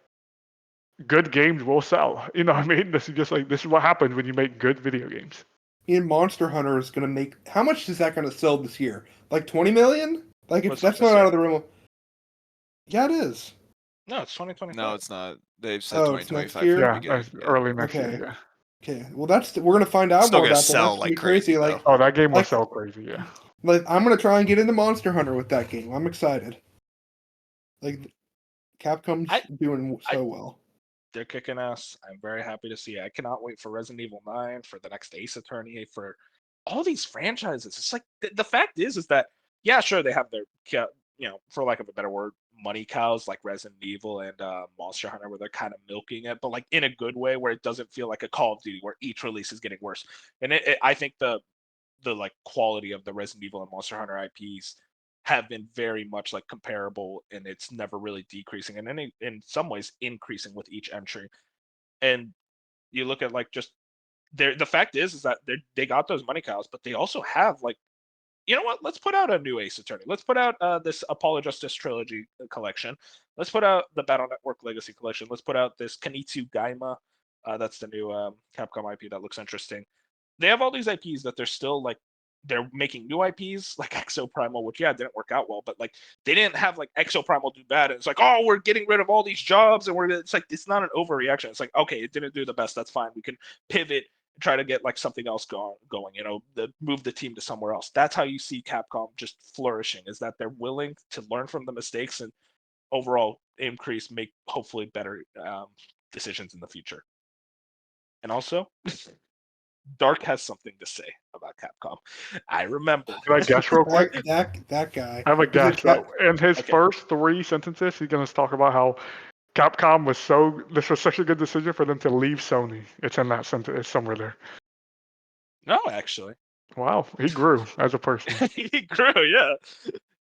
good games will sell. You know what I mean? This is what happens when you make good video games. And Monster Hunter is going to make, how much is that going to sell this year? Like 20 million? Like that's not out of the realm. Yeah, it is. No, it's 2025. No, it's not. They've said 2025. Yeah, early next year. Yeah. Okay, well we're gonna find out more about that. Sell that's like crazy. Like, oh, that game will sell crazy. Yeah. Like, I'm gonna try and get into Monster Hunter with that game. I'm excited. Like, Capcom's doing so well. They're kicking ass. I'm very happy to see it. I cannot wait for Resident Evil 9, for the next Ace Attorney, for all these franchises. It's like the fact is that yeah, sure they have their for lack of a better word, money cows like Resident Evil and Monster Hunter, where they're kind of milking it, but like in a good way, where it doesn't feel like a Call of Duty where each release is getting worse. And I think the like quality of the Resident Evil and Monster Hunter IPs have been very much like comparable, and it's never really decreasing, and in some ways increasing with each entry. And you look at like just the fact is that they got those money cows, but they also have like, you know what? Let's put out a new Ace Attorney. Let's put out this Apollo Justice Trilogy collection. Let's put out the Battle Network Legacy collection. Let's put out this Kanitsu Gaima. That's the new Capcom IP that looks interesting. They have all these IPs that they're still like, they're making new IPs like Exo Primal, which didn't work out well, but like they didn't have like Exo Primal do bad. And it's like, oh, we're getting rid of all these jobs, and it's like, it's not an overreaction. It's like, okay, it didn't do the best. That's fine. We can pivot, try to get like something else going, move the team to somewhere else. That's how you see Capcom just flourishing, is that they're willing to learn from the mistakes and overall make hopefully better decisions in the future. And also, Dark has something to say about Capcom. I remember. Can I guess real quick? That guy. I have a guess. In his first 3 sentences, he's going to talk about how Capcom this was such a good decision for them to leave Sony. It's in that sentence. It's somewhere there. No, actually. Wow, he grew as a person. He grew, yeah.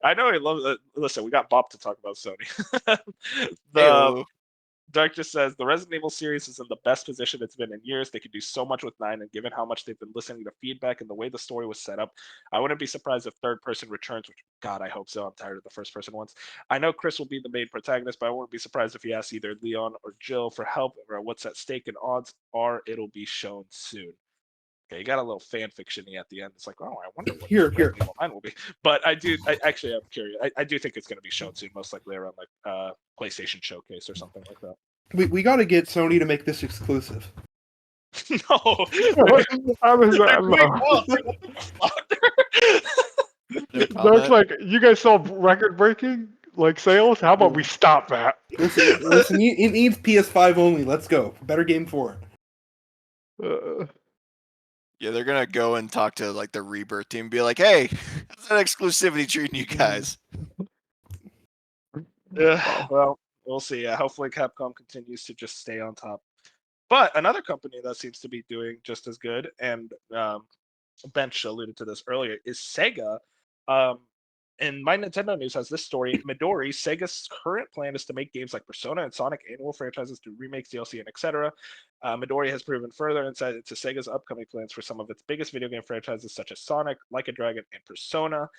I know he loves it. Listen, we got Bob to talk about Sony. Dark just says the Resident Evil series is in the best position it's been in years. They could do so much with 9, and given how much they've been listening to feedback and the way the story was set up, I wouldn't be surprised if third person returns, which, God, I hope so. I'm tired of the first person ones. I know Chris will be the main protagonist, but I wouldn't be surprised if he asks either Leon or Jill for help or what's at stake, and odds are it'll be shown soon. Okay, you got a little fan fiction at the end. It's like, oh, I wonder what Resident Evil 9 will be. But I actually am curious. I do think it's going to be shown soon, most likely around like PlayStation Showcase or something like that. We got to get Sony to make this exclusive. No. How does that That's like, you guys saw record-breaking like sales. How about we stop that? Listen, it needs PS5 only. Let's go. Better game for it. Yeah, they're gonna go and talk to like the Rebirth team and be like, hey, how's that exclusivity treating you guys? Yeah, well, we'll see. Hopefully Capcom continues to just stay on top. But another company that seems to be doing just as good, and Bench alluded to this earlier, is Sega. And My Nintendo News has this story. Midori, Sega's current plan is to make games like Persona and Sonic annual franchises through remakes, DLC, and etc. Midori has proven further insight into Sega's upcoming plans for some of its biggest video game franchises, such as Sonic, Like a Dragon, and Persona.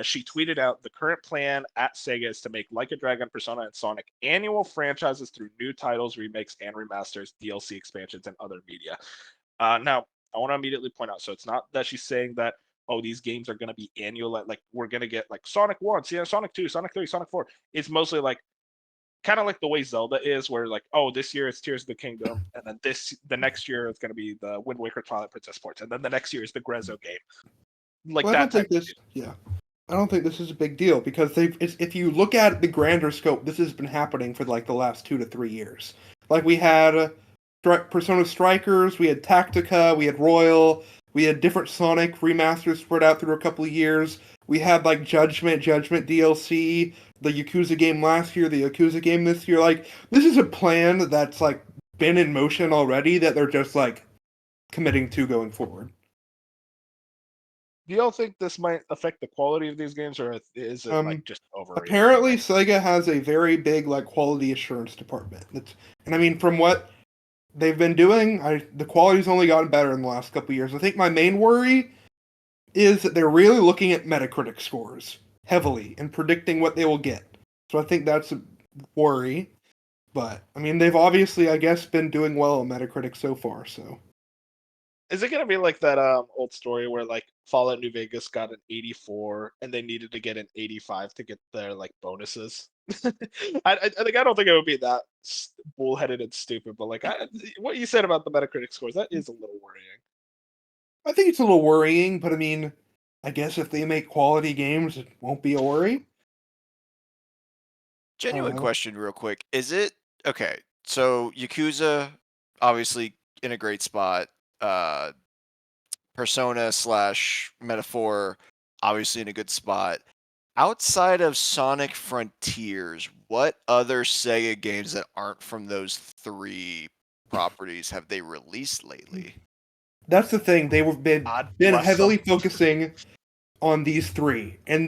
She tweeted out, the current plan at Sega is to make Like a Dragon, Persona, and Sonic annual franchises through new titles, remakes, and remasters, DLC expansions, and other media. Now, I want to immediately point out, so it's not that she's saying that, oh, these games are going to be annual, like we're going to get like Sonic 1, Sonic 2, Sonic 3, Sonic 4. It's mostly like kind of like the way Zelda is, where like, oh, this year it's Tears of the Kingdom, and then the next year it's going to be the Wind Waker Twilight Princess ports, and then the next year is the Grezzo game. Like well, that. I don't think this is a big deal because if you look at the grander scope, this has been happening for like the last 2 to 3 years. Like we had Persona Strikers, we had Tactica, we had Royal. We had different Sonic remasters spread out through a couple of years. We had like Judgment DLC, the Yakuza game last year, the Yakuza game this year. Like, this is a plan that's like been in motion already that they're just like committing to going forward. Do y'all think this might affect the quality of these games, or is it like just overrated? Apparently, Sega has a very big like quality assurance department. And I mean, from what they've been doing, the quality's only gotten better in the last couple of years. I think my main worry is that they're really looking at Metacritic scores heavily and predicting what they will get. So I think that's a worry. But, I mean, they've obviously, I guess, been doing well on Metacritic so far, so. Is it going to be like that old story where, like, Fallout New Vegas got an 84 and they needed to get an 85 to get their, like, bonuses? I don't think it would be that bullheaded and stupid, but like what you said about the Metacritic scores, that is a little worrying. I think it's a little worrying, but I mean, I guess if they make quality games, it won't be a worry. Genuine question, real quick. Is it okay? So Yakuza, obviously in a great spot. Persona / Metaphor, obviously in a good spot. Outside of Sonic Frontiers, what other Sega games that aren't from those 3 properties have they released lately? That's the thing. They've been heavily focusing on these 3, and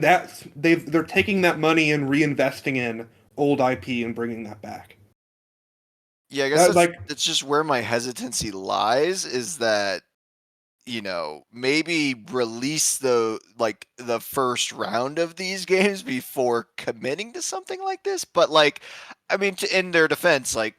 they're taking that money and reinvesting in old IP and bringing that back. Yeah, I guess that's just where my hesitancy lies, is that, you know, maybe release the first round of these games before committing to something like this. But like, I mean, in their defense, like,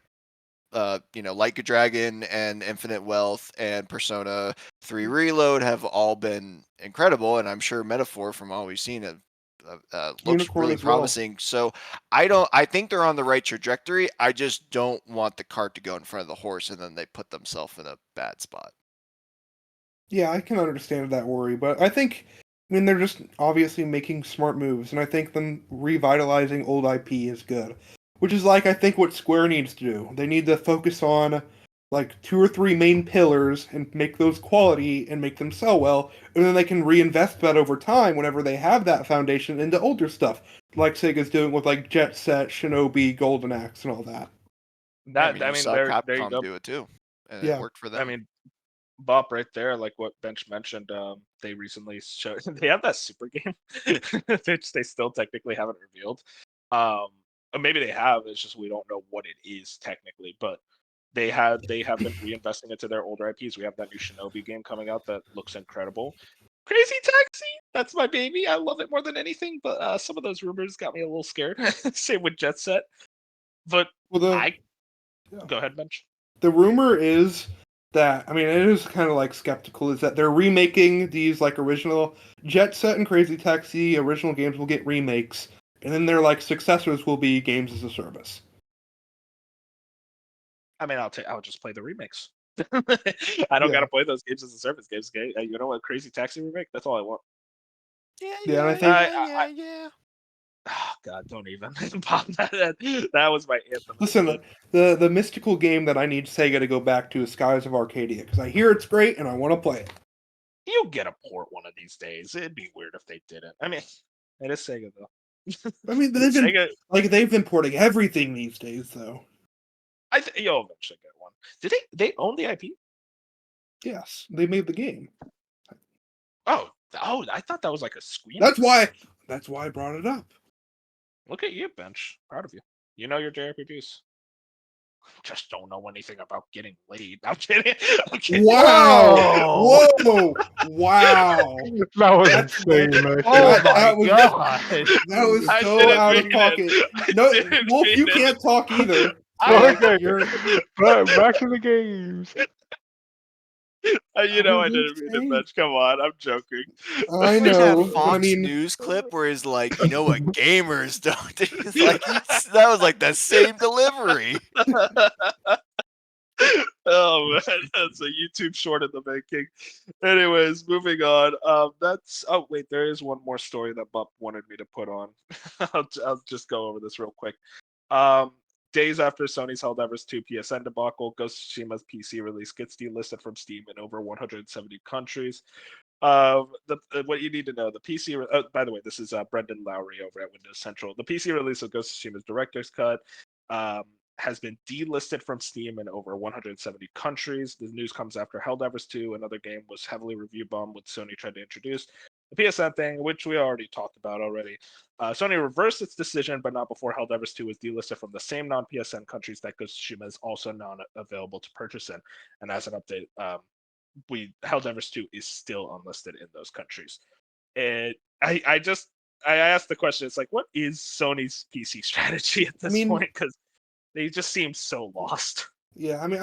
you know, Like a Dragon and Infinite Wealth and Persona 3 Reload have all been incredible, and I'm sure Metaphor, from all we've seen, looks Unicorn really promising. Well. So I think they're on the right trajectory. I just don't want the cart to go in front of the horse and then they put themselves in a bad spot. Yeah, I can understand that worry, but I mean, they're just obviously making smart moves, and I think them revitalizing old IP is good. Which is like, I think, what Square needs to do. They need to focus on like 2 or 3 main pillars and make those quality and make them sell well, and then they can reinvest that over time whenever they have that foundation into older stuff, like Sega's doing with like Jet Set, Shinobi, Golden Axe, and all that. You saw there you Capcom go. do it too, and Yeah. it worked for them. I mean, Bop right there, like what Bench mentioned. They recently showed they have that super game, which they still technically haven't revealed. Or maybe they have. It's just we don't know what it is technically, but they have been reinvesting into their older IPs. We have that new Shinobi game coming out that looks incredible. Crazy Taxi, that's my baby. I love it more than anything. But some of those rumors got me a little scared. Same with Jet Set. But go ahead, Bench. The rumor is that, I mean, it is kind of like skeptical, is that they're remaking these like original Jet Set and Crazy Taxi original games will get remakes, and then their like successors will be games as a service. I mean, I'll just play the remakes. I don't gotta play those games as a service games. Okay, you know what? Crazy Taxi remake. That's all I want. Yeah. Oh, God, don't even. That was my anthem. Listen, the mystical game that I need Sega to go back to is Skies of Arcadia, because I hear it's great and I want to play it. You'll get a port one of these days. It'd be weird if they didn't. I mean, it is Sega though. I mean, they've been porting everything these days, though. You'll eventually get one. Did they own the IP? Yes, they made the game. Oh, I thought that was like a squeam. That's why I brought it up. Look at you, Bench. Proud of you. You know your JRPGs. Just don't know anything about getting laid. I'm kidding. Wow! Whoa! Wow! That was insane, man. That was so out of pocket. No, Wolf, you can't talk either. Okay, but back to the games. I didn't mean to, Bench. Come on, I'm joking. I know. That Fox News clip where he's like, you know what gamers don't. It's like that was like the same delivery. Oh man, that's a YouTube short in the making. Anyways, moving on. There is one more story that Bup wanted me to put on. I'll just go over this real quick. Days after Sony's Helldivers 2 PSN debacle, Ghost of Tsushima's PC release gets delisted from Steam in over 170 countries. What you need to know, the PC. By the way, this is Brendan Lowry over at Windows Central. The PC release of Ghost of Tsushima's Director's Cut has been delisted from Steam in over 170 countries. The news comes after Helldivers 2, another game, was heavily review bombed, with Sony trying to introduce the PSN thing, which we already talked about already. Sony reversed its decision, but not before Helldivers 2 was delisted from the same non-PSN countries that Ghost of Tsushima is also non-available to purchase in. And as an update, Helldivers 2 is still unlisted in those countries. And I asked the question, it's like, what is Sony's PC strategy at this point? Because they just seem so lost. Yeah, I mean,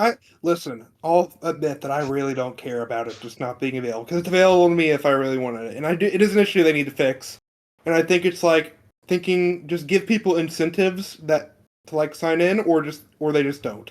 I'll admit that I really don't care about it just not being available, because it's available to me if I really wanted it. And it is an issue they need to fix. And I think it's like thinking, just give people incentives to like sign in, or they just don't.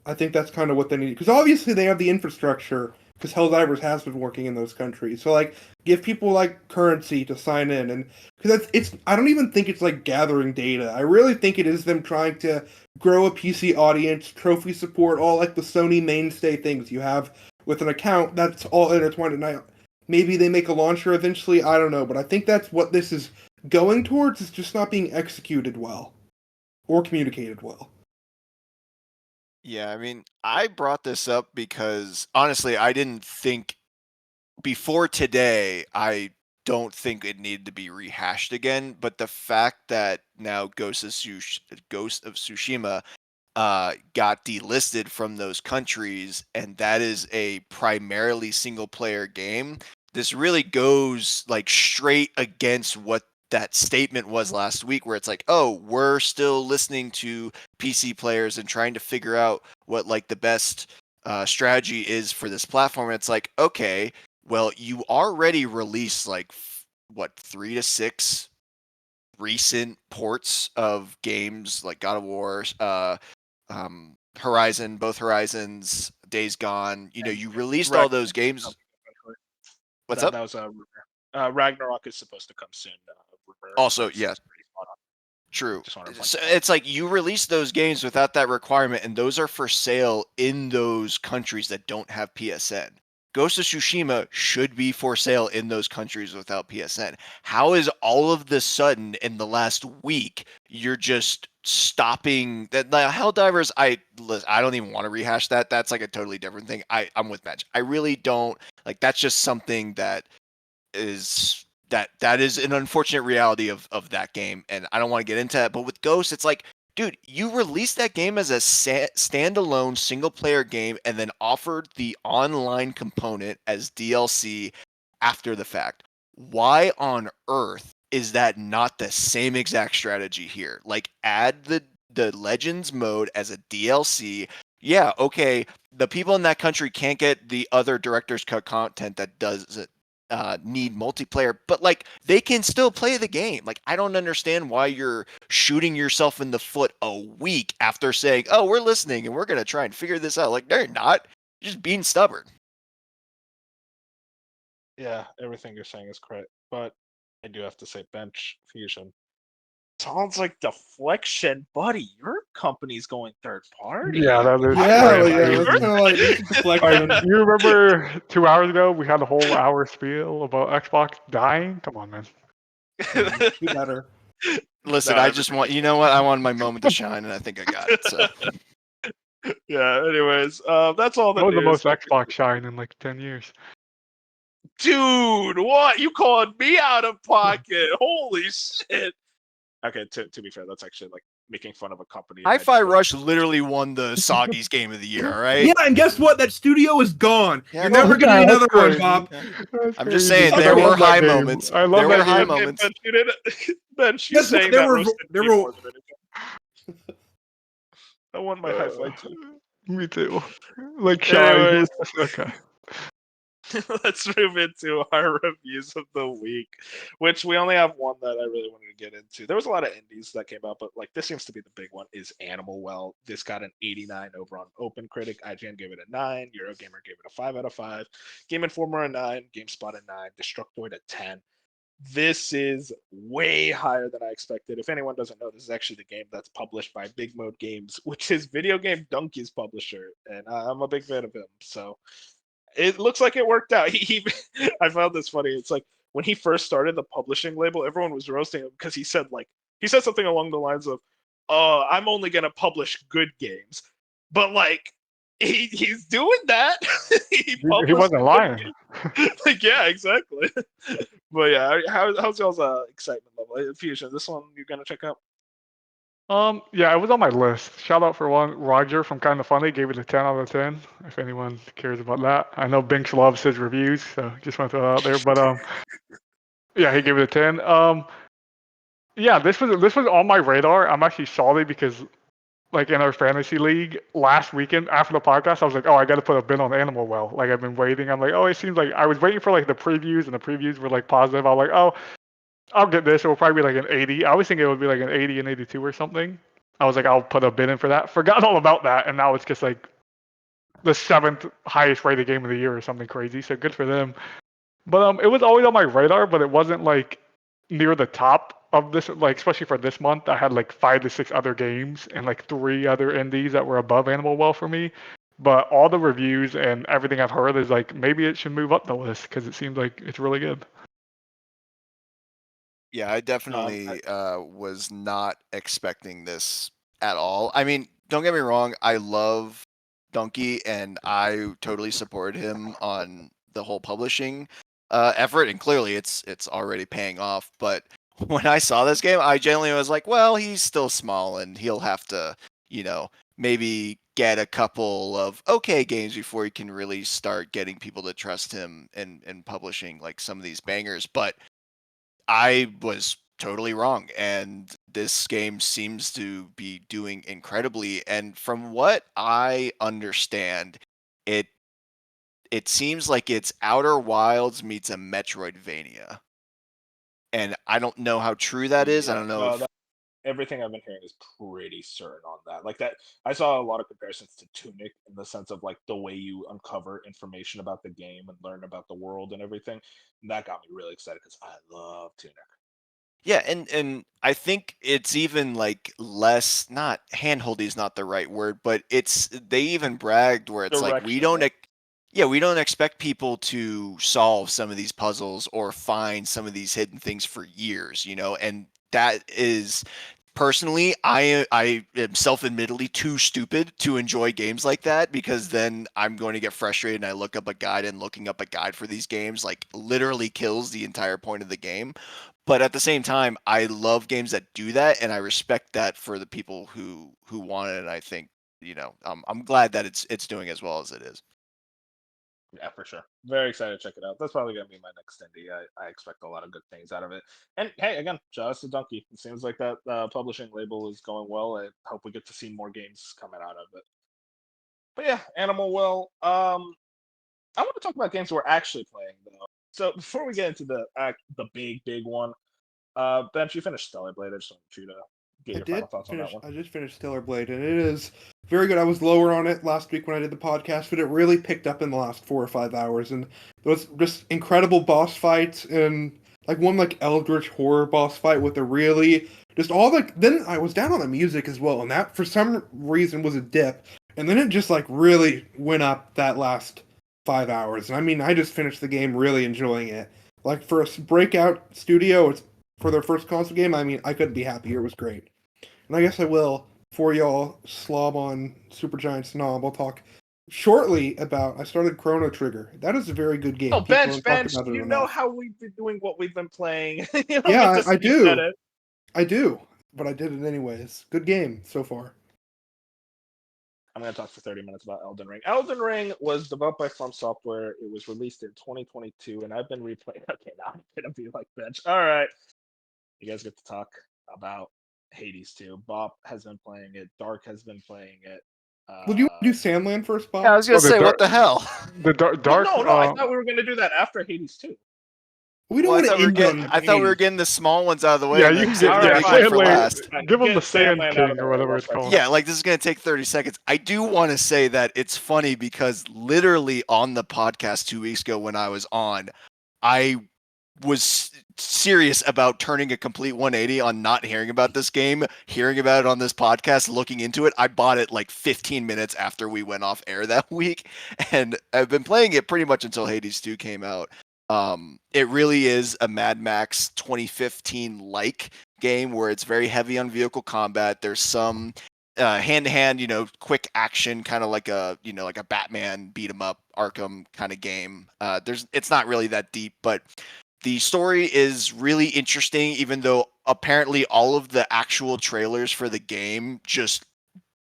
I think that's kind of what they need, because obviously they have the infrastructure, because Helldivers has been working in those countries. So like, give people like currency to sign in, and because I don't even think it's like gathering data. I really think it is them trying to grow a PC audience, trophy support, all like the Sony mainstay things you have with an account. That's all intertwined. And maybe they make a launcher eventually. I don't know, but I think that's what this is going towards. It's just not being executed well or communicated well. Yeah, I mean, I brought this up because honestly, I didn't think before today, I don't think it needed to be rehashed again. But the fact that now Ghost of Tsushima got delisted from those countries, and that is a primarily single player game, this really goes like straight against what that statement was last week, where it's like, oh, we're still listening to PC players and trying to figure out what like the best strategy is for this platform. And it's like, okay, well, you already released like 3 to 6 recent ports of games like God of War, Horizon, both Horizons, Days Gone. You released all those games. What's up? That was a rumor. Ragnarok is supposed to come soon. Also, yeah. True. So it's like you release those games without that requirement, and those are for sale in those countries that don't have PSN. Ghost of Tsushima should be for sale in those countries without PSN. How is all of the sudden in the last week you're just stopping that? Helldivers, I don't even want to rehash that. That's like a totally different thing. I'm with Match. I really don't like. That's just something that is that is an unfortunate reality of that game, and I don't want to get into that. But with Ghost, it's like, dude, you released that game as a standalone single player game and then offered the online component as DLC after the fact. Why on earth is that not the same exact strategy here? Like, add the Legends mode as a DLC. Yeah, okay, the people in that country can't get the other director's cut content that does need multiplayer, but like they can still play the game. Like, I don't understand why you're shooting yourself in the foot a week after saying, "Oh, we're listening and we're gonna try and figure this out." Like, no, you're not. You're just being stubborn. Yeah, everything you're saying is correct, but I do have to say, Bench Fusion sounds like deflection, buddy. Your company's going third party. Yeah, that is. That's kind of like this is deflection. You remember 2 hours ago we had a whole hour spiel about Xbox dying? Come on, man. Do better. Listen, I just want, you know what? I wanted my moment to shine, and I think I got it. So yeah. Anyways, that's all that was the news. most Xbox shine in like 10 years. Dude, what? You calling me out of pocket? Holy shit. Okay, to be fair, that's actually like making fun of a company. Hi-Fi Rush literally won the Soggy's Game of the Year, all right? Yeah, and guess what? That studio is gone. Yeah, You're never getting another one, Bob. I'm just saying, there were high moments. I love there that were high game. moments. Ben, she's saying there that were roasted there me were. more than anything. I won my Hi-Fi too. Me too. Like shy. Okay. Let's move into our reviews of the week, which we only have one that I really wanted to get into. There was a lot of indies that came out, but like this seems to be the big one is Animal Well. This got an 89 over on OpenCritic. IGN gave it a 9. Eurogamer gave it a 5 out of 5. Game Informer a 9. GameSpot a 9. Destructoid a 10. This is way higher than I expected. If anyone doesn't know, this is actually the game that's published by Big Mode Games, which is Video Game Donkey's publisher, and I'm a big fan of him. So it looks like it worked out. I found this funny. It's like when he first started the publishing label, everyone was roasting him because he said something along the lines of, I'm only gonna publish good games," but like he's doing that. he wasn't lying. Like, yeah, exactly. But yeah, how's y'all's excitement level? Fusion, this one you're gonna check out? Yeah, it was on my list. Shout out for one, Roger from Kinda Funny gave it a 10 out of 10. If anyone cares about that, I know Binks loves his reviews, so just want to throw that out there. But yeah, he gave it a 10. Yeah, this was on my radar. I'm actually salty because, like, in our fantasy league last weekend after the podcast, I was like, oh, I got to put a bid on Animal Well. Like, I've been waiting. I'm like, oh, it seems like I was waiting for like the previews, and the previews were like positive. I was like, oh, I'll get this. It will probably be like an 80. I was thinking it would be like an 80 and 82 or something. I was like, I'll put a bid in for that. Forgot all about that, and now it's just like the 7th highest rated game of the year or something crazy. So good for them. But it was always on my radar, but it wasn't like near the top of this. Like, especially for this month, I had like 5 to 6 other games and like 3 other indies that were above Animal Well for me. But all the reviews and everything I've heard is like maybe it should move up the list because it seems like it's really good. Yeah, I definitely was not expecting this at all. I mean, don't get me wrong, I love Donkey, and I totally supported him on the whole publishing effort, and clearly it's already paying off. But when I saw this game, I genuinely was like, well, he's still small, and he'll have to, maybe get a couple of okay games before he can really start getting people to trust him and publishing like some of these bangers. But I was totally wrong, and this game seems to be doing incredibly. And from what I understand, it seems like it's Outer Wilds meets a Metroidvania. And I don't know how true that is. I don't know if everything I've been hearing is pretty certain on that. Like that, I saw a lot of comparisons to Tunic in the sense of like the way you uncover information about the game and learn about the world and everything. And that got me really excited because I love Tunic. Yeah, and I think it's even like less, not handholdy is not the right word, but they even bragged where it's like we don't expect people to solve some of these puzzles or find some of these hidden things for years, and that is personally, I am self-admittedly too stupid to enjoy games like that, because then I'm going to get frustrated and I look up a guide, and looking up a guide for these games like literally kills the entire point of the game. But at the same time, I love games that do that, and I respect that for the people who want it. And I think, I'm glad that it's doing as well as it is. Yeah, for sure. Very excited to check it out. That's probably gonna be my next indie. I expect a lot of good things out of it. And hey, again, shout out to Donkey. It seems like that publishing label is going well. I hope we get to see more games coming out of it. But yeah, Animal Will. I want to talk about games we're actually playing though. So before we get into the big one, Bench, you finished Stellar Blade. I just want you to get your final thoughts on that one. I just finished Stellar Blade, and it is very good. I was lower on it last week when I did the podcast, but it really picked up in the last 4 or 5 hours, and there was just incredible boss fights, and like one like Eldritch horror boss fight with a really just all the. Then I was down on the music as well, and that for some reason was a dip, and then it just like really went up that last 5 hours. And I mean, I just finished the game really enjoying it. Like for a breakout studio, it's for their first console game. I mean, I couldn't be happier. It was great. And I guess I will, before y'all slob on Supergiant Snob, I'll talk shortly about, I started Chrono Trigger. That is a very good game. Oh, People Bench, don't talk Bench, about it you know enough. how we've been doing what we've been playing. You don't Yeah, get to I speak do. at it. I do, but I did it anyways. Good game so far. I'm going to talk for 30 minutes about Elden Ring. Elden Ring was developed by From Software. It was released in 2022, and I've been replaying. Okay, now I'm going to be like Bench. All right. You guys get to talk about Hades 2. Bop has been playing it. Dark has been playing it. Would you do Sandland first, Bob? Yeah, I was gonna say, what the hell? The dark. No, I thought we were going to do that after Hades 2. We don't want to end on I thought we were getting the small ones out of the way. Yeah, and you then can get save the Alright, big fine, one for Sandland. last. Give him Get the Sand Sandland out King of the or way. whatever Let's it's called. Yeah, like this is gonna take 30 seconds. I do want to say that it's funny because literally on the podcast 2 weeks ago when I was on, I was serious about turning a complete 180 on not hearing about this game, hearing about it on this podcast, looking into it. I bought it like 15 minutes after we went off air that week, and I've been playing it pretty much until Hades 2 came out. It really is a Mad Max 2015 like game where it's very heavy on vehicle combat. There's some hand-to-hand, quick action, kind of like a Batman beat 'em up Arkham kind of game. It's not really that deep, but the story is really interesting, even though apparently all of the actual trailers for the game just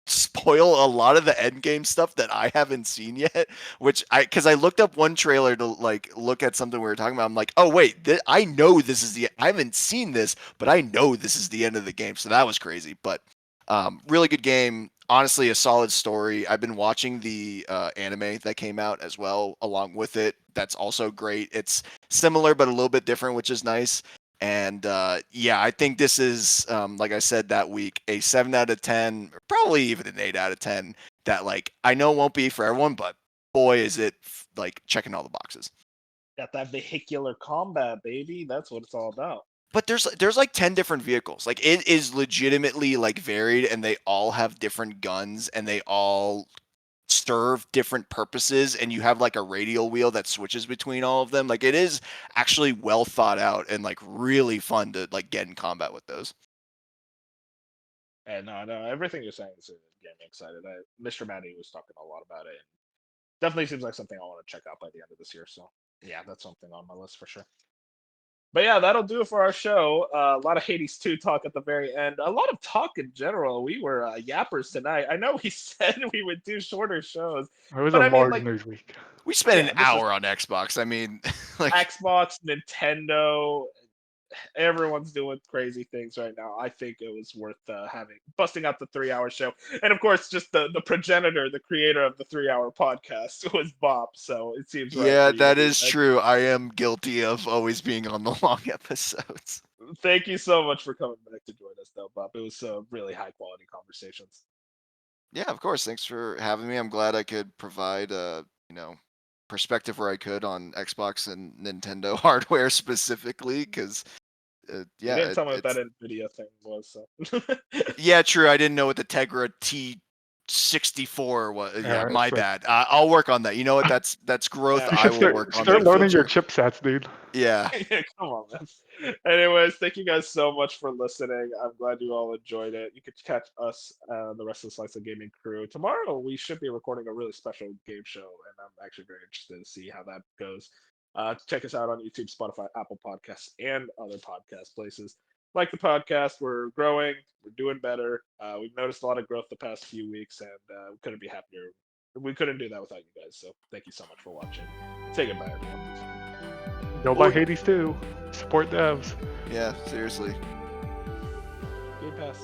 spoil a lot of the end game stuff that I haven't seen yet, because I looked up one trailer to like look at something we were talking about. I'm like, oh wait, I know this is I haven't seen this, but I know this is the end of the game. So that was crazy, but really good game. Honestly, a solid story. I've been watching the anime that came out as well along with it. That's also great. It's similar but a little bit different, which is nice. And yeah, I think this is, like I said that week, a 7 out of 10, or probably even an 8 out of 10. That like I know won't be for everyone, but boy, is it like checking all the boxes. Got that vehicular combat, baby. That's what it's all about. But there's like 10 different vehicles. Like it is legitimately like varied, and they all have different guns, and they all serve different purposes, and you have like a radial wheel that switches between all of them. Like it is actually well thought out and like really fun to like get in combat with those. And no, everything you're saying is getting me excited. Mr. Matty was talking a lot about it. And definitely seems like something I want to check out by the end of this year. So yeah, that's something on my list for sure. But yeah, that'll do it for our show. A lot of Hades 2 talk at the very end. A lot of talk in general. We were yappers tonight. I know we said we would do shorter shows. It was but a I mean, large like, news week. We spent Yeah, an hour on Xbox. I mean, like Xbox, Nintendo, everyone's doing crazy things right now. I think it was worth busting out the 3 hour show. And of course, just the progenitor, the creator of the 3 hour podcast was Bob. So it seems right. yeah, for you to that do is true. I am guilty of always being on the long episodes. Thank you so much for coming back to join us, though, Bob. It was really high quality conversations. Yeah, of course. Thanks for having me. I'm glad I could provide perspective where I could on Xbox and Nintendo hardware specifically, because You didn't tell me what that NVIDIA thing was. So. Yeah, true. I didn't know what the Tegra T64 was. Yeah, my bad. I'll work on that. You know what? That's growth. I will work on that. Start learning your chipsets, dude. Yeah. Come on, man. Anyways, thank you guys so much for listening. I'm glad you all enjoyed it. You could catch us, the rest of the Slice of Gaming crew. Tomorrow, we should be recording a really special game show, and I'm actually very interested to see how that goes. Check us out on YouTube, Spotify, Apple Podcasts, and other podcast places. Like the podcast, we're growing, we're doing better. We've noticed a lot of growth the past few weeks, and we couldn't be happier. We couldn't do that without you guys. So thank you so much for watching. Say goodbye, everyone. Go buy Hades too. Support devs. Yeah, seriously. Game Pass.